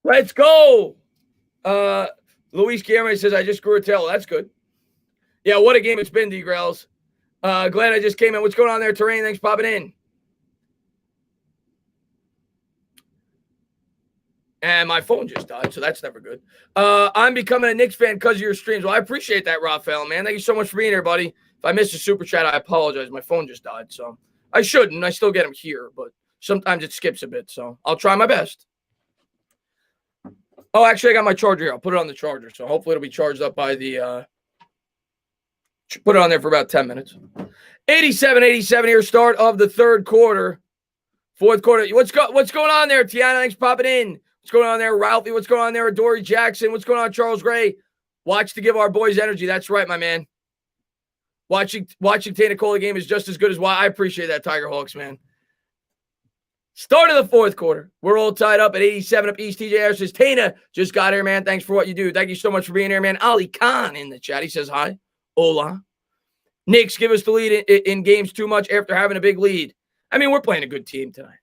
Let's go. Luis Cameron says, I just grew a tail. That's good. Yeah, what a game it's been, D-Grells. Glad I just came in. What's going on there, Terrain? Thanks for popping in. And my phone just died, so that's never good. I'm becoming a Knicks fan because of your streams. Well, I appreciate that, Raphael, man. Thank you so much for being here, buddy. If I missed a super chat, I apologize. My phone just died, so I shouldn't. I still get them here, but sometimes it skips a bit, so I'll try my best. Oh, actually, I got my charger here. I'll put it on the charger, so hopefully it'll be charged up by the put it on there for about 10 minutes. 87-87 here, start of the third quarter. Fourth quarter. What's going on there, Tiana? Thanks for popping in. What's going on there, Ralphie? What's going on there, Dory Jackson? What's going on, Charles Gray? Watch to give our boys energy. That's right, my man. Watching Tana call the game is just as good as why. I appreciate that, Tiger Hawks, man. Start of the fourth quarter. We're all tied up at 87 apiece. TJ Air says, Tana just got here, man. Thanks for what you do. Thank you so much for being here, man. Ali Khan in the chat. He says hi. Hola. Knicks give us the lead in games too much after having a big lead. I mean, we're playing a good team tonight.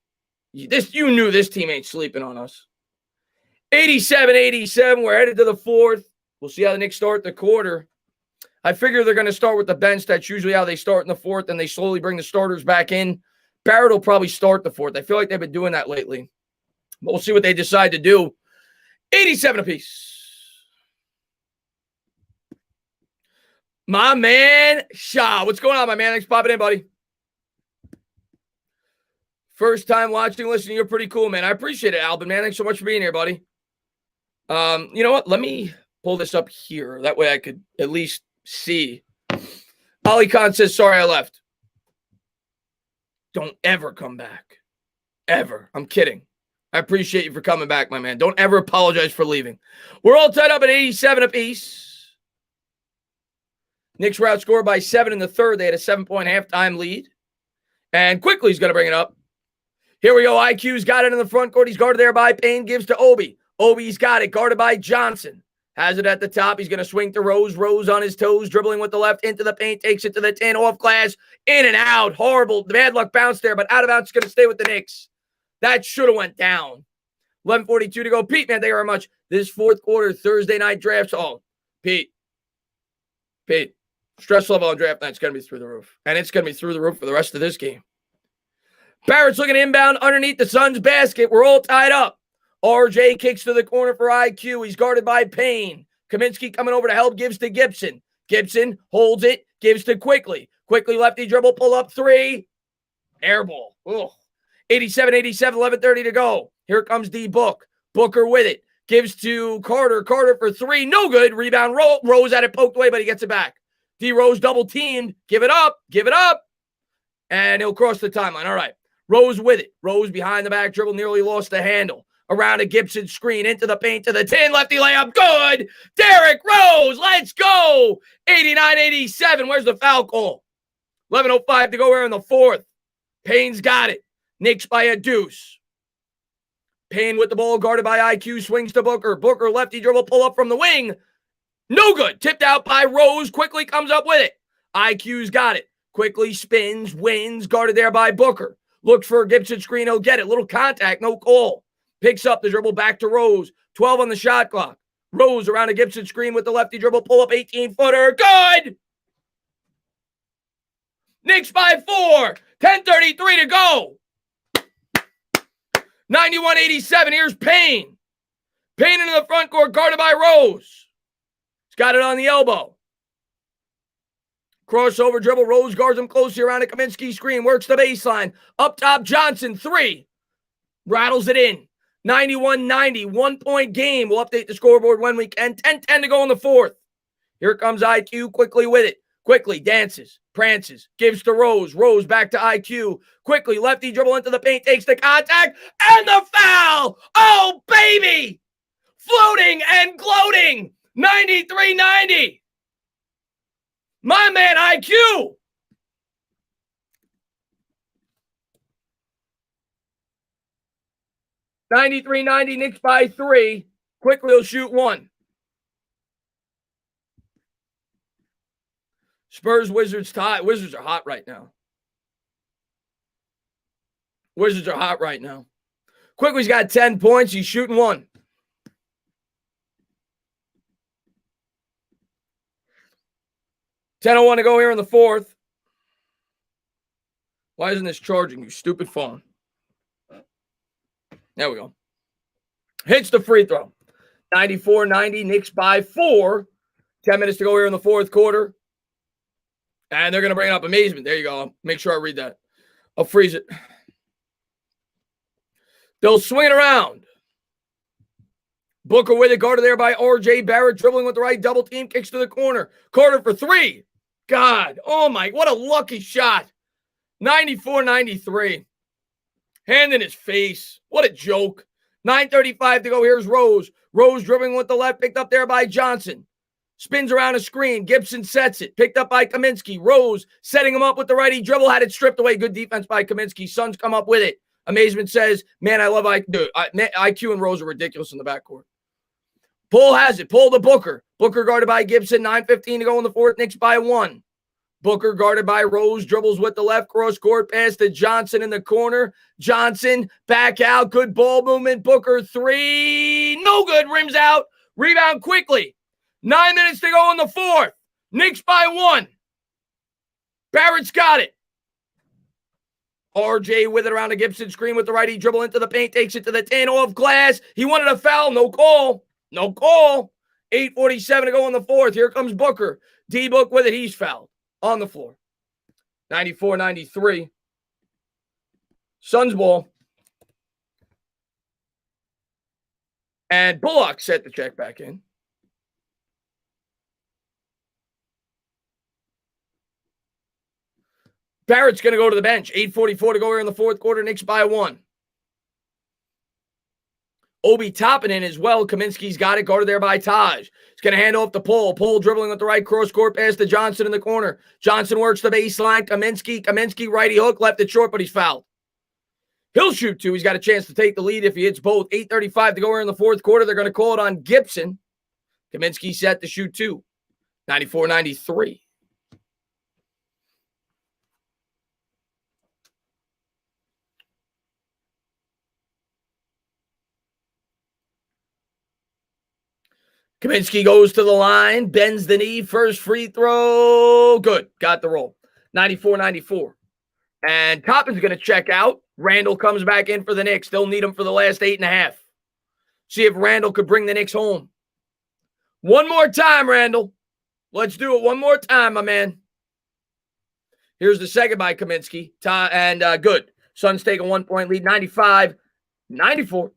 You knew this team ain't sleeping on us. 87-87. We're headed to the fourth. We'll see how the Knicks start the quarter. I figure they're going to start with the bench. That's usually how they start in the fourth, and they slowly bring the starters back in. Barrett will probably start the fourth. I feel like they've been doing that lately. But we'll see what they decide to do. 87 apiece. My man, Shaw. What's going on, my man? Thanks for popping in, buddy. First time watching, listening. You're pretty cool, man. I appreciate it, Albin, man. Thanks so much for being here, buddy. You know what? Let me pull this up here. That way I could at least see. Ali Khan says, sorry I left. Don't ever come back. Ever. I'm kidding. I appreciate you for coming back, my man. Don't ever apologize for leaving. We're all tied up at 87 apiece. Knicks were outscored by 7 in the third. They had a 7-point halftime lead. And quickly he's going to bring it up. Here we go. IQ's got it in the front court. He's guarded there by Payne. Gives to Obi. Obi's got it. Guarded by Johnson. Has it at the top. He's going to swing to Rose. Rose on his toes. Dribbling with the left into the paint. Takes it to the 10. Off glass. In and out. Horrible. Bad luck bounce there. But out of bounds. Going to stay with the Knicks. That should have went down. 11:42 to go. Pete, man, thank you very much. This fourth quarter Thursday night drafts. Oh, Pete. Stress level on draft night's going to be through the roof. And it's going to be through the roof for the rest of this game. Barrett's looking inbound underneath the Suns' basket. We're all tied up. RJ kicks to the corner for IQ. He's guarded by Payne. Kaminsky coming over to help. Gives to Gibson. Gibson holds it. Gives to Quickly. Quickly lefty dribble. Pull up 3. Air ball. 87-87. 11:30 to go. Here comes D. Book. Booker with it. Gives to Carter. Carter for 3. No good. Rebound. Rose had it poked away, but he gets it back. D. Rose double teamed. Give it up. And he'll cross the timeline. All right. Rose with it. Rose behind the back dribble. Nearly lost the handle. Around a Gibson screen. Into the paint to the 10. Lefty layup. Good. Derrick Rose. Let's go. 89-87. Where's the foul call? 11:05 to go here in the fourth. Payne's got it. Knicks by a deuce. Payne with the ball guarded by IQ. Swings to Booker. Booker lefty dribble. Pull up from the wing. No good. Tipped out by Rose. Quickly comes up with it. IQ's got it. Quickly spins, wins. Guarded there by Booker. Looks for a Gibson screen. He'll get it. Little contact, no call. Picks up the dribble back to Rose. 12 on the shot clock. Rose around a Gibson screen with the lefty dribble. Pull up 18-footer. Good! Knicks by 4. 10:33 to go. 91-87. Here's Payne. Payne into the front court, guarded by Rose. He's got it on the elbow. Crossover dribble. Rose guards him closely around a Kaminsky screen. Works the baseline. Up top, Johnson. 3. Rattles it in. 91-90. 1-point game. We'll update the scoreboard when we can. 10-10 to go in the fourth. Here comes IQ quickly with it. Quickly dances, prances, gives to Rose. Rose back to IQ. Quickly, lefty dribble into the paint, takes the contact, and the foul! Oh, baby! Floating and gloating. 93-90. My man, IQ. $93-90, Knicks by 3. Quickly will shoot 1. Spurs, Wizards tie. Wizards are hot right now. Wizards are hot right now. Quickly's got 10 points. He's shooting 1. $10:01 to go here in the fourth. Why isn't this charging, you stupid phone? There we go. Hits the free throw. 94-90, Knicks by 4. 10 minutes to go here in the fourth quarter. And they're going to bring up amazement. There you go. Make sure I read that. I'll freeze it. They'll swing it around. Booker with it, guarded there by R.J. Barrett, dribbling with the right, double team, kicks to the corner. Carter for 3. God, oh my, what a lucky shot. 94-93. Hand in his face. What a joke. 9:35 to go. Here's Rose. Rose dribbling with the left, picked up there by Johnson. Spins around a screen. Gibson sets it. Picked up by Kaminsky. Rose setting him up with the right. He dribble, had it stripped away. Good defense by Kaminsky. Suns come up with it. Amazement says, man, I love IQ. Dude, IQ and Rose are ridiculous in the backcourt. Pull has it. Pull to Booker. Booker guarded by Gibson. 9:15 to go in the fourth. Knicks by 1. Booker guarded by Rose. Dribbles with the left. Cross court pass to Johnson in the corner. Johnson back out. Good ball movement. Booker 3. No good. Rims out. Rebound quickly. 9 minutes to go in the fourth. Knicks by 1. Barrett's got it. RJ with it around the Gibson screen with the righty. Dribble into the paint. Takes it to the 10 off glass. He wanted a foul. No call. No call. 8:47 to go in the fourth. Here comes Booker. D-Book with it. He's fouled on the floor. 94-93. Suns ball. And Bullock set the check back in. Barrett's going to go to the bench. 8:44 to go here in the fourth quarter. Knicks by 1. Obi Toppinen as well. Kaminsky's got it. Guarded there by Taj. He's going to hand off the Pull. Pull dribbling with the right. Cross court pass to Johnson in the corner. Johnson works the baseline. Kaminsky righty hook. Left it short, but he's fouled. He'll shoot 2. He's got a chance to take the lead if he hits both. 8:35 to go here in the fourth quarter. They're going to call it on Gibson. Kaminsky set to shoot 2. 94-93. Kaminsky goes to the line, bends the knee, first free throw. Good. Got the roll. 94-94. And Toppin's going to check out. Randall comes back in for the Knicks. They'll need him for the last 8.5. See if Randall could bring the Knicks home. One more time, Randall. Let's do it one more time, my man. Here's the second by Kaminsky. And good. Suns take a 1-point lead, 95-94.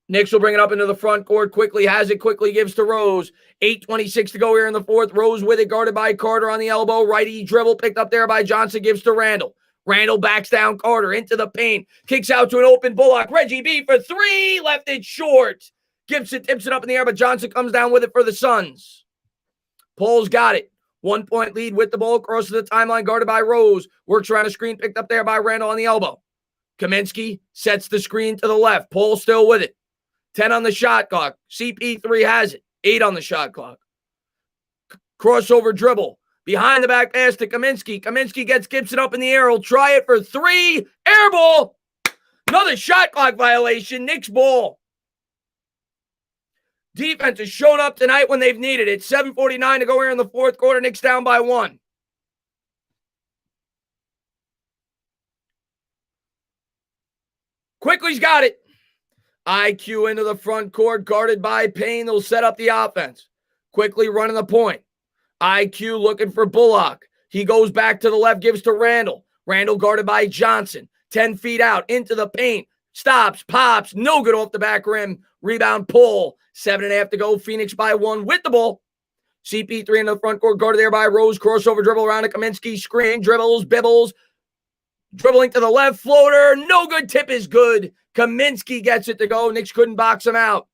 Knicks will bring it up into the front court. Quickly has it. Quickly gives to Rose. 8:26 to go here in the fourth. Rose with it. Guarded by Carter on the elbow. Righty dribble. Picked up there by Johnson. Gives to Randall. Randall backs down Carter into the paint. Kicks out to an open Bullock. Reggie B for 3. Left it short. Gibson tips it up in the air, but Johnson comes down with it for the Suns. Pole's got it. 1-point lead with the ball. Crosses the timeline. Guarded by Rose. Works around a screen. Picked up there by Randall on the elbow. Kaminsky sets the screen to the left. Pole still with it. 10 on the shot clock. CP3 has it. 8 on the shot clock. Crossover dribble. Behind the back pass to Kaminsky. Kaminsky gets Gibson up in the air. He'll try it for 3. Air ball. Another shot clock violation. Knicks ball. Defense has shown up tonight when they've needed it. 7:49 to go here in the fourth quarter. Knicks down by 1. Quickly's got it. IQ into the front court, guarded by Payne. They'll set up the offense. Quickly running the point. IQ looking for Bullock. He goes back to the left, gives to Randall. Randall guarded by Johnson. 10 feet out, into the paint. Stops, pops, no good off the back rim. Rebound pull. 7.5 to go. Phoenix by 1 with the ball. CP3 in the front court, guarded there by Rose. Crossover dribble around to Kaminsky. Screen, dribbles, bibbles. Dribbling to the left, floater. No good. Tip is good. Kaminsky gets it to go. Knicks couldn't box him out.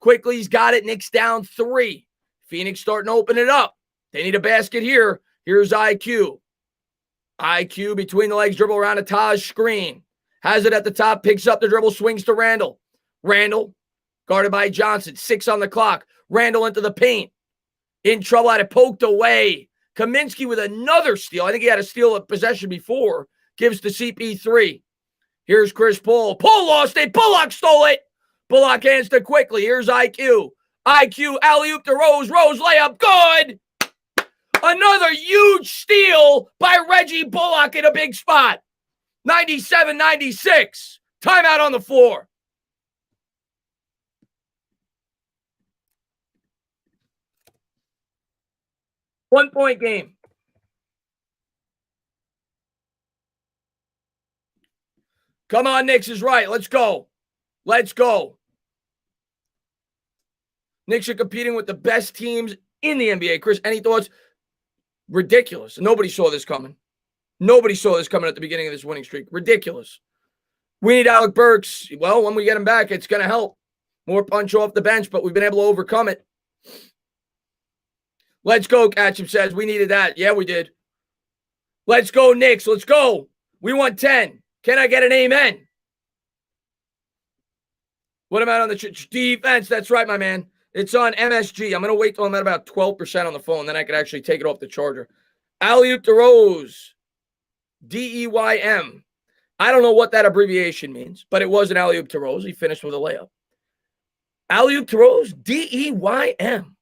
Quickly, he's got it. Knicks down 3. Phoenix starting to open it up. They need a basket here. Here's IQ. IQ between the legs, dribble around a Taj screen. Has it at the top, picks up the dribble, swings to Randall. Randall, guarded by Johnson. 6 on the clock. Randall into the paint. In trouble, had it poked away. Kaminsky with another steal. I think he had a steal of possession before. Gives to CP3. Here's Chris Paul. Paul lost it. Bullock stole it. Bullock hands to Quickly. Here's IQ. IQ, alley-oop to Rose. Rose layup. Good. Another huge steal by Reggie Bullock in a big spot. 97-96. Timeout on the floor. One-point game. Come on, Knicks is right. Let's go. Let's go. Knicks are competing with the best teams in the NBA. Chris, any thoughts? Ridiculous. Nobody saw this coming. Nobody saw this coming at the beginning of this winning streak. Ridiculous. We need Alec Burks. Well, when we get him back, it's going to help. More punch off the bench, but we've been able to overcome it. Let's go, Ketchup says. We needed that. Yeah, we did. Let's go, Knicks. Let's go. We won 10. Can I get an amen? What am I on the defense? That's right, my man. It's on MSG. I'm going to wait till I'm at about 12% on the phone. Then I can actually take it off the charger. Alley-oop to Rose. DEYM. I don't know what that abbreviation means, but it was an alley-oop to Rose. He finished with a layup. Alley-oop to Rose. DEYM.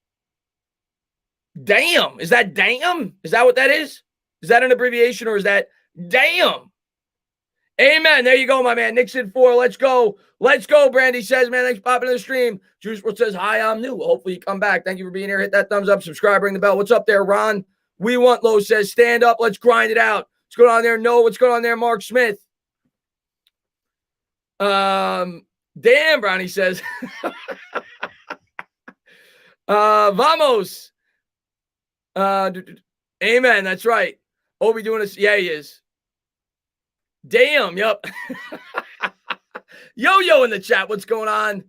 Damn. Is that damn? Is that what that is? Is that an abbreviation or is that damn? Amen. There you go, my man. Knicks in 4. Let's go. Let's go, Brandy says, man. Thanks for popping in the stream. Juicewort says, hi, I'm new. Hopefully you come back. Thank you for being here. Hit that thumbs up. Subscribe. Ring the bell. What's up there, Ron? We want low says, stand up. Let's grind it out. What's going on there? No. What's going on there, Mark Smith? Damn, Brownie says. Vamos. Amen. That's right. Obi doing this. Yeah, he is. Damn, yep. Yo-yo in the chat. What's going on?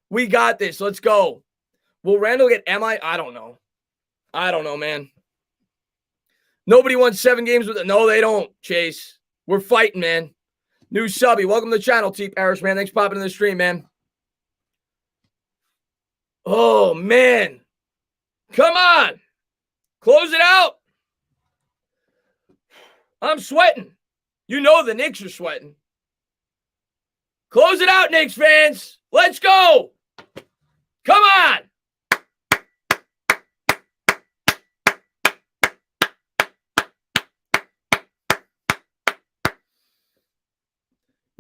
We got this. Let's go. Will Randall get MI? I don't know. I don't know, man. Nobody won 7 games with it. No, they don't, Chase. We're fighting, man. New subby. Welcome to the channel, T. Paris, man. Thanks for popping in the stream, man. Oh, man. Come on. Close it out. I'm sweating. You know the Knicks are sweating. Close it out, Knicks fans. Let's go. Come on.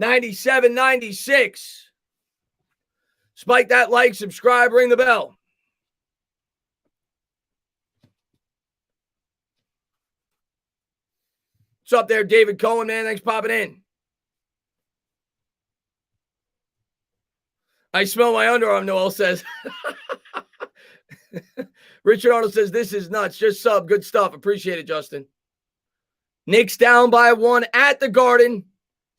$97.96. Spike that like, subscribe, ring the bell. What's up there, David Cohen, man? Thanks for popping in. I smell my underarm, Noel says. Richard Arnold says, this is nuts. Just sub. Good stuff. Appreciate it, Justin. Knicks down by 1 at the Garden.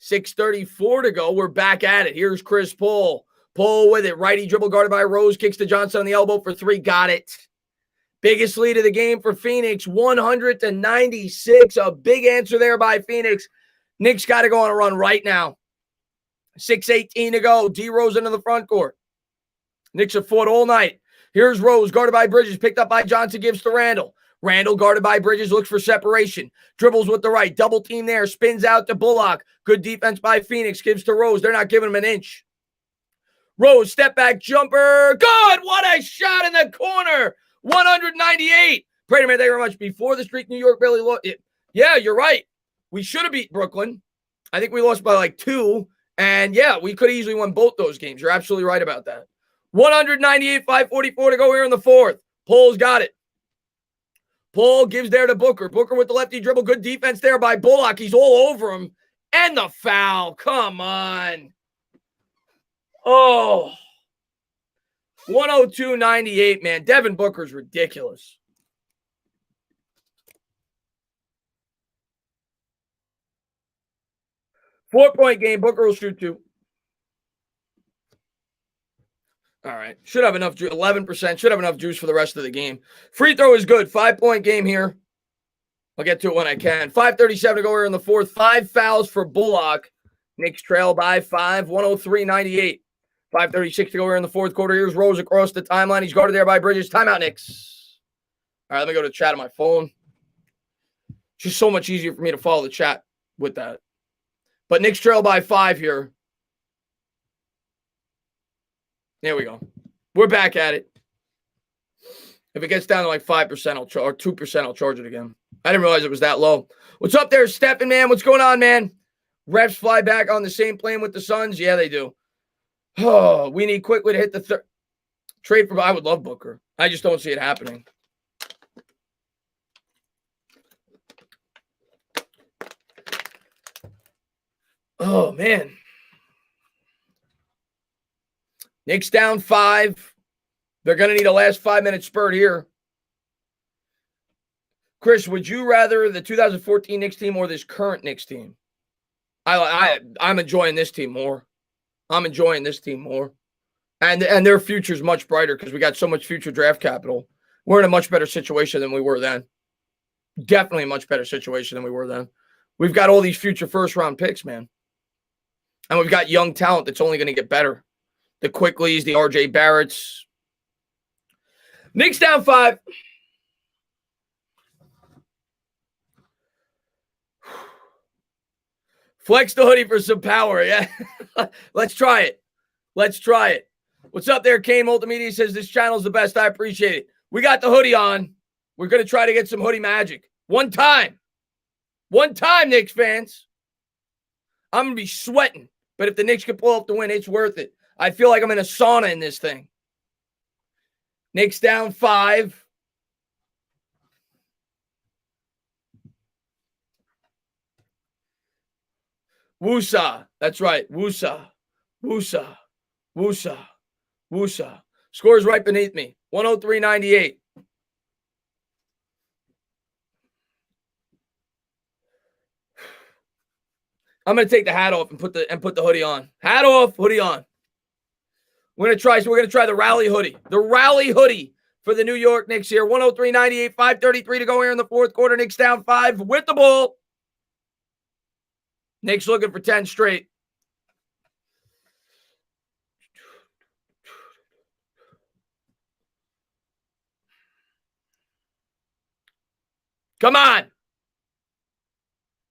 6:34 to go. We're back at it. Here's Chris Paul. Paul with it. Righty dribble guarded by Rose. Kicks to Johnson on the elbow for 3. Got it. Biggest lead of the game for Phoenix, 100-96. A big answer there by Phoenix. Knicks got to go on a run right now. 6:18 to go. D Rose into the front court. Knicks have fought all night. Here's Rose, guarded by Bridges, picked up by Johnson, gives to Randall. Randall, guarded by Bridges, looks for separation. Dribbles with the right, double team there, spins out to Bullock. Good defense by Phoenix, gives to Rose. They're not giving him an inch. Rose, step back jumper. Good! What a shot in the corner! 198. Prater, man, thank you very much. Before the streak, New York barely lost. Yeah, you're right. We should have beat Brooklyn. I think we lost by like 2. And yeah, we could have easily won both those games. You're absolutely right about that. 198, 5:44 to go here in the fourth. Pole's got it. Pole gives there to Booker. Booker with the lefty dribble. Good defense there by Bullock. He's all over him. And the foul. Come on. Oh. 102-98, man. Devin Booker's ridiculous. Four-point game. Booker will shoot 2. All right. Should have enough juice. 11%. Should have enough juice for the rest of the game. Free throw is good. 5-point game here. I'll get to it when I can. 5:37 to go here in the fourth. 5 fouls for Bullock. Knicks trail by 5. 103-98. 5:36 to go here in the fourth quarter. Here's Rose across the timeline. He's guarded there by Bridges. Timeout, Knicks. All right, let me go to chat on my phone. Just so much easier for me to follow the chat with that. But Knicks trail by 5 here. There we go. We're back at it. If it gets down to like 5% or 2%, I'll charge it again. I didn't realize it was that low. What's up there, Stephen, man? What's going on, man? Refs fly back on the same plane with the Suns? Yeah, they do. Oh, we need quickly to hit the third. Trade for, I would love Booker. I just don't see it happening. Oh, man. Knicks down 5. They're going to need a last 5-minute spurt here. Chris, would you rather the 2014 Knicks team or this current Knicks team? I'm enjoying this team more. I'm enjoying this team more. And their future's much brighter because we got so much future draft capital. We're in a much better situation than we were then. Definitely a much better situation than we were then. We've got all these future first-round picks, man. And we've got young talent that's only going to get better. The Quickleys, the R.J. Barretts. Knicks down 5. Flex the hoodie for some power, yeah. Let's try it. Let's try it. What's up there, Kane Multimedia says this channel's the best. I appreciate it. We got the hoodie on. We're going to try to get some hoodie magic. One time. One time, Knicks fans. I'm going to be sweating. But if the Knicks can pull off the win, it's worth it. I feel like I'm in a sauna in this thing. Knicks down 5. Woosa. That's right. Woosa. Woosa. Woosa. Woosa. Scores right beneath me. 103-98. I'm going to take the hat off and put the hoodie on. Hat off, hoodie on. We're going to try the rally hoodie. The rally hoodie for the New York Knicks here. 103-98, 5:33 to go here in the fourth quarter. Knicks down 5 with the ball. Knicks looking for 10 straight. Come on.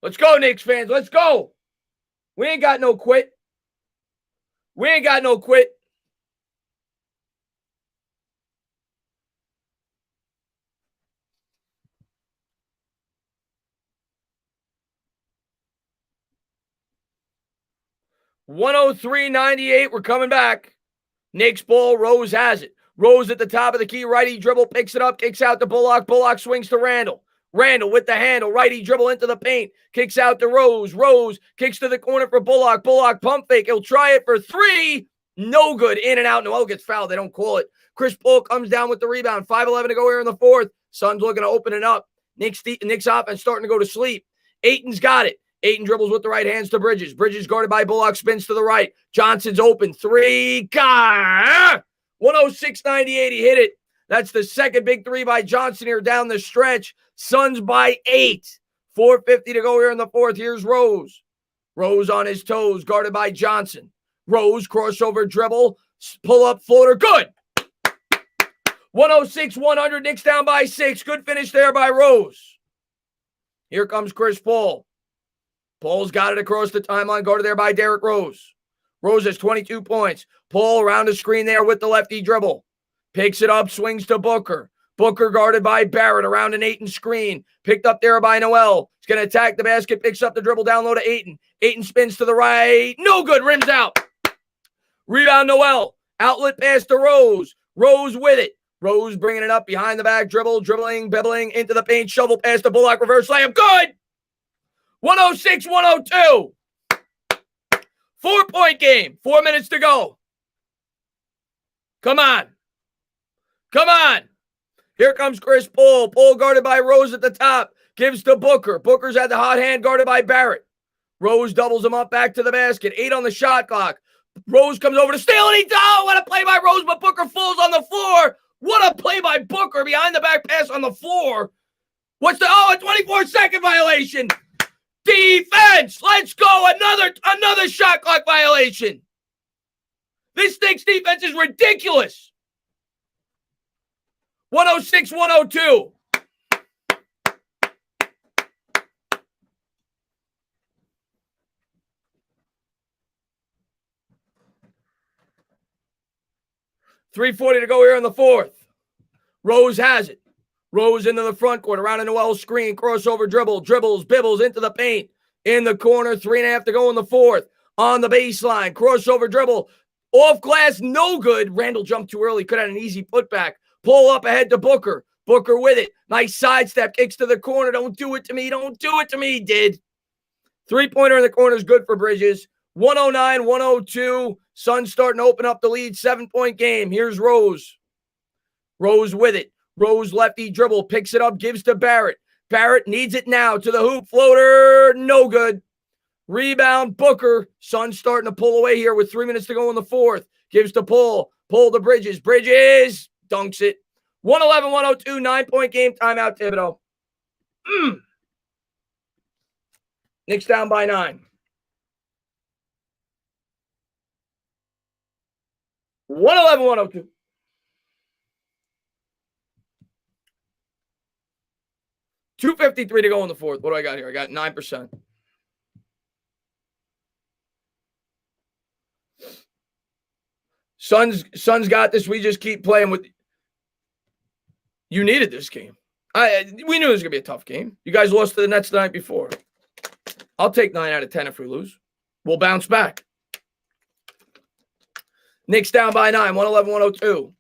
Let's go, Knicks fans. Let's go. We ain't got no quit. We ain't got no quit. $103.98. We're coming back. Knicks ball. Rose has it. Rose at the top of the key. Righty dribble. Picks it up. Kicks out to Bullock. Bullock swings to Randall. Randall with the handle. Righty dribble into the paint. Kicks out to Rose. Rose kicks to the corner for Bullock. Bullock pump fake. He'll try it for 3. No good. In and out. Noel gets fouled. They don't call it. Chris Paul comes down with the rebound. 5:11 to go here in the fourth. Suns looking to open it up. Knicks offense starting to go to sleep. Ayton's got it. Ayton dribbles with the right hands to Bridges. Bridges guarded by Bullock. Spins to the right. Johnson's open. 3. God. 106.98. He hit it. That's the second big 3 by Johnson here down the stretch. Suns by 8. 4:50 to go here in the fourth. Here's Rose. Rose on his toes, guarded by Johnson. Rose, crossover dribble, Pull up floater. Good. 106-100. Knicks down by 6. Good finish there by Rose. Here comes Chris Paul. Paul's got it across the timeline. Guarded there by Derrick Rose. Rose has 22 points. Paul around the screen there with the lefty dribble. Picks it up, swings to Booker. Booker guarded by Barrett around an Ayton screen. Picked up there by Noel. He's going to attack the basket. Picks up the dribble down low to Ayton. Ayton spins to the right. No good. Rims out. Rebound Noel. Outlet pass to Rose. Rose with it. Rose bringing it up behind the back. Dribbling, bibbling into the paint. Shovel pass to Bullock. Reverse slam. Good. 106-102. 4-point game. 4 minutes to go. Come on. Come on. Here comes Chris Paul. Paul guarded by Rose at the top. Gives to Booker. Booker's at the hot hand guarded by Barrett. Rose doubles him up back to the basket. 8 on the shot clock. Rose comes over to steal and what a play by Rose, but Booker falls on the floor. What a play by Booker behind the back pass on the floor. A 24-second violation. Defense. Let's go. Another shot clock violation. This Knicks defense is ridiculous. 106-102. .340 to go here in the fourth. Rose has it. Rose into the front court, around a Noel screen, crossover dribble, dribbles, bibbles into the paint. In the corner, 3.5 to go in the fourth. On the baseline, crossover dribble, off glass, no good. Randall jumped too early, could have had an easy putback. Pull up ahead to Booker. Booker with it. Nice sidestep, kicks to the corner. Don't do it to me. Don't do it to me. He did. 3-pointer in the corner is good for Bridges. 109-102. Suns starting to open up the lead. 7-point game. Here's Rose. Rose with it. Rose lefty dribble. Picks it up. Gives to Barrett. Barrett needs it now to the hoop. Floater. No good. Rebound. Booker. Suns starting to pull away here with 3 minutes to go in the fourth. Gives to Paul. Paul to Bridges. Bridges dunks it. 111-102. 9-point game. Timeout, Thibodeau. Knicks down by 9. 111-102. .253 to go in the fourth. What do I got here? I got 9%. Suns got this. We just keep playing with. You needed this game. We knew it was going to be a tough game. You guys lost to the Nets the night before. I'll take 9 out of 10 if we lose. We'll bounce back. Knicks down by 9, 111-102.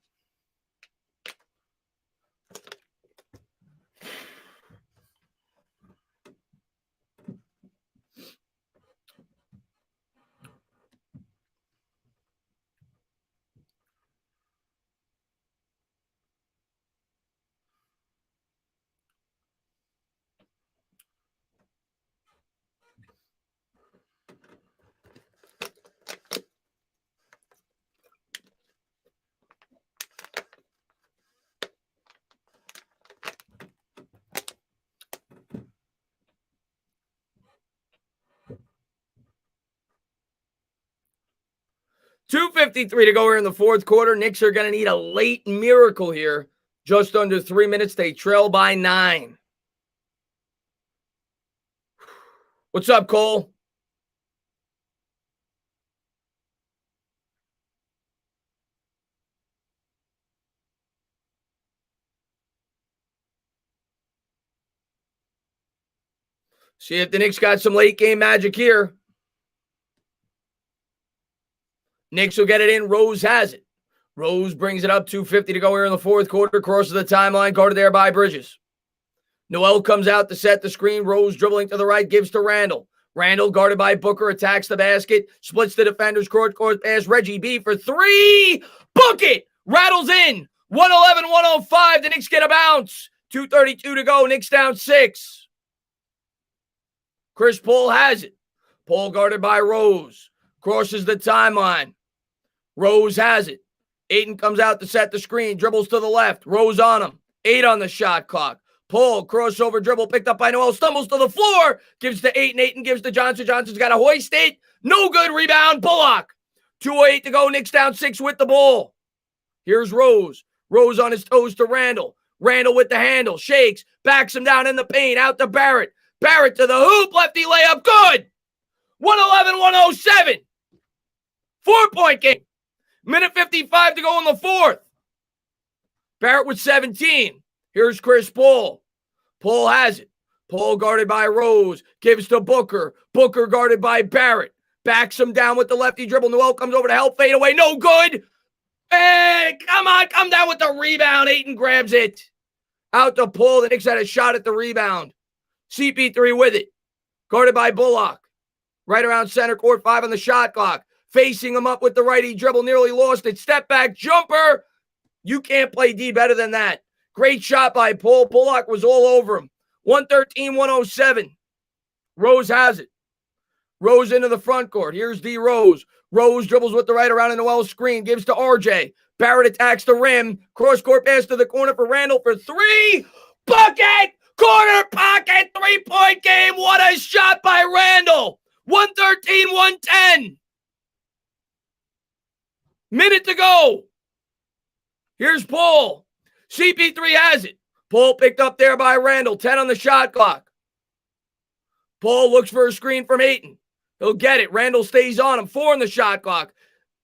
.253 to go here in the fourth quarter. Knicks are going to need a late miracle here. Just under 3 minutes. They trail by 9. What's up, Cole? See if the Knicks got some late game magic here. Knicks will get it in. Rose has it. Rose brings it up. 2:50 to go here in the fourth quarter. Crosses the timeline. Guarded there by Bridges. Noel comes out to set the screen. Rose dribbling to the right. Gives to Randall. Randall guarded by Booker. Attacks the basket. Splits the defenders. Court pass. Reggie B for 3. Bucket. Rattles in. 111-105. The Knicks get a bounce. 2:32 to go. Knicks down 6. Chris Paul has it. Paul guarded by Rose. Crosses the timeline. Rose has it. Ayton comes out to set the screen. Dribbles to the left. Rose on him. 8 on the shot clock. Paul, crossover dribble, picked up by Noel. Stumbles to the floor. Gives to Ayton. Ayton gives to Johnson. Johnson's got to hoist it. No good. Rebound. Bullock. 2:08 to go. Knicks down 6 with the ball. Here's Rose. Rose on his toes to Randall. Randall with the handle. Shakes. Backs him down in the paint. Out to Barrett. Barrett to the hoop. Lefty layup. Good. 111-107. 4-point game. Minute 55 to go in the fourth. Barrett with 17. Here's Chris Paul. Paul has it. Paul guarded by Rose. Gives to Booker. Booker guarded by Barrett. Backs him down with the lefty dribble. Noel comes over to help. Fade away. No good. Hey, come on. Come down with the rebound. Ayton grabs it. Out to Paul. The Knicks had a shot at the rebound. CP3 with it. Guarded by Bullock. Right around center court. 5 on the shot clock. Facing him up with the righty dribble. Nearly lost it. Step back. Jumper. You can't play D better than that. Great shot by Paul. Bullock was all over him. 113-107. Rose has it. Rose into the front court. Here's D. Rose. Rose dribbles with the right around a Noel screen. Gives to RJ. Barrett attacks the rim. Cross-court pass to the corner for Randall for 3. Bucket! Corner pocket! 3-point game. What a shot by Randall. 113-110. Minute to go. Here's Paul. CP3 has it. Paul picked up there by Randall. 10 on the shot clock. Paul looks for a screen from Ayton. He'll get it. Randall stays on him. 4 on the shot clock.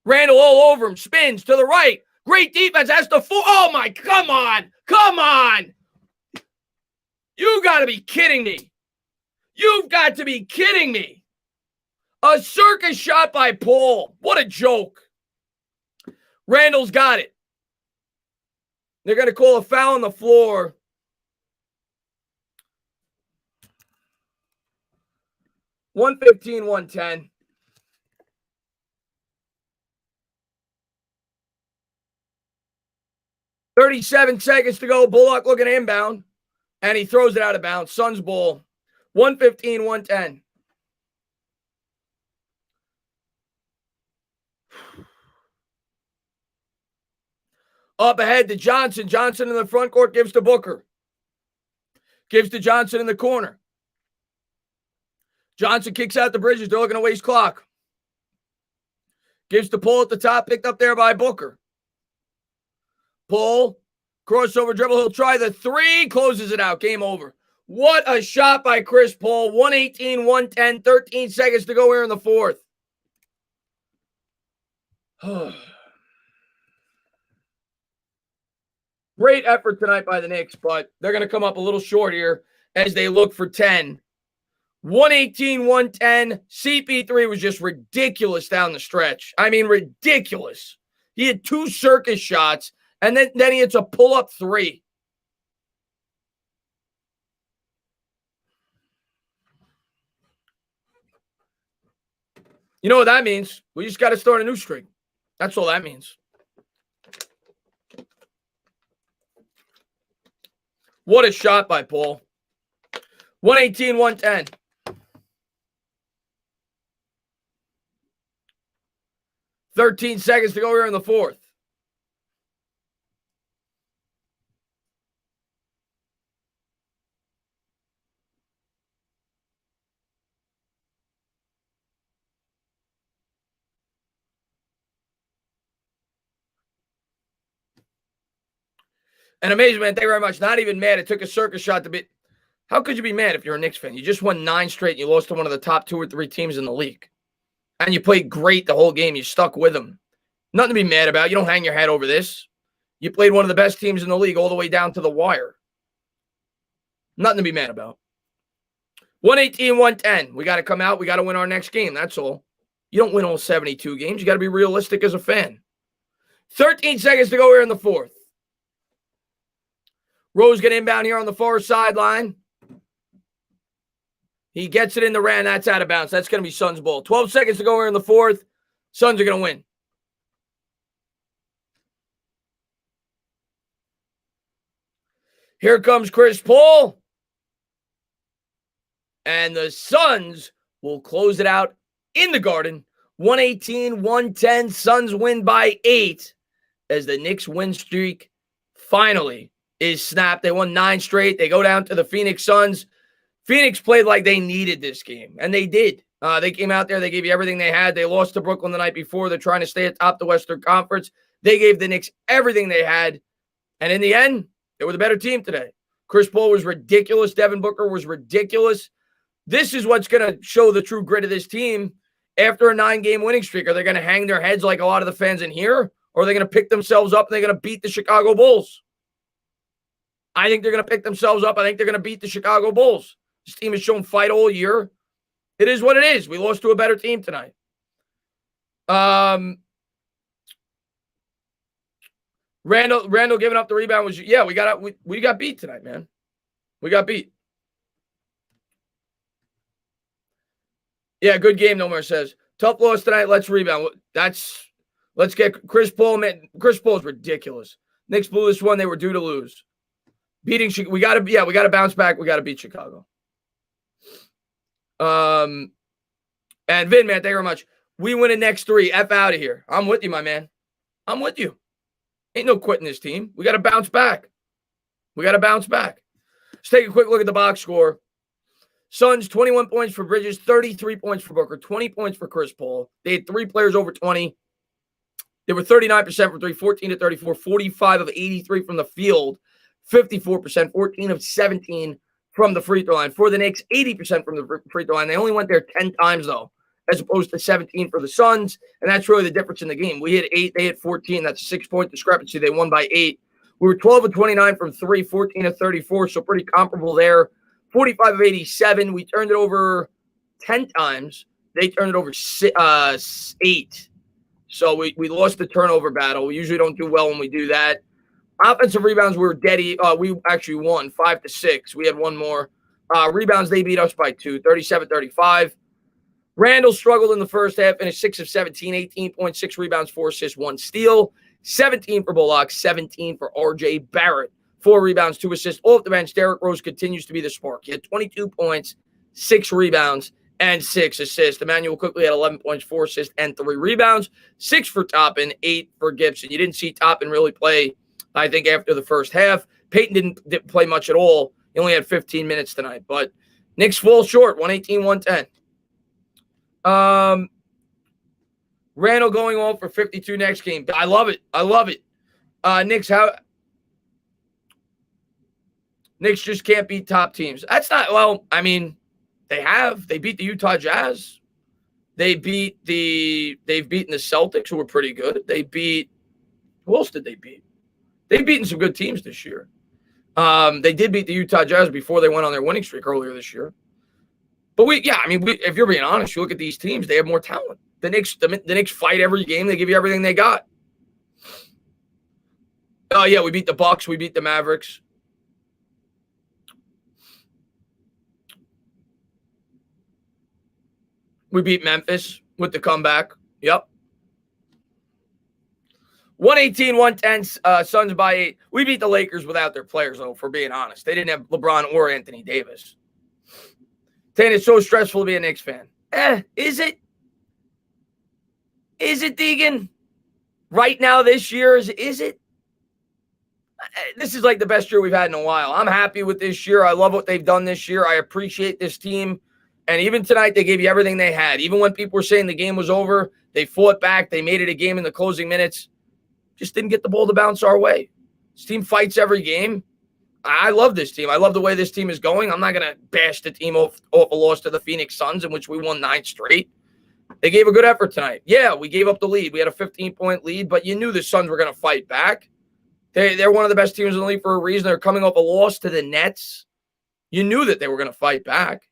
Randall all over him. Spins to the right. Great defense. Has to 4. Oh, my. Come on. Come on. You got to be kidding me. You've got to be kidding me. A circus shot by Paul. What a joke. Randall's got it. They're going to call a foul on the floor. $115-110. $37 seconds to go. Bullock looking inbound. And he throws it out of bounds. Suns ball. 115-110. Up ahead to Johnson. Johnson in the front court gives to Booker. Gives to Johnson in the corner. Johnson kicks out the Bridges. They're looking to waste clock. Gives to Paul at the top. Picked up there by Booker. Paul. Crossover dribble. He'll try the 3. Closes it out. Game over. What a shot by Chris Paul. 118-110. 13 seconds to go here in the fourth. Great effort tonight by the Knicks, but they're going to come up a little short here as they look for 10. 118-110. CP3 was just ridiculous down the stretch. I mean, ridiculous. He had 2 circus shots, and then he hits a pull-up 3. You know what that means? We just got to start a new streak. That's all that means. What a shot by Paul. 118-110. Thirteen seconds to go here in the fourth. And amazing, man. Thank you very much. Not even mad. It took a circus shot to be. How could you be mad if you're a Knicks fan? You just won 9 straight and you lost to one of the top 2 or 3 teams in the league. And you played great the whole game. You stuck with them. Nothing to be mad about. You don't hang your head over this. You played one of the best teams in the league all the way down to the wire. Nothing to be mad about. 118-110. We got to come out. We got to win our next game. That's all. You don't win all 72 games. You got to be realistic as a fan. 13 seconds to go here in the fourth. Rose get inbound here on the far sideline. He gets it in the ran. That's out of bounds. That's going to be Suns ball. 12 seconds to go here in the fourth. Suns are going to win. Here comes Chris Paul. And the Suns will close it out in the Garden. 118-110. Suns win by 8 as the Knicks win streak finally is snapped. They won 9 straight. They go down to the Phoenix Suns. Phoenix played like they needed this game, and they did. They came out there. They gave you everything they had. They lost to Brooklyn the night before. They're trying to stay atop the Western Conference. They gave the Knicks everything they had. And in the end, they were the better team today. Chris Paul was ridiculous. Devin Booker was ridiculous. This is what's going to show the true grit of this team after a 9-game winning streak. Are they going to hang their heads like a lot of the fans in here? Or are they going to pick themselves up and they're going to beat the Chicago Bulls? I think they're going to pick themselves up. I think they're going to beat the Chicago Bulls. This team has shown fight all year. It is what it is. We lost to a better team tonight. Randall giving up the rebound was, yeah, we got beat tonight, man. We got beat. Yeah, good game, Nomar says. Tough loss tonight. Let's rebound. Let's get Chris Paul. Man, Chris Paul's ridiculous. Knicks blew this one. They were due to lose. We got to bounce back. We got to beat Chicago. And Vin, man, thank you very much. We win the next 3. F out of here. I'm with you, my man. I'm with you. Ain't no quitting this team. We got to bounce back. Let's take a quick look at the box score. Suns, 21 points for Bridges, 33 points for Booker, 20 points for Chris Paul. They had 3 players over 20. They were 39% from 3, 14 to 34, 45 of 83 from the field, 54%, 14 of 17 from the free throw line. For the Knicks, 80% from the free throw line. They only went there 10 times, though, as opposed to 17 for the Suns, and that's really the difference in the game. We hit 8, they hit 14. That's a 6-point discrepancy. They won by 8. We were 12 of 29 from 3, 14 of 34, so pretty comparable there. 45 of 87. We turned it over 10 times. They turned it over 8. So we lost the turnover battle. We usually don't do well when we do that. Offensive rebounds, we were dead. We actually won 5-6. We had one more. Rebounds, they beat us by 2, 37-35. Randall struggled in the first half, finished 6 of 17, 18.6 rebounds, 4 assists, 1 steal. 17 for Bullock, 17 for R.J. Barrett. 4 rebounds, 2 assists. Off the bench, Derrick Rose continues to be the spark. He had 22 points, 6 rebounds, and 6 assists. Emmanuel quickly had 11 points, 4 assists, and 3 rebounds. 6 for Toppin, 8 for Gibson. You didn't see Toppin really play, I think, after the first half. Peyton didn't play much at all. He only had 15 minutes tonight. But Knicks fall short, 118-110. Randall going on for 52 next game. I love it. Knicks just can't beat top teams. That's not, well, I mean, they beat the Utah Jazz. They've beaten the Celtics, who were pretty good. Who else did they beat? They've beaten some good teams this year. They did beat the Utah Jazz before they went on their winning streak earlier this year. But if you're being honest, you look at these teams, they have more talent. The Knicks fight every game. They give you everything they got. Oh, yeah, we beat the Bucks. We beat the Mavericks. We beat Memphis with the comeback. Yep. 118-110, Suns by 8. We beat the Lakers without their players, though, for being honest. They didn't have LeBron or Anthony Davis. Saying it's so stressful to be a Knicks fan. Is it? Is it, Deegan? Right now this year, is it? This is like the best year we've had in a while. I'm happy with this year. I love what they've done this year. I appreciate this team. And even tonight, they gave you everything they had. Even when people were saying the game was over, they fought back. They made it a game in the closing minutes. Just didn't get the ball to bounce our way. This team fights every game. I love this team. I love the way this team is going. I'm not going to bash the team off a loss to the Phoenix Suns, in which we won 9 straight. They gave a good effort tonight. Yeah, we gave up the lead. We had a 15-point lead, but you knew the Suns were going to fight back. They're one of the best teams in the league for a reason. They're coming off a loss to the Nets. You knew that they were going to fight back.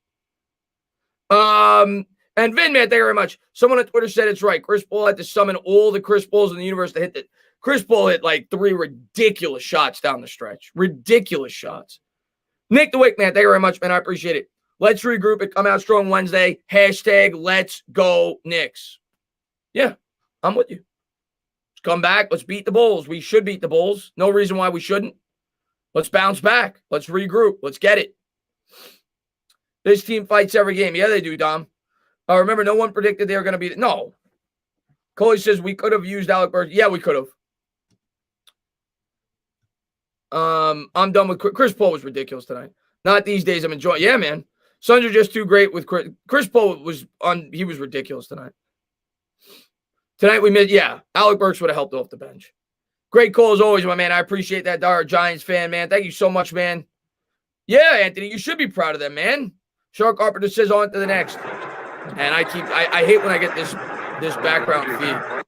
And Vin, man, thank you very much. Someone on Twitter said it's right. Chris Paul had to summon all the Chris Pauls in the universe to hit it. Chris Paul hit like 3 ridiculous shots down the stretch. Ridiculous shots. Nick the Wick, man, thank you very much, man. I appreciate it. Let's regroup it. Come out strong Wednesday. Hashtag let's go Knicks. Yeah, I'm with you. Let's come back. Let's beat the Bulls. We should beat the Bulls. No reason why we shouldn't. Let's bounce back. Let's regroup. Let's get it. This team fights every game. Yeah, they do, Dom. Remember, no one predicted they were going to be. No. Coley says we could have used Alec Burks. Yeah, we could have. I'm done with Chris Paul was ridiculous tonight. Not these days. I'm enjoying. Yeah, man. Suns are just too great with Chris Paul he was ridiculous tonight. Tonight we missed, Alec Burks would have helped off the bench. Great call as always, my man. I appreciate that, Dar Giants fan, man. Thank you so much, man. Yeah, Anthony, you should be proud of them, man. Shark Carpenter says on to the next. And I hate when I get this background feed.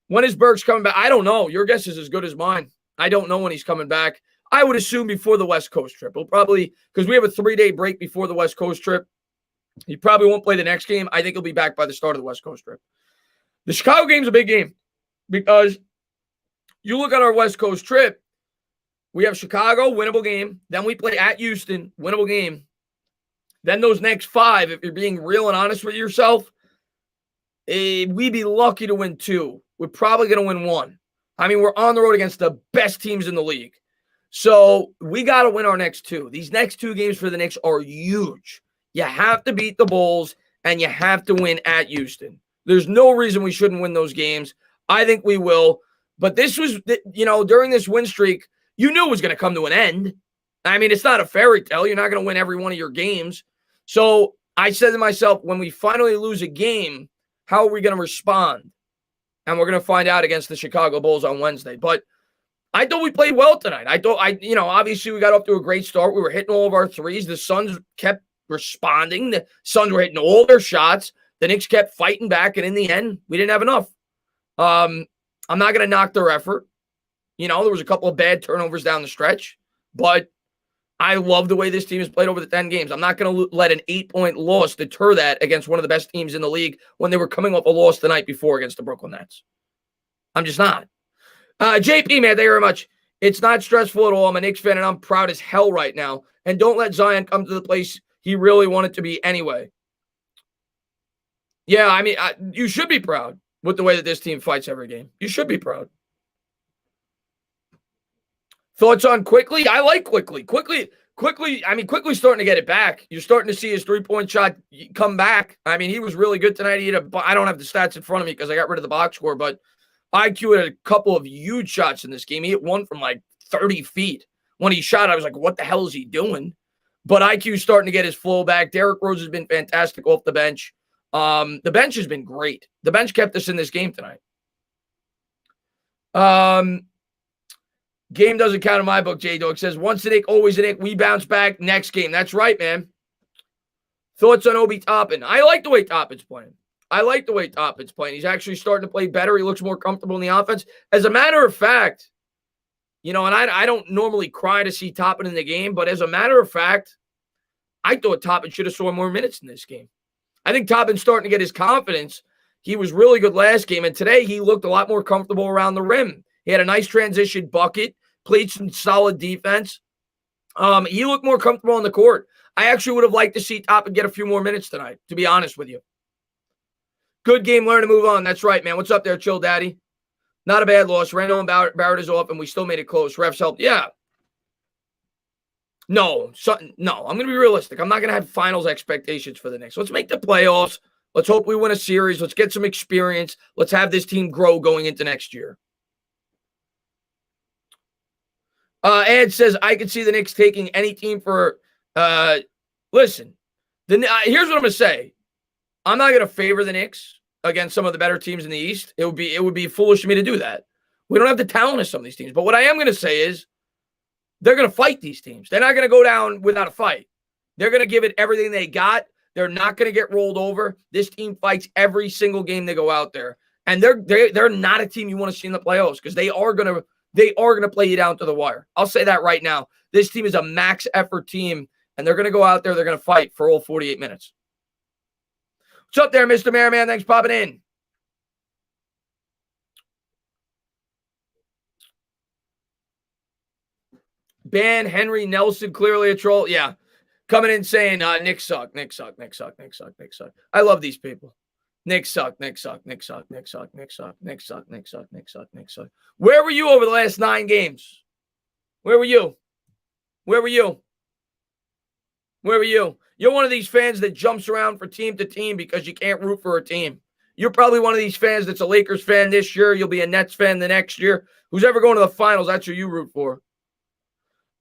When is Burks coming back? I don't know. Your guess is as good as mine. I don't know when he's coming back. I would assume before the West Coast trip. He'll probably, because we have a 3-day break before the West Coast trip. He probably won't play the next game. I think he'll be back by the start of the West Coast trip. The Chicago game's a big game because you look at our West Coast trip, we have Chicago, winnable game. Then we play at Houston, winnable game. Then those next 5, if you're being real and honest with yourself, we'd be lucky to win 2. We're probably going to win 1. I mean, we're on the road against the best teams in the league. So we got to win our next 2. These next 2 games for the Knicks are huge. You have to beat the Bulls, and you have to win at Houston. There's no reason we shouldn't win those games. I think we will. But this was, during this win streak, you knew it was going to come to an end. I mean, it's not a fairy tale. You're not going to win every one of your games. So I said to myself, when we finally lose a game, how are we going to respond? And we're going to find out against the Chicago Bulls on Wednesday. But I thought we played well tonight. Obviously we got off to a great start. We were hitting all of our threes. The Suns kept responding. The Suns were hitting all their shots. The Knicks kept fighting back. And in the end, we didn't have enough. I'm not going to knock their effort. There was a couple of bad turnovers down the stretch. But I love the way this team has played over the 10 games. I'm not going to let an 8-point loss deter that against one of the best teams in the league when they were coming off a loss the night before against the Brooklyn Nets. I'm just not. JP, man, thank you very much. It's not stressful at all. I'm a Knicks fan, and I'm proud as hell right now. And don't let Zion come to the place he really wanted to be anyway. Yeah, I mean, you should be proud with the way that this team fights every game. You should be proud. Thoughts on Quickly? I like Quickly. Quickly's starting to get it back. You're starting to see his 3-point shot come back. I mean, he was really good tonight. I don't have the stats in front of me because I got rid of the box score, but IQ had a couple of huge shots in this game. He hit one from like 30 feet. When he shot, I was like, what the hell is he doing? But IQ's starting to get his flow back. Derrick Rose has been fantastic off the bench. The bench has been great. The bench kept us in this game tonight. Game doesn't count in my book, J-Dog says. Once a Knick, always a Knick. We bounce back next game. That's right, man. Thoughts on Obi Toppin? I like the way Toppin's playing. He's actually starting to play better. He looks more comfortable in the offense. As a matter of fact, and I don't normally cry to see Toppin in the game, but as a matter of fact, I thought Toppin should have saw more minutes in this game. I think Toppin's starting to get his confidence. He was really good last game, and today he looked a lot more comfortable around the rim. He had a nice transition bucket, played some solid defense. He looked more comfortable on the court. I actually would have liked to see Toppin get a few more minutes tonight, to be honest with you. Good game, learn to move on. That's right, man. What's up there, Chill Daddy? Not a bad loss. Randall and Barrett is off, and we still made it close. Refs helped. Yeah. No. I'm going to be realistic. I'm not going to have finals expectations for the Knicks. Let's make the playoffs. Let's hope we win a series. Let's get some experience. Let's have this team grow going into next year. Ed says, I could see the Knicks taking any team for listen. Here's what I'm going to say. I'm not going to favor the Knicks against some of the better teams in the East. It would be foolish of me to do that. We don't have the talent of some of these teams. But what I am going to say is they're going to fight these teams. They're not going to go down without a fight. They're going to give it everything they got. They're not going to get rolled over. This team fights every single game they go out there. And they're not a team you want to see in the playoffs because they are going to play you down to the wire. I'll say that right now. This team is a max effort team, and they're going to go out there. They're going to fight for all 48 minutes. What's up there, Mr. Merriman? Thanks for popping in. Ban Henry Nelson, clearly a troll. Yeah. Coming in saying, Knicks suck. I love these people. Knicks suck. Where were you over the last 9 games? Where were you? You're one of these fans that jumps around from team to team because you can't root for a team. You're probably one of these fans that's a Lakers fan this year. You'll be a Nets fan the next year. Who's ever going to the finals, that's who you root for.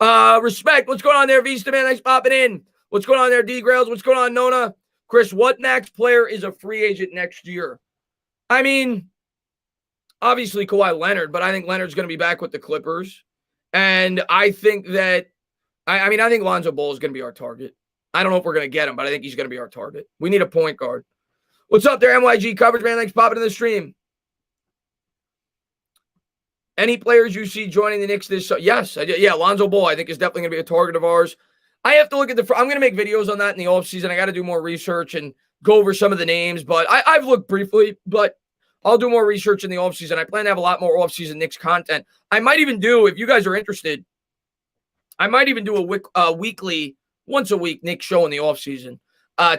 Respect. What's going on there, Vista, man? Thanks for popping in. What's going on there, D. Grails? What's going on, Nona? Chris, what max player is a free agent next year? I mean, obviously Kawhi Leonard, but I think Leonard's going to be back with the Clippers. And I think that, I think Lonzo Ball is going to be our target. I don't know if we're going to get him, but I think he's going to be our target. We need a point guard. What's up there, MYG coverage, man? Thanks for popping in the stream. Any players you see joining the Knicks this? Yes, yeah, Lonzo Ball, I think, is definitely going to be a target of ours. I have to look at I'm going to make videos on that in the offseason. I got to do more research and go over some of the names, but I've looked briefly, but I'll do more research in the offseason. I plan to have a lot more offseason Knicks content. I might even do, if you guys are interested, I might even do a weekly, once a week Knicks show in the offseason,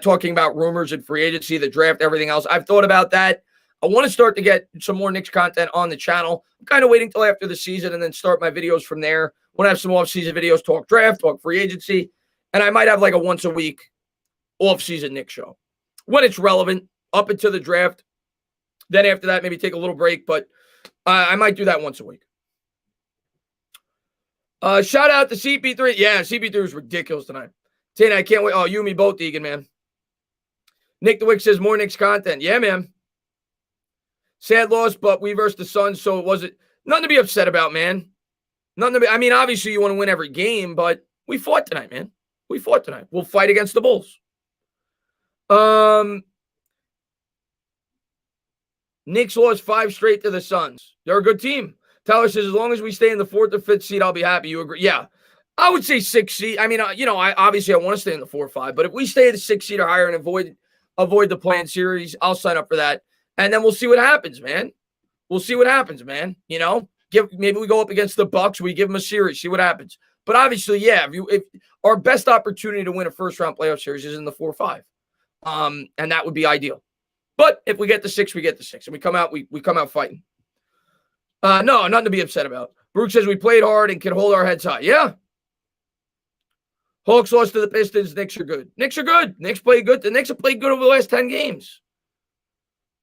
talking about rumors and free agency, the draft, everything else. I've thought about that. I want to start to get some more Knicks content on the channel. I'm kind of waiting till after the season and then start my videos from there. Want to have some off-season videos, talk draft, talk free agency, and I might have like a once-a-week off-season Knicks show when it's relevant up until the draft. Then after that, maybe take a little break, but I might do that once a week. Shout out to CP3. Yeah, CP3 was ridiculous tonight. Tina, I can't wait. Oh, you and me both, Deegan, man. Nick DeWick says more Knicks content. Yeah, man. Sad loss, but we versed the Suns, so it wasn't nothing to be upset about, man. Nothing to be. I mean, obviously you want to win every game, but we fought tonight, man. We fought tonight. We'll fight against the Bulls. Knicks lost 5 straight to the Suns. They're a good team. Tyler says, as long as we stay in the 4th or 5th seed, I'll be happy. You agree? Yeah. I would say 6th seed. I mean, I obviously I want to stay in the 4 or 5, but if we stay at the 6th seed or higher and avoid the play-in series, I'll sign up for that. And then we'll see what happens, man. We'll see what happens, man. You know, maybe we go up against the Bucks, we give them a series, see what happens. But obviously, yeah, if our best opportunity to win a first-round playoff series is in the 4 or 5. And that would be ideal. But if we get the 6, we get the 6. And we come out fighting. No, nothing to be upset about. Brooke says we played hard and can hold our heads high. Yeah. Hawks lost to the Pistons. Knicks are good. Knicks are good. Knicks played good. The Knicks have played good over the last 10 games.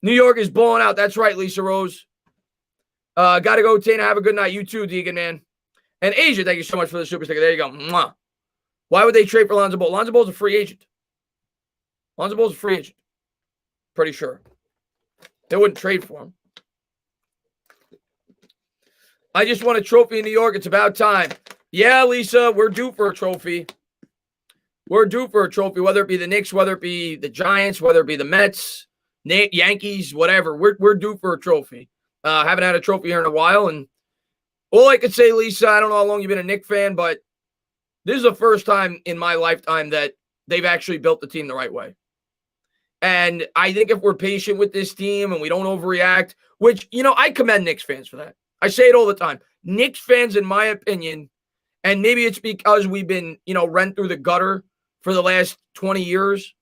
New York is balling out. That's right, Lisa Rose. Got to go, Tana. Have a good night. You too, Deegan, man. And Asia, thank you so much for the super sticker. There you go. Mwah. Why would they trade for Lonzo Ball? Lonzo Ball's a free agent. Lonzo Ball's a free agent. Pretty sure. They wouldn't trade for him. I just won a trophy in New York. It's about time. Yeah, Lisa, we're due for a trophy. We're due for a trophy, whether it be the Knicks, whether it be the Giants, whether it be the Mets, Yankees, whatever. We're due for a trophy. Haven't had a trophy here in a while. And all I could say, Lisa, I don't know how long you've been a Knicks fan, but this is the first time in my lifetime that they've actually built the team the right way. And I think if we're patient with this team and we don't overreact, which, I commend Knicks fans for that. I say it all the time. Knicks fans, in my opinion, and maybe it's because we've been, run through the gutter for the last 20 years.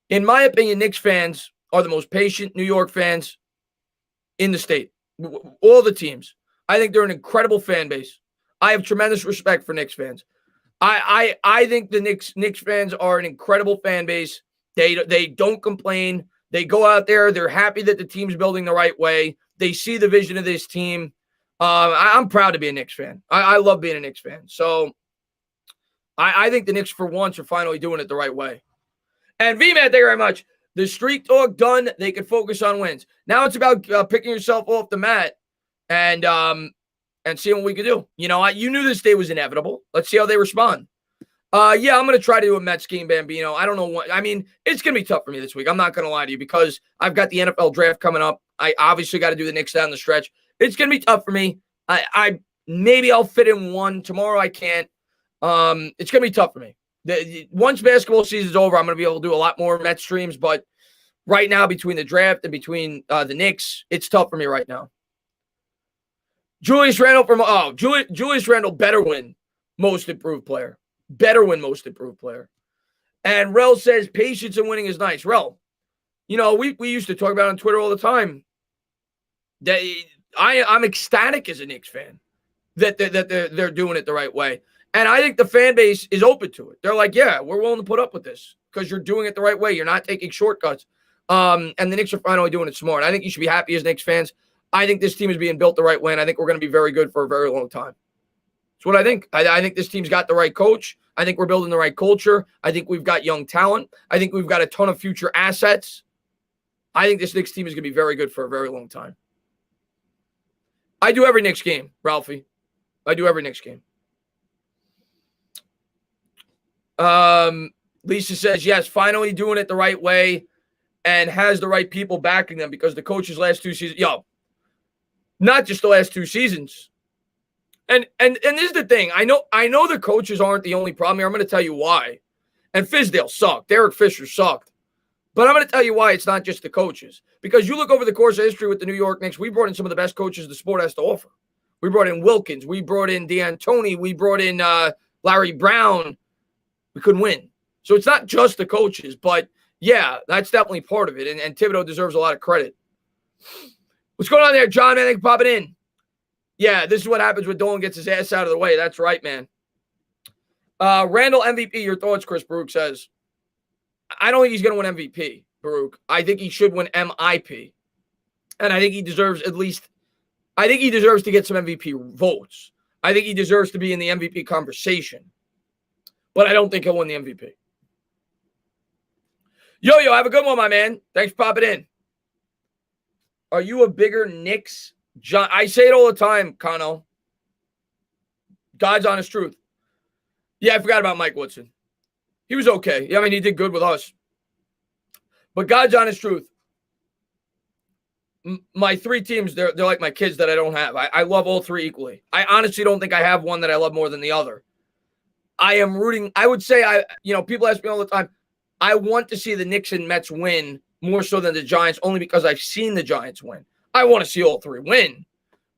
In my opinion, Knicks fans are the most patient New York fans in the state. All the teams. I think they're an incredible fan base. I have tremendous respect for Knicks fans. I think the Knicks fans are an incredible fan base. They don't complain. They go out there. They're happy that the team's building the right way. They see the vision of this team. I'm proud to be a Knicks fan. I love being a Knicks fan. So I think the Knicks, for once, are finally doing it the right way. And VMAT, thank you very much. The streak talk done. They can focus on wins. Now it's about picking yourself off the mat and seeing what we can do. You knew this day was inevitable. Let's see how they respond. Yeah, I'm going to try to do a Mets game, Bambino. I don't know what. I mean, it's going to be tough for me this week. I'm not going to lie to you because I've got the NFL draft coming up. I obviously got to do the Knicks down the stretch. It's going to be tough for me. Maybe I'll fit in one. Tomorrow I can't. It's going to be tough for me. Once basketball season's over, I'm going to be able to do a lot more Mets streams. But right now, between the draft and between the Knicks, it's tough for me right now. Julius Randle Julius Randle better win most improved player. Better win most improved player. And Rel says patience and winning is nice. Rel, we used to talk about it on Twitter all the time. That I'm ecstatic as a Knicks fan that they're doing it the right way. And I think the fan base is open to it. They're like, yeah, we're willing to put up with this because you're doing it the right way. You're not taking shortcuts. And the Knicks are finally doing it smart. I think you should be happy as Knicks fans. I think this team is being built the right way, and I think we're going to be very good for a very long time. That's what I think. I think this team's got the right coach. I think we're building the right culture. I think we've got young talent. I think we've got a ton of future assets. I think this Knicks team is going to be very good for a very long time. I do every Knicks game, Ralphie. I do every Knicks game. Lisa says, yes, finally doing it the right way and has the right people backing them because the coaches last 2 seasons, not just the last 2 seasons. And this is the thing. I know the coaches aren't the only problem here. I'm going to tell you why. And Fizdale sucked. Derek Fisher sucked. But I'm going to tell you why it's not just the coaches. Because you look over the course of history with the New York Knicks, we brought in some of the best coaches the sport has to offer. We brought in Wilkins. We brought in D'Antoni. We brought in Larry Brown. We couldn't win. So it's not just the coaches. But, yeah, that's definitely part of it. And Thibodeau deserves a lot of credit. What's going on there, John? Man, thanks for popping in. Yeah, this is what happens when Dolan gets his ass out of the way. That's right, man. Randall MVP, your thoughts, Chris Baruch says. I don't think he's going to win MVP, Baruch. I think he should win MIP. And I think he deserves to get some MVP votes. I think he deserves to be in the MVP conversation. But I don't think he'll win the MVP. Yo, have a good one, my man. Thanks for popping in. Are you a bigger Knicks? I say it all the time, Kano. God's honest truth. Yeah, I forgot about Mike Woodson. He was okay. Yeah, I mean, he did good with us. But God's honest truth. My 3 teams, they're like my kids that I don't have. I love all 3 equally. I honestly don't think I have one that I love more than the other. I am rooting. I would say, people ask me all the time, I want to see the Knicks and Mets win more so than the Giants, only because I've seen the Giants win. I want to see all 3 win,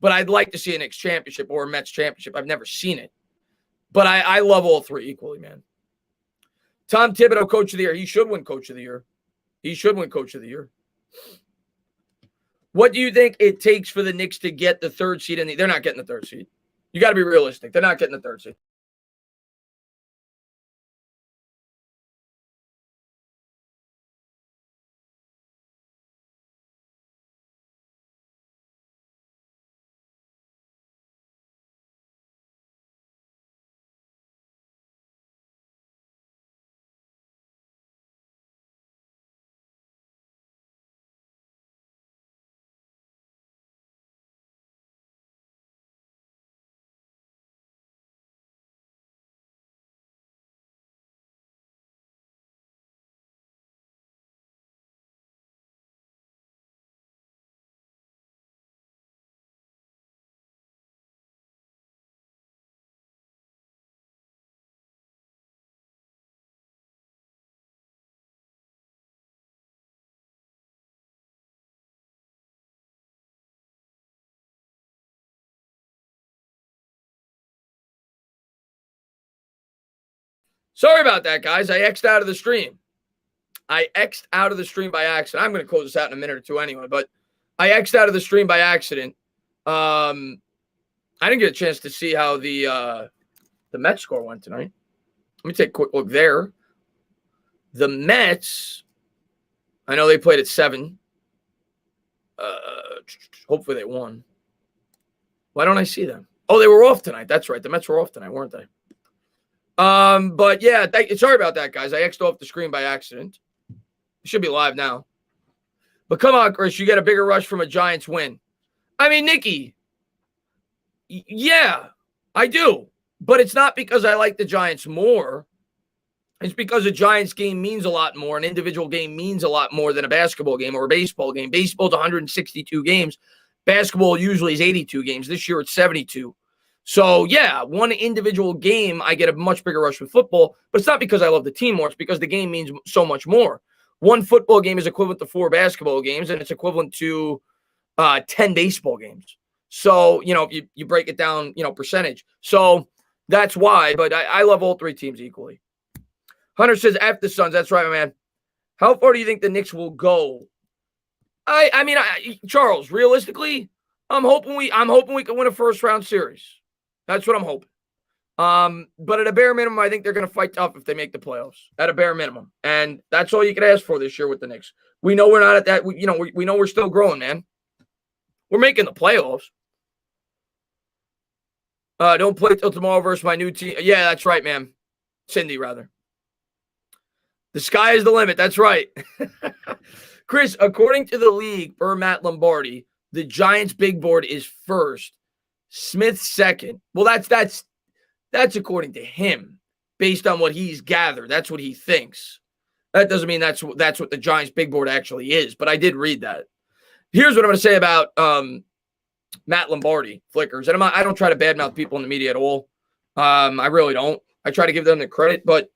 but I'd like to see a Knicks championship or a Mets championship. I've never seen it. But I love all 3 equally, man. Tom Thibodeau, Coach of the Year. He should win Coach of the Year. He should win Coach of the Year. What do you think it takes for the Knicks to get the 3rd seed? They're not getting the 3rd seed. You got to be realistic. They're not getting the 3rd seed. Sorry about that, guys. I X'd out of the stream. I X'd out of the stream by accident. I'm going to close this out in a minute or 2 anyway, but I X'd out of the stream by accident. I didn't get a chance to see how the Mets score went tonight. Let me take a quick look there. The Mets, I know they played at 7. Hopefully they won. Why don't I see them? Oh, they were off tonight. That's right. The Mets were off tonight, weren't they? But yeah, sorry about that, guys. I X'd off the screen by accident. It should be live now. But come on, Chris, you get a bigger rush from a Giants win. I mean, Nikki, yeah, I do. But it's not because I like the Giants more. It's because a Giants game means a lot more. An individual game means a lot more than a basketball game or a baseball game. Baseball's 162 games. Basketball usually is 82 games. This year it's 72. So, yeah, one individual game, I get a much bigger rush with football, but it's not because I love the team more. It's because the game means so much more. One football game is equivalent to 4 basketball games, and it's equivalent to 10 baseball games. So, if you break it down, percentage. So that's why, but I love all 3 teams equally. Hunter says, F the Suns. That's right, man. How far do you think the Knicks will go? I mean, Charles, realistically, I'm hoping we can win a first-round series. That's what I'm hoping. But at a bare minimum, I think they're going to fight tough if they make the playoffs. At a bare minimum, and that's all you can ask for this year with the Knicks. We know we're not at that. We know we're still growing, man. We're making the playoffs. Don't play till tomorrow versus my new team. Yeah, that's right, man. Cindy, rather. The sky is the limit. That's right. Chris, according to the league, per Matt Lombardi, the Giants' big board is first. Smith second. Well, that's according to him, based on what he's gathered. That's what he thinks. That doesn't mean that's what the Giants' big board actually is, but I did read that. Here's what I'm going to say about Matt Lombardi flickers, and I don't try to badmouth people in the media at all. I really don't. I try to give them the credit, but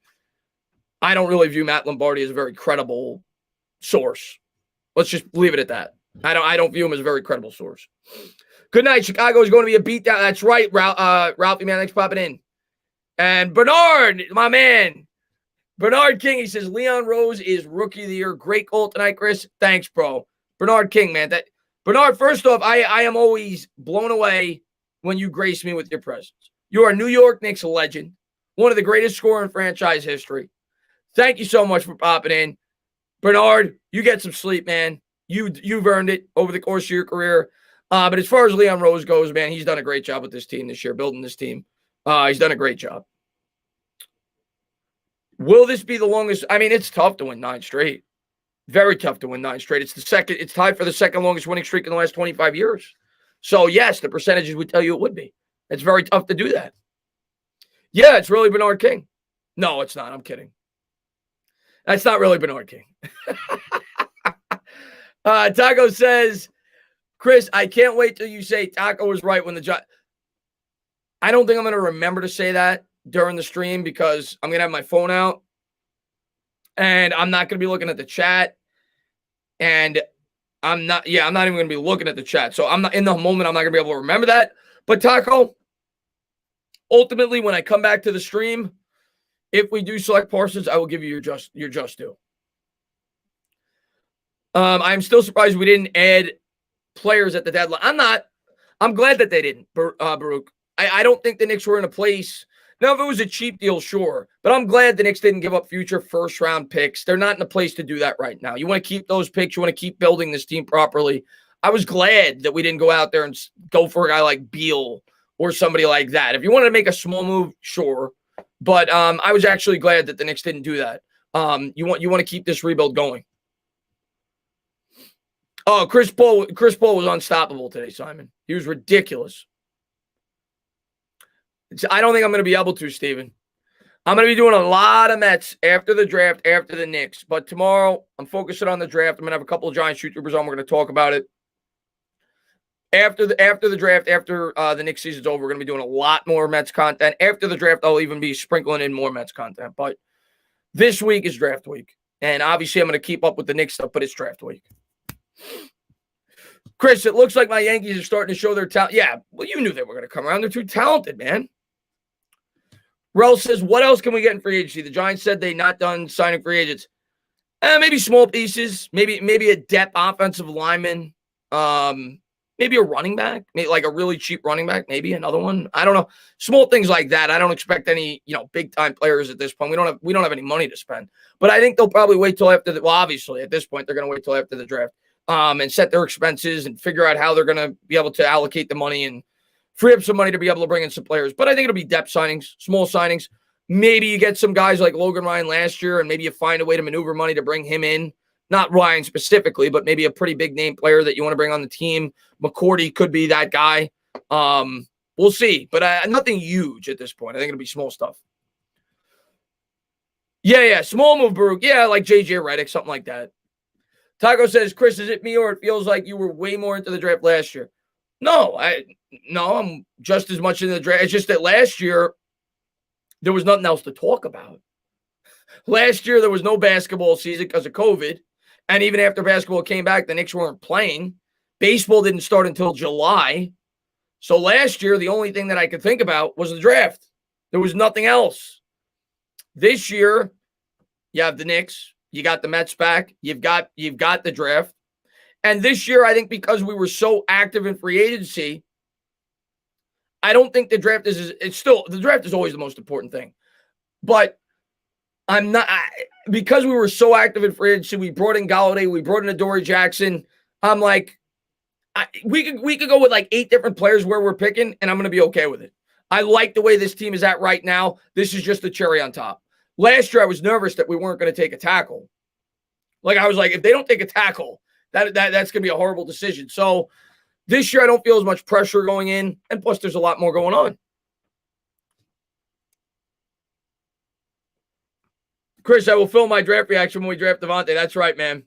I don't really view Matt Lombardi as a very credible source. Let's just leave it at that. I don't view him as a very credible source. Good night. Chicago is going to be a beatdown. That's right, Ralphie, man. Thanks for popping in. And Bernard, my man. Bernard King, he says, Leon Rose is Rookie of the Year. Great goal tonight, Chris. Thanks, bro. Bernard King, man. Bernard, first off, I am always blown away when you grace me with your presence. You are a New York Knicks legend, one of the greatest scorers in franchise history. Thank you so much for popping in. Bernard, you get some sleep, man. You've earned it over the course of your career. But as far as Leon Rose goes, man, he's done a great job with this team this year, building this team. He's done a great job. Will this be the longest? I mean, it's tough to win 9 straight. Very tough to win 9 straight. It's tied for the second longest winning streak in the last 25 years. So, yes, the percentages would tell you it would be. It's very tough to do that. Yeah, it's really Bernard King. No, it's not. I'm kidding. That's not really Bernard King. Taco says, Chris, I can't wait till you say Taco was right when the I don't think I'm going to remember to say that during the stream because I'm going to have my phone out and I'm not going to be looking at the chat. And I'm not even going to be looking at the chat. So I'm not in the moment. I'm not going to be able to remember that. But Taco, ultimately, when I come back to the stream, if we do select Parsons, I will give you your just due. I'm still surprised we didn't add players at the deadline. I'm glad that they didn't, Baruch. I don't think the Knicks were in a place. Now, if it was a cheap deal, sure. But I'm glad the Knicks didn't give up future first-round picks. They're not in a place to do that right now. You want to keep those picks. You want to keep building this team properly. I was glad that we didn't go out there and go for a guy like Beal or somebody like that. If you wanted to make a small move, sure. But I was actually glad that the Knicks didn't do that. You want to keep this rebuild going. Oh, Chris Paul was unstoppable today, Simon. He was ridiculous. I don't think I'm going to be able to, Steven. I'm going to be doing a lot of Mets after the draft, after the Knicks. But tomorrow, I'm focusing on the draft. I'm going to have a couple of Giants YouTubers on. We're going to talk about it. After the draft, after the Knicks season's over, we're going to be doing a lot more Mets content. After the draft, I'll even be sprinkling in more Mets content. But this week is draft week. And obviously, I'm going to keep up with the Knicks stuff, but it's draft week. Chris, it looks like my Yankees are starting to show their talent. Yeah, well, you knew they were going to come around. They're too talented, man. Rel says, what else can we get in free agency? The Giants said they're not done signing free agents. Maybe small pieces. Maybe a depth offensive lineman. Maybe a running back. Maybe like a really cheap running back. Maybe another one. I don't know. Small things like that. I don't expect any, big-time players at this point. We don't have any money to spend. But I think they'll probably wait till after obviously, at this point, they're going to wait till after the draft. And set their expenses and figure out how they're going to be able to allocate the money and free up some money to be able to bring in some players. But I think it'll be depth signings, small signings. Maybe you get some guys like Logan Ryan last year, and maybe you find a way to maneuver money to bring him in. Not Ryan specifically, but maybe a pretty big name player that you want to bring on the team. McCourty could be that guy. We'll see. But nothing huge at this point. I think it'll be small stuff. Yeah. Small move, Baruch. Yeah, like J.J. Redick, something like that. Taco says, Chris, is it me or it feels like you were way more into the draft last year? No, I'm just as much into the draft. It's just that last year, there was nothing else to talk about. Last year, there was no basketball season because of COVID. And even after basketball came back, the Knicks weren't playing. Baseball didn't start until July. So last year, the only thing that I could think about was the draft. There was nothing else. This year, you have the Knicks. You got the Mets back. You've got the draft. And this year, I think because we were so active in free agency, I don't think the draft the draft is always the most important thing. But because we were so active in free agency, we brought in Galladay, we brought in Adoree Jackson. I'm like, we could go with like 8 different players where we're picking, and I'm going to be okay with it. I like the way this team is at right now. This is just the cherry on top. Last year, I was nervous that we weren't going to take a tackle. Like, I was like, if they don't take a tackle, that's going to be a horrible decision. So this year, I don't feel as much pressure going in. And plus, there's a lot more going on. Chris, I will film my draft reaction when we draft Devontae. That's right, man.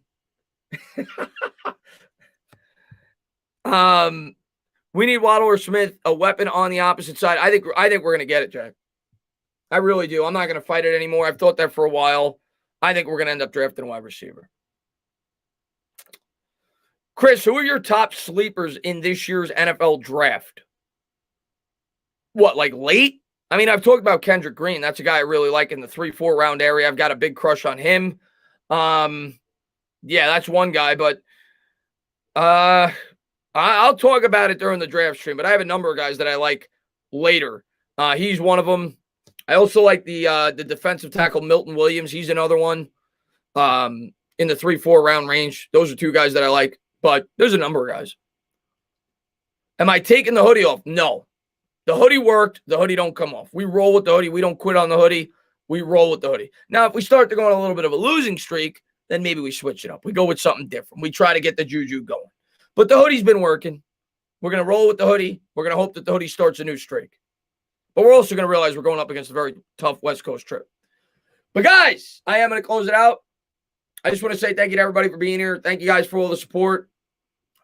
We need Waddle or Smith, a weapon on the opposite side. I think we're going to get it, Jack. I really do. I'm not going to fight it anymore. I've thought that for a while. I think we're going to end up drafting a wide receiver. Chris, who are your top sleepers in this year's NFL draft? What, like late? I mean, I've talked about Kendrick Green. That's a guy I really like in the 3-4 round area. I've got a big crush on him. Yeah, that's one guy, but I'll talk about it during the draft stream, but I have a number of guys that I like later. He's one of them. I also like the defensive tackle Milton Williams. He's another one in the 3-4 round range. Those are two guys that I like, but there's a number of guys. Am I taking the hoodie off? No. The hoodie worked. The hoodie don't come off. We roll with the hoodie. We don't quit on the hoodie. We roll with the hoodie. Now, if we start to go on a little bit of a losing streak, then maybe we switch it up. We go with something different. We try to get the juju going. But the hoodie's been working. We're going to roll with the hoodie. We're going to hope that the hoodie starts a new streak. But we're also going to realize we're going up against a very tough West Coast trip. But guys, I am going to close it out. I just want to say thank you to everybody for being here. Thank you guys for all the support.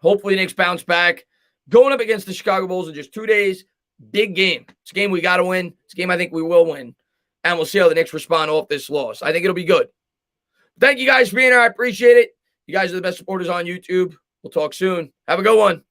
Hopefully, Knicks bounce back. Going up against the Chicago Bulls in just 2 days. Big game. It's a game we got to win. It's a game I think we will win. And we'll see how the Knicks respond off this loss. I think it'll be good. Thank you guys for being here. I appreciate it. You guys are the best supporters on YouTube. We'll talk soon. Have a good one.